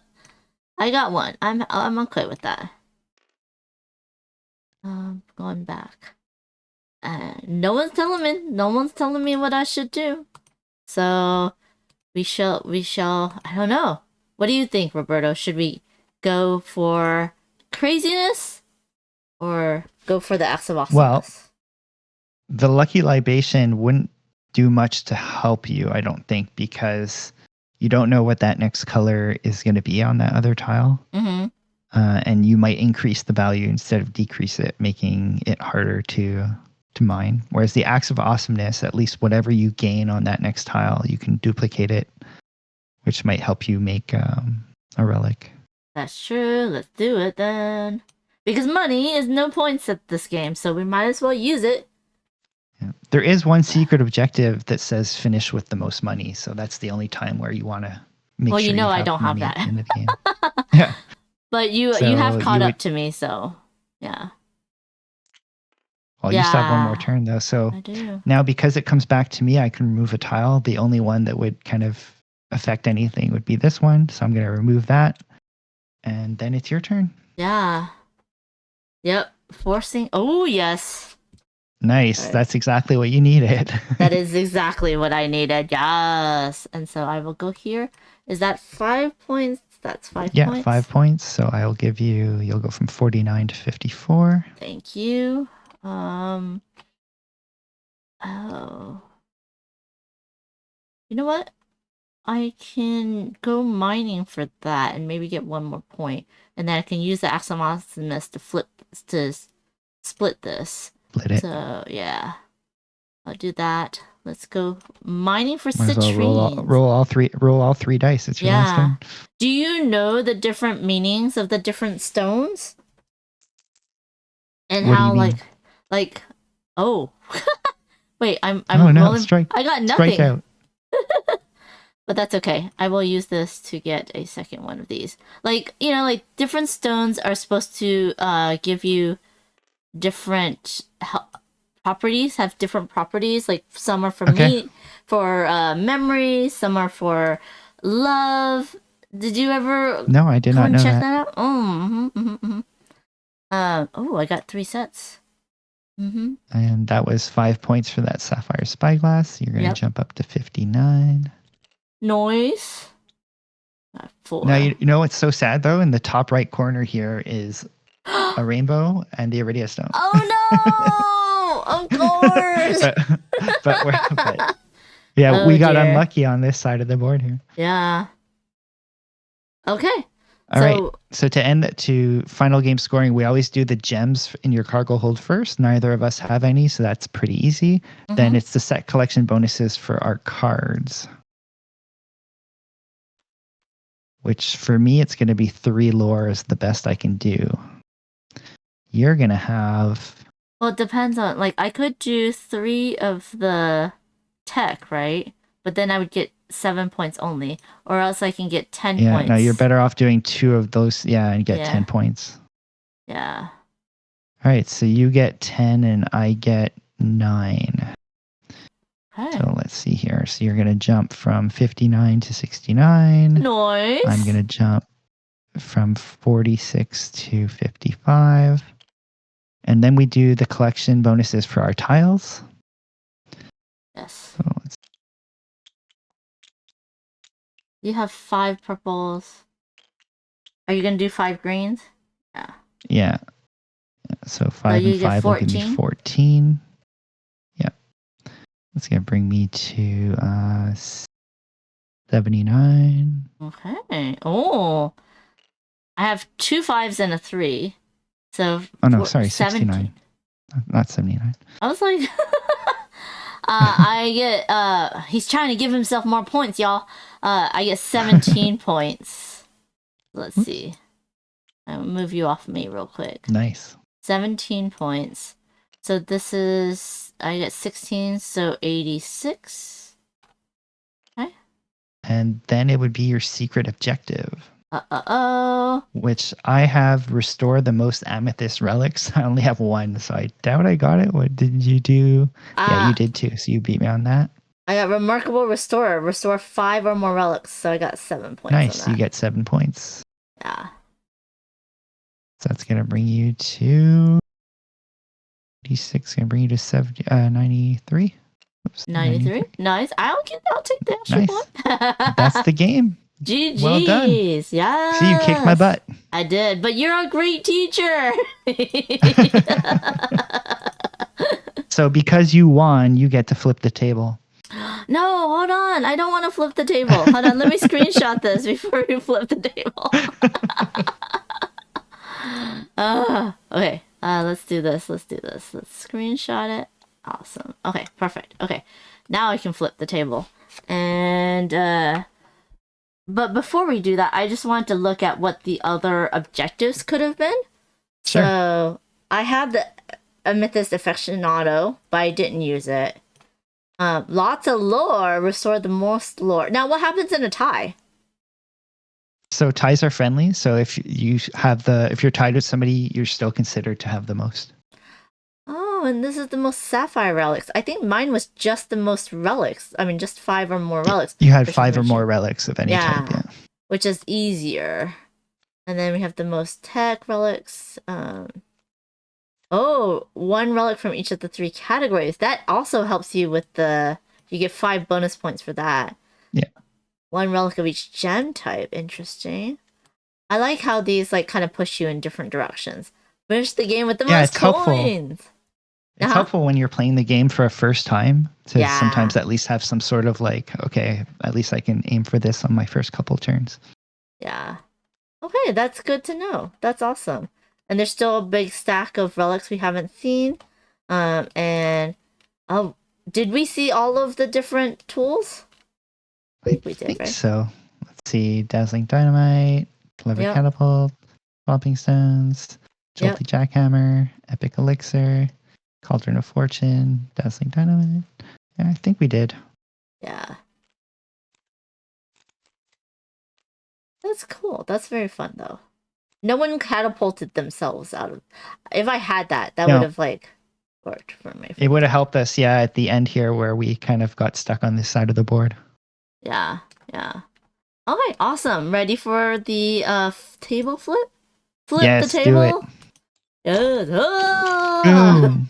P: got one. I'm okay with that. Going back. No one's telling me what I should do. So we shall I don't know. What do you think, Roberto? Should we go for craziness or go for the Acts of Awesomeness?
Q: Well, the Lucky Libation wouldn't do much to help you, I don't think, because you don't know what that next color is going to be on that other tile.
P: Mm-hmm.
Q: And you might increase the value instead of decrease it, making it harder to mine. Whereas the Acts of Awesomeness, at least whatever you gain on that next tile, you can duplicate it, which might help you make a relic.
P: That's true. Let's do it then. Because money is no points at this game, so we might as well use it.
Q: Yeah. There is one secret objective that says finish with the most money, so that's the only time where you want to make
P: well,
Q: sure
P: you know I
Q: have
P: don't have
Q: money
P: that.
Q: at the end of the game. Yeah.
P: But you
Q: So
P: have caught
Q: you
P: up
Q: would-
P: to me, so yeah.
Q: Well, you still have one more
P: Yeah,
Q: turn though, so
P: I do.
Q: now because it comes back to me, I can remove a tile. The only one that would kind of affect anything would be this one, so I'm going to remove that, and then it's your turn.
P: Yeah. Yep. Forcing. Oh, yes.
Q: Nice.
P: Right.
Q: That's exactly what you needed.
P: That is exactly what I needed. Yes. And so I will go here. Is that 5 points? That's 5
Q: Yeah,
P: points.
Q: 5 points. So I'll give you, you'll go from 49 to 54.
P: Thank you. Oh. You know what? I can go mining for that and maybe get 1 more point. And then I can use the Acts of Awesomeness to split this.
Q: Split it.
P: So, yeah. I'll do that. Let's go mining for
Q: Might as well
P: citrines.
Q: roll all three dice. It's your last
P: Yeah.
Q: turn.
P: Do you know the different meanings of the different stones? And
Q: What do
P: how
Q: you mean?
P: like oh wait, I'm
Q: Oh, no,
P: rolling.
Q: strike-
P: I got
Q: strike
P: nothing.
Q: out.
P: But that's okay. I will use this to get a second one of these. Like, you know, like different stones are supposed to give you different properties, have different properties. Like some are for memory, some are for love. Did you ever
Q: No, I did
P: go
Q: not
P: and
Q: know
P: check
Q: that.
P: that out? Oh, I got 3 sets.
Q: And that was 5 points for that Sapphire Spyglass. You're going to
P: Yep.
Q: jump up to 59.
P: Noise. 4.
Q: Now, you know what's so sad, though? In the top right corner here is a rainbow and the Iridescia stone.
P: Oh no! Of course.
Q: but yeah,
P: Oh,
Q: we got
P: dear.
Q: unlucky on this side of the board here.
P: Yeah. Okay.
Q: All right. So to end to final game scoring, we always do the gems in your cargo hold first. Neither of us have any, so that's pretty easy. Then it's the set collection bonuses for our cards. Which for me, it's going to be 3 lore is the best I can do. You're going to have...
P: Well, it depends on, like, I could do 3 of the tech, right? But then I would get 7 points only. Or else I can get 10
Q: Yeah,
P: points.
Q: no, you're better off doing 2 of those, and get
P: Yeah.
Q: 10 points.
P: Yeah.
Q: All right, so you get 10 and I get 9. let's see here. So you're gonna jump from 59 to 69.
P: Nice.
Q: I'm gonna jump from 46 to 55. And then we do the collection bonuses for our tiles.
P: Yes.
Q: So let's
P: You have 5 purples. Are you gonna do 5 greens? Yeah.
Q: yeah. So 5
P: you
Q: and
P: get
Q: 5 will give me
P: 14?
Q: 14. Yeah. That's gonna bring me to 79.
P: Okay. Oh. I have 2 5s and a 3. So
Q: Oh no, sorry, 69.
P: 17.
Q: Not 79.
P: I was like I get he's trying to give himself more points, y'all. I get 17 points. Let's see. I'll move you off me real quick.
Q: Nice.
P: 17 points. So this is I get 16, so 86. Okay.
Q: And then it would be your secret objective.
P: Uh-oh.
Q: Which I have restore the most amethyst relics. I only have 1, so I doubt I got it. What did you do? Yeah, you did too, so you beat me on that.
P: I got remarkable restore. Restore 5 or more relics, so I got 7 points.
Q: Nice,
P: on that.
Q: you get 7 points.
P: Yeah.
Q: So that's gonna bring you to 86, gonna bring you to 93. Oops,
P: 93. Nice. I'll take the extra
Q: Nice.
P: point.
Q: That's the game.
P: GG's.
Q: Well done.
P: Yes.
Q: See, you kicked my butt.
P: I did, but you're a great teacher.
Q: So because you won, you get to flip the table.
P: No, hold on. I don't want to flip the table. Hold on. Let me screenshot this before you flip the table. Okay. Let's do this. Let's screenshot it. Awesome. Okay, perfect. Okay. Now I can flip the table. And but before we do that, I just wanted to look at what the other objectives could have been.
Q: Sure.
P: So I had the Amethyst Aficionado, but I didn't use it. Lots of lore, restore the most lore. Now, what happens in a tie?
Q: So ties are friendly. So if you're tied with somebody, you're still considered to have the most.
P: Oh, and this is the most sapphire relics. I think mine was just the most relics. I mean, just 5 or more relics.
Q: You had 5 or more relics of any type, yeah.
P: Which is easier. And then we have the most tech relics. Oh, 1 relic from each of the 3 categories. That also helps you with you get 5 bonus points for that.
Q: Yeah.
P: 1 relic of each gem type. Interesting. I like how these kind of push you in different directions. Finish the game with the most coins.
Q: It's helpful when you're playing the game for a first time to sometimes at least have some sort of okay, at least I can aim for this on my first couple turns.
P: Yeah. Okay, that's good to know. That's awesome. And there's still a big stack of relics we haven't seen. And did we see all of the different tools?
Q: I think right? So. Let's see. Dazzling Dynamite, Clever Catapult, Swamping Stones, Jolty Jackhammer, Epic Elixir, Cauldron of Fortune, Dazzling Dynamite. Yeah, I think we did.
P: Yeah. That's cool. That's very fun, though. No one catapulted themselves out of... If I had that would have, worked for me.
Q: It would have helped us, at the end here where we kind of got stuck on this side of the board.
P: Yeah. Okay, awesome. Ready for the table flip? Flip
Q: the table? Do it.
P: Yes.
Q: Boom.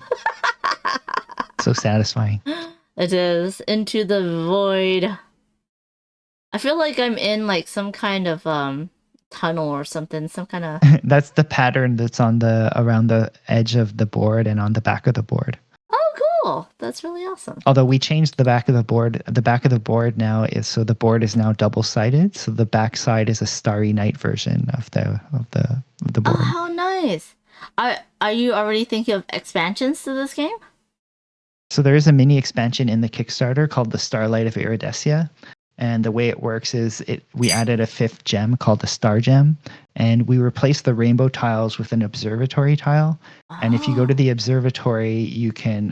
Q: So satisfying.
P: It is. Into the void. I feel like I'm in some kind of tunnel or something. Some kind of...
Q: That's the pattern that's on around the edge of the board and on the back of the board.
P: Oh, cool. That's really awesome.
Q: Although we changed the back of the board. The back of the board now is the board is now double-sided. So the back side is a Starry Night version of the board.
P: Oh, how nice. Are you already thinking of expansions to this game?
Q: So there is a mini expansion in the Kickstarter called the Starlight of Iridescia. And the way it works is we added a 5th gem called the Star Gem. And we replaced the rainbow tiles with an observatory tile. And if you go to the observatory, you can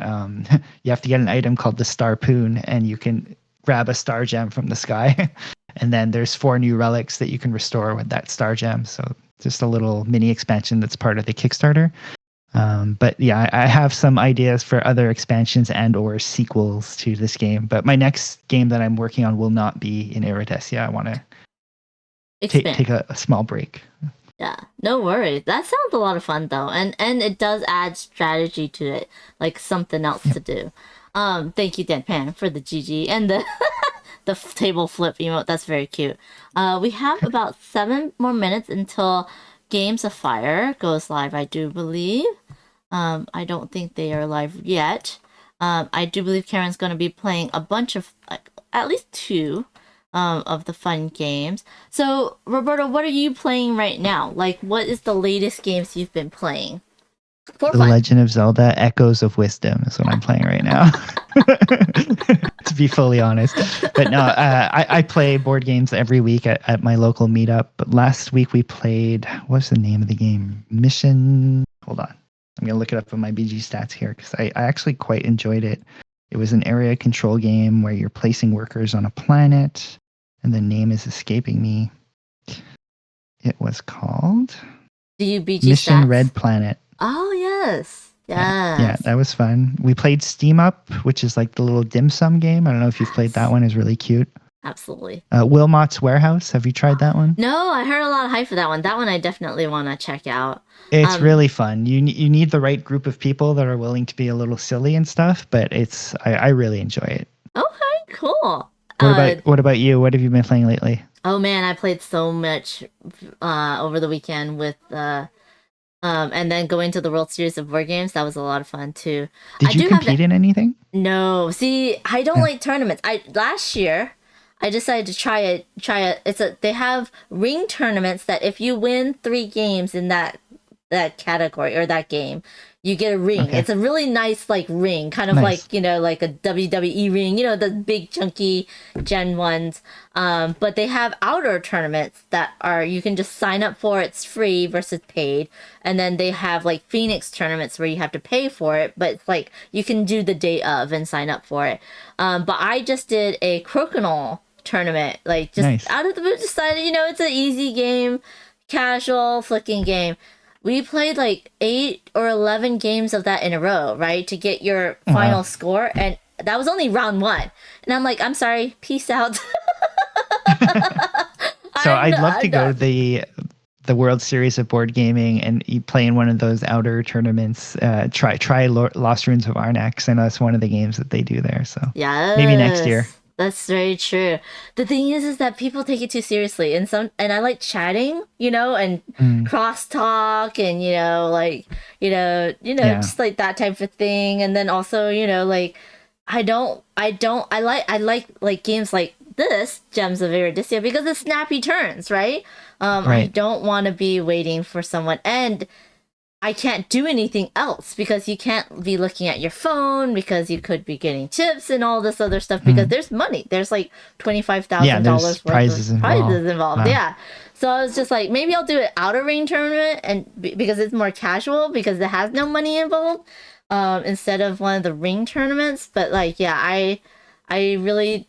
Q: you have to get an item called the Starpoon, and you can grab a star gem from the sky. And then there's 4 new relics that you can restore with that star gem. So just a little mini expansion that's part of the Kickstarter. But yeah, I have some ideas for other expansions and or sequels to this game. But my next game that I'm working on will not be in Iridescia. I want to take a small break.
P: Yeah, no worries. That sounds a lot of fun though, and it does add strategy to it, like something else to do. Thank you, Deadpan, for the GG and the the table flip emote. That's very cute. We have about 7 more minutes until Games of Fire goes live, I do believe. I don't think they are live yet. I do believe Karen's going to be playing a bunch of, at least 2 of the fun games. So, Roberto, what are you playing right now? Like, what is the latest games you've been playing?
Q: The Legend of Zelda Echoes of Wisdom is what I'm playing right now. To be fully honest. But no, I play board games every week at my local meetup. But last week we played, what's the name of the game? Hold on. I'm going to look it up on my BG stats here because I actually quite enjoyed it. It was an area control game where you're placing workers on a planet, and the name is escaping me. It was called Mission
P: Stats?
Q: Red Planet.
P: Oh, yes.
Q: Yeah, that was fun. We played Steam Up, which is like the little dim sum game. I don't know if you've played that one. It's really cute.
P: Absolutely.
Q: Wilmot's Warehouse. Have you tried that one?
P: No, I heard a lot of hype for that one. That one I definitely want to check out.
Q: It's really fun. You need the right group of people that are willing to be a little silly and stuff, but I really enjoy it.
P: Okay, cool.
Q: What about you? What have you been playing lately?
P: Oh man, I played so much over the weekend with and then going to the World Series of Board Games. That was a lot of fun too.
Q: Did you compete in anything?
P: No. See, I don't like tournaments. Last year I decided to try it. They have ring tournaments that if you win 3 games in that category or that game, you get a ring. Okay. It's a really nice like ring, kind of like, you know, like a WWE ring, you know, the big chunky Gen ones. But they have outdoor tournaments that are, you can just sign up for, it's free versus paid. And then they have like Phoenix tournaments where you have to pay for it, but it's like you can do the day of and sign up for it. But I just did a Crokinole tournament, like just out of the blue, decided, you know, it's an easy game, casual flicking game. We played like 8 or 11 games of that in a row, right? To get your final score. And that was only round 1. And I'm like, I'm sorry, peace out.
Q: So I'd love to go to the World Series of Board Gaming and you play in one of those outer tournaments. Try Lost Ruins of Arnak. I know that's one of the games that they do there. So maybe next year.
P: That's very true. The thing is that people take it too seriously, and I like chatting, you know, and crosstalk, and you know, just like that type of thing. And then also, you know, like I like games like this, Gems of Iridescia, because it's snappy turns, right? I don't want to be waiting for someone, and I can't do anything else because you can't be looking at your phone because you could be getting tips and all this other stuff because there's money. There's like $25,000 worth of prizes involved. Wow. Yeah. So I was just like, maybe I'll do an outer ring tournament and because it's more casual because it has no money involved instead of one of the ring tournaments. But like, yeah, I really,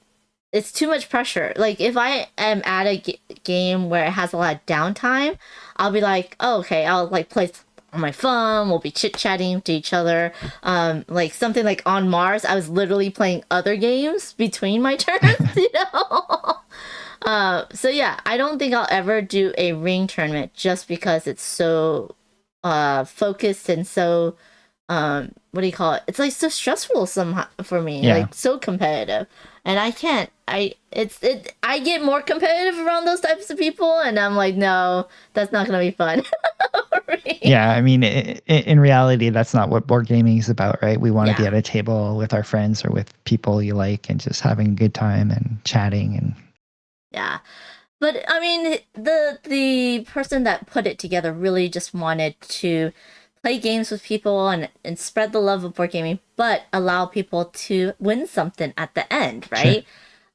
P: it's too much pressure. Like if I am at a game where it has a lot of downtime, I'll be like, oh, okay, I'll like play on my phone, we'll be chit-chatting to each other. Like something like On Mars, I was literally playing other games between my turns, you know? So yeah, I don't think I'll ever do a ring tournament just because it's so focused and so what do you call it? It's like so stressful somehow for me, like so competitive. And I can't, I get more competitive around those types of people, and I'm like, no, that's not gonna be fun.
Q: Yeah, I mean, in reality, that's not what board gaming is about, right? We want to be at a table with our friends or with people you like, and just having a good time and chatting and.
P: Yeah, but I mean, the person that put it together really just wanted to play games with people and spread the love of board gaming, but allow people to win something at the end, right?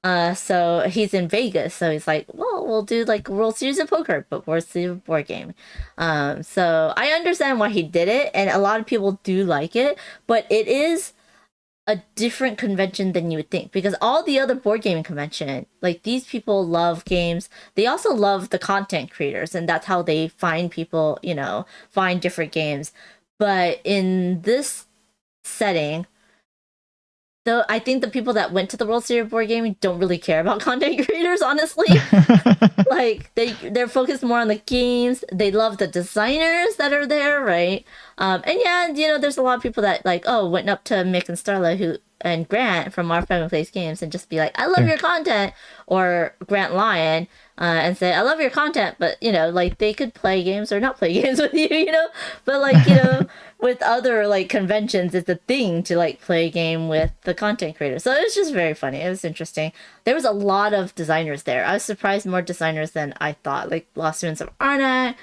P: Sure. So he's in Vegas, so he's like, well, we'll do like World Series of Poker, but World Series of Board Game. So I understand why he did it, and a lot of people do like it, but it is a different convention than you would think, because all the other board gaming convention, like these people love games. They also love the content creators, and that's how they find people, you know, find different games. But in this setting, though, I think the people that went to the World Series of Board Gaming don't really care about content creators, honestly. Like they're focused more on the games. They love the designers that are there, right? And yeah, you know, there's a lot of people that like, went up to Mick and Starla and Grant from Our Family Plays Games and just be like, I love your content, or Grant Lyon, and say, I love your content, but you know, like they could play games or not play games with you, you know. But like, you know, with other like conventions, it's a thing to like play a game with the content creator. So it was just very funny. It was interesting. There was a lot of designers there. I was surprised more designers than I thought. Like Lost Students of Arnak,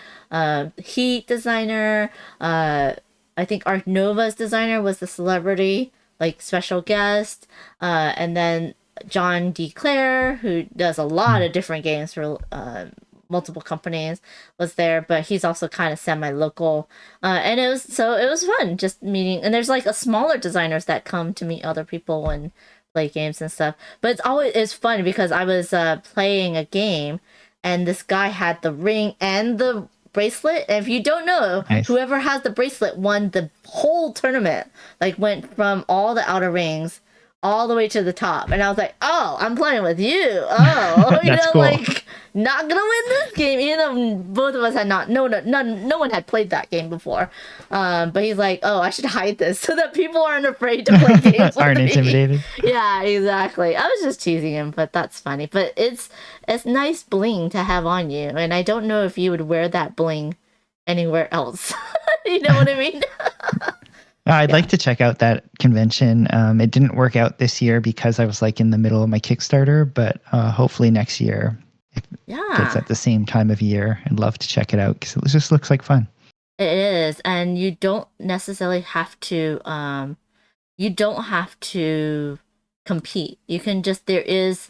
P: Heat designer, I think Art Nova's designer was the celebrity, like special guest, and then John D. Clare, who does a lot of different games for multiple companies, was there, but he's also kind of semi-local, and it was fun just meeting. And there's like a smaller designers that come to meet other people and play games and stuff. But it's fun because I was playing a game, and this guy had the ring and the bracelet, and if you don't know, nice. Whoever has the bracelet won the whole tournament. Like went from all the outer rings all the way to the top, and I was like, oh, I'm playing with you. Oh, you know, cool. Like not gonna win this game, even though both of us had no one had played that game before. But he's like, oh, I should hide this so that people aren't afraid to play games. Aren't intimidated. Yeah, exactly. I was just teasing him, but that's funny. But it's nice bling to have on you, and I don't know if you would wear that bling anywhere else. You know what I mean?
Q: I'd like to check out that convention. It didn't work out this year because I was like in the middle of my Kickstarter, but hopefully next year, if it's at the same time of year, I'd love to check it out because it just looks like fun.
P: It is, and you don't necessarily have to. You don't have to compete. You can just there is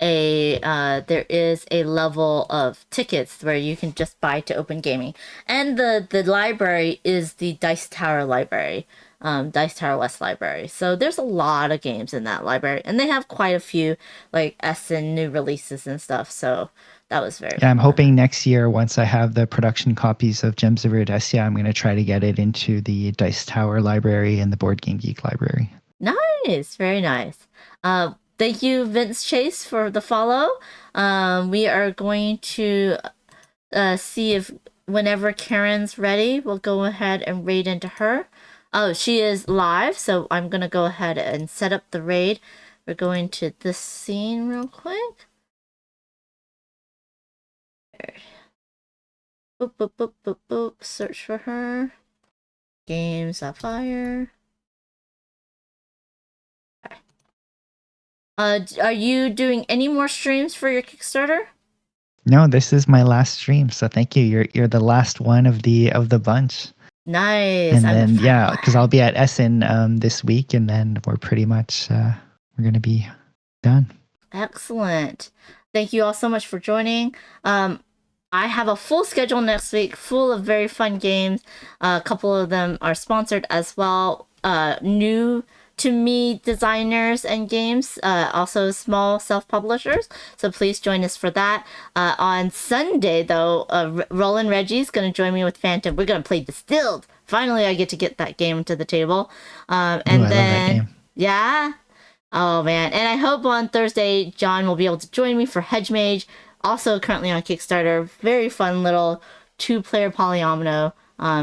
P: a level of tickets where you can just buy to open gaming, and the library is the Dice Tower library, Dice Tower West library. So there's a lot of games in that library, and they have quite a few like Essen new releases and stuff. So that was very fun.
Q: I'm hoping next year, once I have the production copies of Gems of Iridescia, I'm going to try to get it into the Dice Tower library and the Board Game Geek library.
P: Nice, very nice. Thank you, Vince Chase, for the follow. We are going to see if whenever Karen's ready, we'll go ahead and raid into her. Oh, she is live, so I'm going to go ahead and set up the raid. We're going to this scene real quick. Boop, boop, boop, boop, boop. Search for her. Games on fire. Are you doing any more streams for your Kickstarter?
Q: No, this is my last stream, so thank you. You're the last one of the bunch.
P: Nice.
Q: And then because I'll be at Essen this week, and then we're pretty much we're gonna be done.
P: Excellent. Thank you all so much for joining. I have a full schedule next week, full of very fun games. A couple of them are sponsored as well. New to me designers and games, also small self-publishers, so please join us for that. On Sunday though, Roland Reggie's gonna join me with Phantom. We're gonna play Distilled. Finally I get to get that game to the table. And then I love that game. Yeah, oh man. And I hope on Thursday John will be able to join me for Hedge Mage, also currently on Kickstarter. Very fun little 2-player polyomino.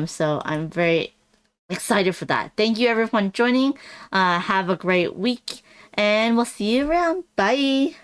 P: So I'm very excited for that. Thank you everyone joining. Have a great week, and we'll see you around. Bye.